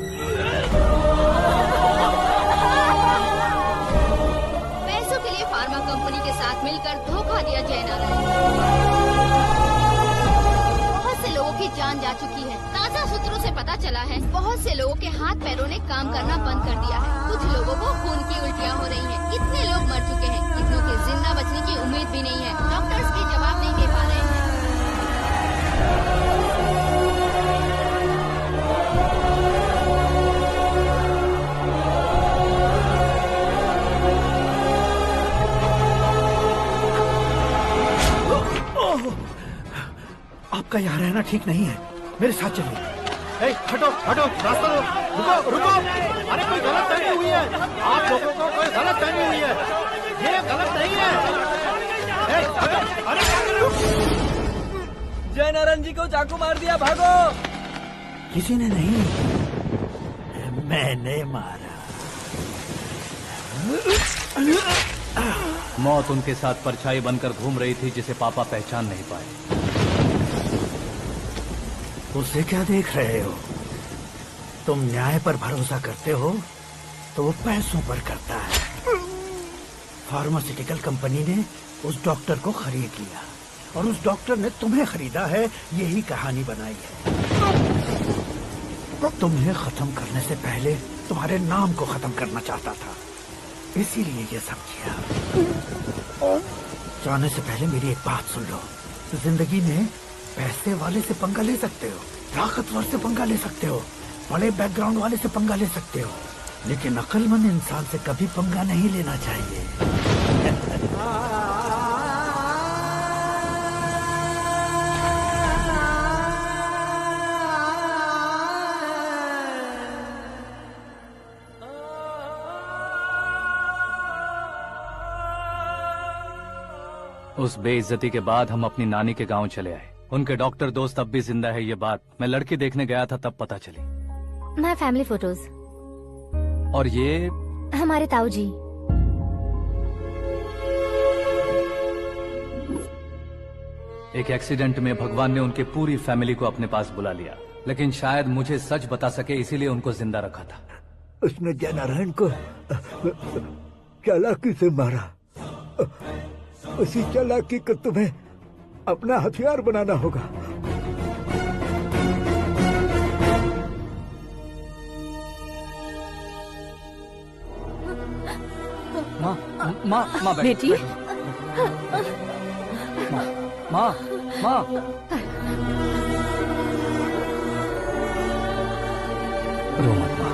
पैसों के लिए फार्मा कंपनी के साथ मिलकर धोखा दिया जय नारायण। बहुत से लोगों की जान जा चुकी है। ताजा सूत्रों से पता चला है बहुत से लोगों के हाथ पैरों ने काम करना बंद कर दिया है। कुछ लोगों को खून की उल्टियाँ हो रही हैं। कितने लोग मर चुके हैं, कितनों के जिंदा बचने की उम्मीद भी नहीं है। डॉक्टर्स के जवाब नहीं दे पा रहे हैं। आपका यहाँ रहना ठीक नहीं है, मेरे साथ चलिए। हटो हटो, रास्ता दो। रुको रुको, अरे कोई गलत फहमी हुई है। आप लोगों को कोई गलत फहमी हुई है, ये गलत नहीं है। हटो, अरे जय नारायण जी को चाकू मार दिया, भागो। किसी ने नहीं, मैंने मारा। मौत उनके साथ परछाई बनकर घूम रही थी, जिसे पापा पहचान नहीं पाए। उसे क्या देख रहे हो? तुम न्याय पर भरोसा करते हो तो वो पैसों पर करता है। फार्मास्यूटिकल कंपनी ने उस डॉक्टर को खरीद लिया और उस डॉक्टर ने तुम्हें खरीदा है, यही कहानी बनाई है। तुम्हें खत्म करने से पहले तुम्हारे नाम को खत्म करना चाहता था, इसीलिए ये सब किया। जाने से पहले मेरी एक बात सुन लो। जिंदगी में पैसे वाले से पंगा ले सकते हो, ताकतवर से पंगा ले सकते हो, बड़े बैकग्राउंड वाले से पंगा ले सकते हो, लेकिन अक्लमंद इंसान से कभी पंगा नहीं लेना चाहिए। उस बेइज्जती के बाद हम अपनी नानी के गांव चले आए। उनके डॉक्टर दोस्त अब भी जिंदा है, ये बात मैं लड़की देखने गया था तब पता चली। My family photos. और ये हमारे ताऊ जी। एक एक्सीडेंट में भगवान ने उनकी पूरी फैमिली को अपने पास बुला लिया, लेकिन शायद मुझे सच बता सके इसीलिए उनको जिंदा रखा था। उसने जयनारायण को चालाकी से मारा। उसी चालाकी को तुम्हें अपना हथियार बनाना होगा। माँ बेटी। माँ रो मत माँ।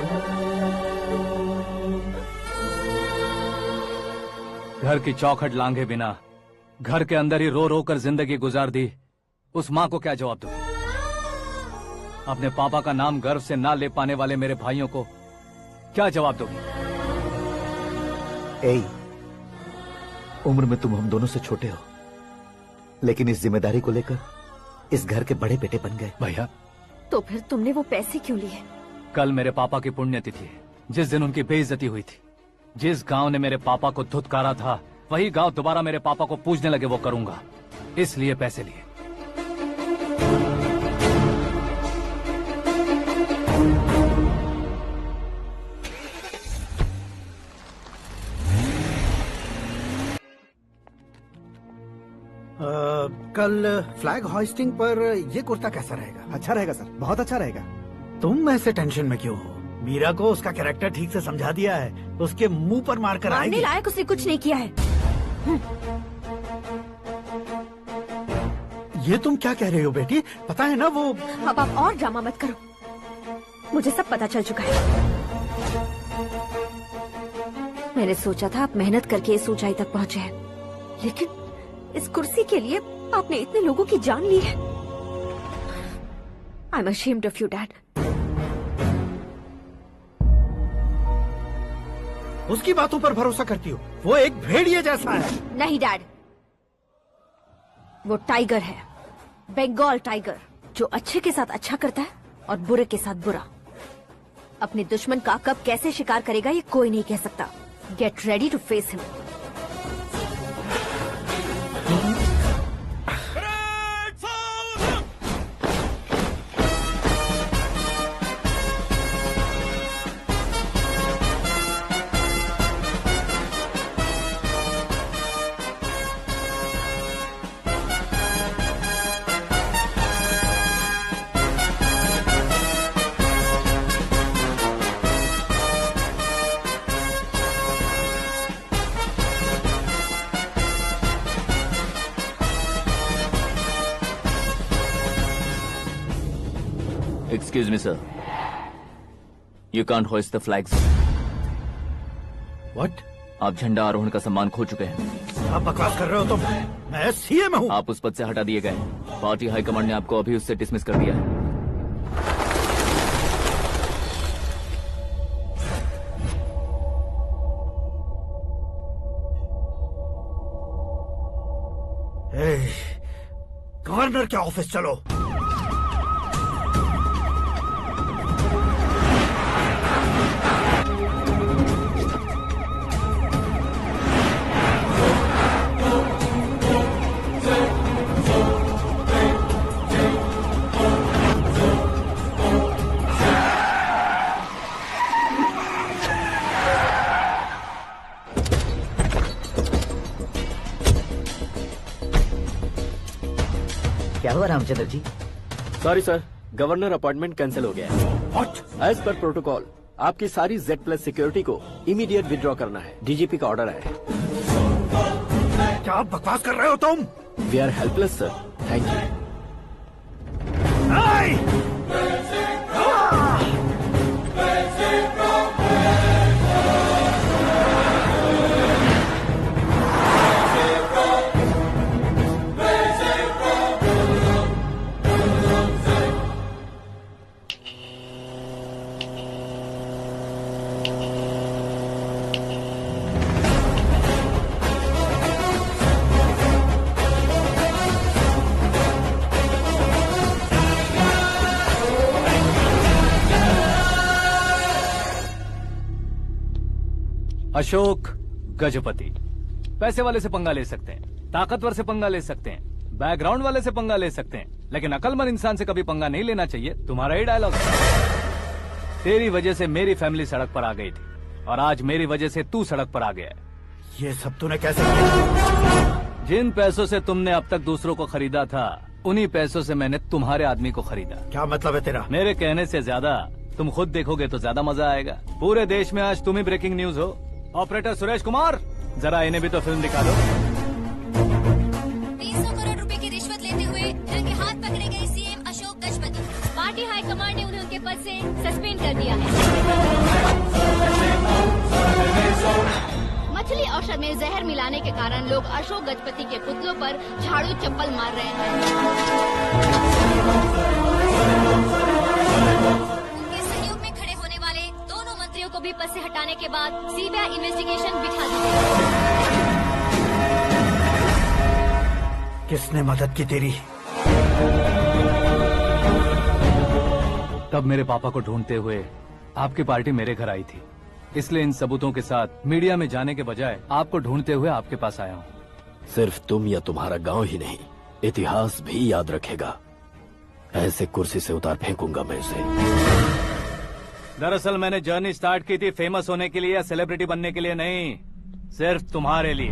घर की चौखट लांघे बिना घर के अंदर ही रो रो कर जिंदगी गुजार दी उस माँ को क्या जवाब दूं? अपने पापा का नाम गर्व से ना ले पाने वाले मेरे भाइयों को क्या जवाब दोगी? उम्र में तुम हम दोनों से छोटे हो, लेकिन इस जिम्मेदारी को लेकर इस घर के बड़े बेटे बन गए। भैया, तो फिर तुमने वो पैसे क्यों लिए? कल मेरे पापा की पुण्यतिथि है, जिस दिन उनकी बेइज्जती हुई थी। जिस गांव ने मेरे पापा को धुतकारा था वही गांव दोबारा मेरे पापा को पूजने लगे वो करूंगा, इसलिए पैसे लिए। कल फ्लैग होइस्टिंग पर ये कुर्ता कैसा रहेगा? अच्छा रहेगा सर, बहुत अच्छा रहेगा। तुम ऐसे टेंशन में क्यों हो? मीरा को उसका कैरेक्टर ठीक से समझा दिया है, उसके मुंह पर मारकर आएगी। मारने लायक उसने कुछ नहीं किया है। ये तुम क्या कह रहे हो बेटी? पता है ना वो। अब आप और ड्रामा मत करो, मुझे सब पता चल चुका है। मैंने सोचा था आप मेहनत करके इस ऊंचाई तक पहुंचे हैं, लेकिन इस कुर्सी के लिए आपने इतने लोगों की जान ली है। I am ashamed of you dad. उसकी बातों पर भरोसा करती हो? वो एक भेड़िए जैसा है। नहीं डैड, वो टाइगर है, बंगाल टाइगर, जो अच्छे के साथ अच्छा करता है और बुरे के साथ बुरा। अपने दुश्मन का कब कैसे शिकार करेगा ये कोई नहीं कह सकता। Get ready to face him. Excuse me, sir. You can't hoist the flags. What? आप झंडा आरोहण का सम्मान खो चुके हैं। आप बकवास कर रहे हो तुम? मैं सीएम हूँ। आप उस पद से हटा दिए गए। पार्टी हाईकमांड ने आपको अभी उससे डिसमिस कर दिया है। गवर्नर के ऑफिस चलो। क्या हुआ Ramchandra ji? Sorry sir, governor appointment cancel हो गया है। एज पर प्रोटोकॉल आपकी सारी Z+ सिक्योरिटी को इमीडिएट विड्रॉ करना है। डीजीपी का ऑर्डर है। क्या बकवास कर रहे हो तुम? We are helpless sir, thank you. Ashok Gajapati पैसे वाले से पंगा ले सकते हैं, ताकतवर से पंगा ले सकते हैं, बैकग्राउंड वाले से पंगा ले सकते हैं, लेकिन अकलमंद इंसान से कभी पंगा नहीं लेना चाहिए। तुम्हारा ही डायलॉग। तेरी वजह से मेरी फैमिली सड़क पर आ गई थी और आज मेरी वजह से तू सड़क पर आ गया है। ये सब तूने कैसे किया? जिन पैसों से तुमने अब तक दूसरों को खरीदा था, उन्हीं पैसों से मैंने तुम्हारे आदमी को खरीदा। क्या मतलब है तेरा? मेरे कहने से ज्यादा तुम खुद देखोगे तो ज्यादा मजा आएगा। पूरे देश में आज तुम ही ब्रेकिंग न्यूज हो। ऑपरेटर सुरेश कुमार, जरा इन्हें भी तो फिल्म दिखा दो। 300 करोड़ रुपए की रिश्वत लेते हुए रंगे हाथ पकड़े गए CM Ashok Gajapati. Party high command ने उन्हें उनके पद से सस्पेंड कर दिया है। मछली औषध में जहर मिलाने के कारण लोग अशोक गजपति के पुतलों पर झाड़ू चप्पल मार रहे हैं। उनके सहयोग में खड़े होने वाले दोनों मंत्रियों को भी पद से हटाने के बाद सीबीआई इन्वेस्टिगेशन बिठा दी गई। किसने मदद की तेरी? तब मेरे पापा को ढूंढते हुए आपकी पार्टी मेरे घर आई थी, इसलिए इन सबूतों के साथ मीडिया में जाने के बजाय आपको ढूंढते हुए आपके पास आया हूँ। सिर्फ तुम या तुम्हारा गांव ही नहीं, इतिहास भी याद रखेगा। ऐसे कुर्सी से उतार फेंकूंगा मैं इसे। दरअसल मैंने जर्नी स्टार्ट की थी फेमस होने के लिए या सेलिब्रिटी बनने के लिए नहीं, सिर्फ तुम्हारे लिए।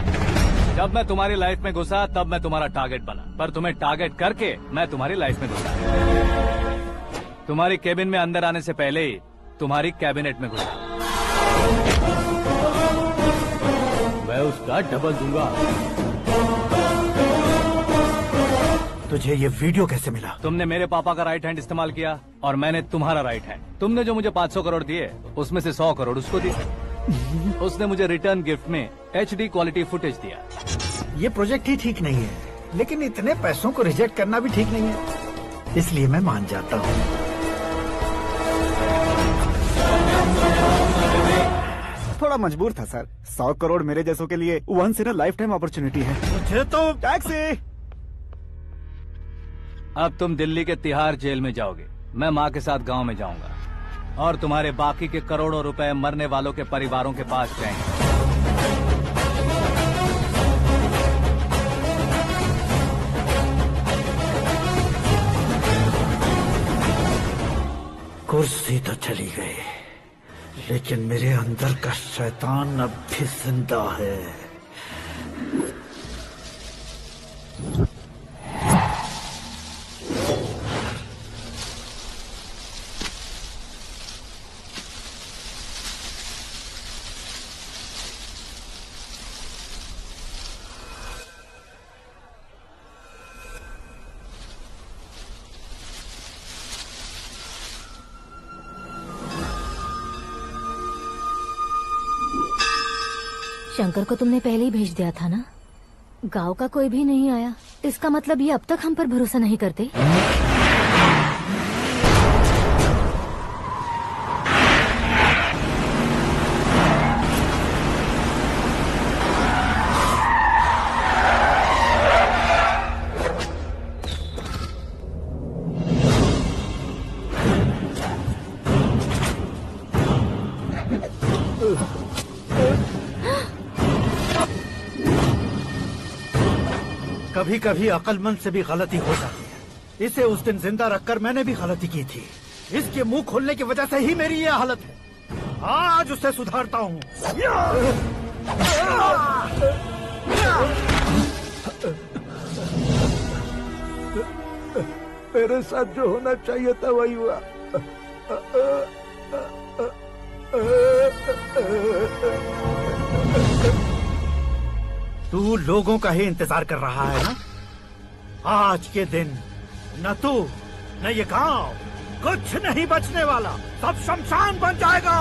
जब मैं तुम्हारी लाइफ में घुसा तब मैं तुम्हारा टारगेट बना, पर तुम्हें टारगेट करके मैं तुम्हारी लाइफ में घुसा। तुम्हारी केबिन में अंदर आने से पहले ही तुम्हारी कैबिनेट में घुसा। मैं उसका डबल दूंगा। तुझे ये वीडियो कैसे मिला? तुमने मेरे पापा का राइट हैंड इस्तेमाल किया और मैंने तुम्हारा राइट हैंड। तुमने जो मुझे 500 करोड़ दिए, उसमें से 100 करोड़ उसको दिए। उसने मुझे रिटर्न गिफ्ट में HD क्वालिटी फुटेज दिया। ये प्रोजेक्ट ही ठीक नहीं है, लेकिन इतने पैसों को रिजेक्ट करना भी ठीक नहीं है, इसलिए मैं मान जाता हूँ। थोड़ा मजबूर था सर। 100 करोड़ मेरे जैसों के लिए once in a lifetime opportunity है। मुझे तो टैक्सी। अब तुम दिल्ली के तिहाड़ जेल में जाओगे, मैं माँ के साथ गांव में जाऊंगा और तुम्हारे बाकी के करोड़ों रुपए मरने वालों के परिवारों के पास जाएंगे। कुर्सी तो चली गई, लेकिन मेरे अंदर का शैतान अब भी जिंदा है। शंकर को तुमने पहले ही भेज दिया था ना? गांव का कोई भी नहीं आया, इसका मतलब ये अब तक हम पर भरोसा नहीं करते। कभी कभी अक्लमंद से भी गलती हो जाती है। इसे उस दिन जिंदा रखकर मैंने भी गलती की थी। इसके मुंह खोलने की वजह से ही मेरी ये हालत है। आज उसे सुधारता हूँ। मेरे साथ जो होना चाहिए था वही हुआ। तू लोगों का ही इंतजार कर रहा है ना? आज के दिन न तू न ये गांव कुछ नहीं बचने वाला, सब शमशान बन जाएगा।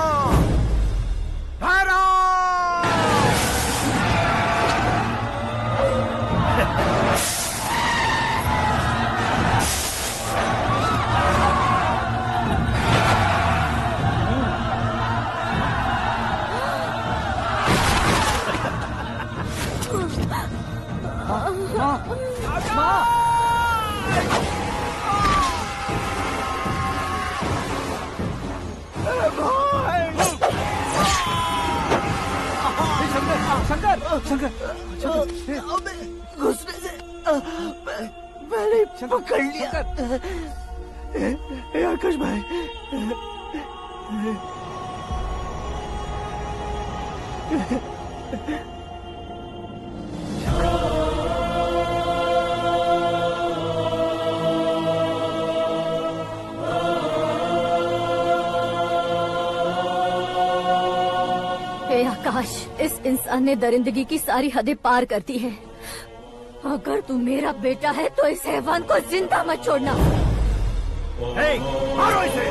घुसने से मैंने पकड़ लिया। आकाश भाई, हे आकाश, इस इंसान ने दरिंदगी की सारी हदें पार कर दी है। अगर तू मेरा बेटा है तो इस हैवान को जिंदा मत छोड़ना। मारो इसे।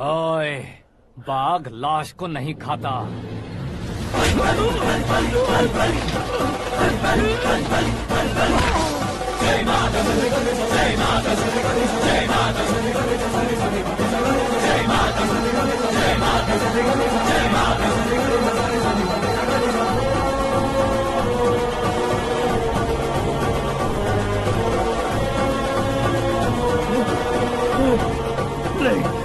ओए, बाघ लाश को नहीं खाता। नहीं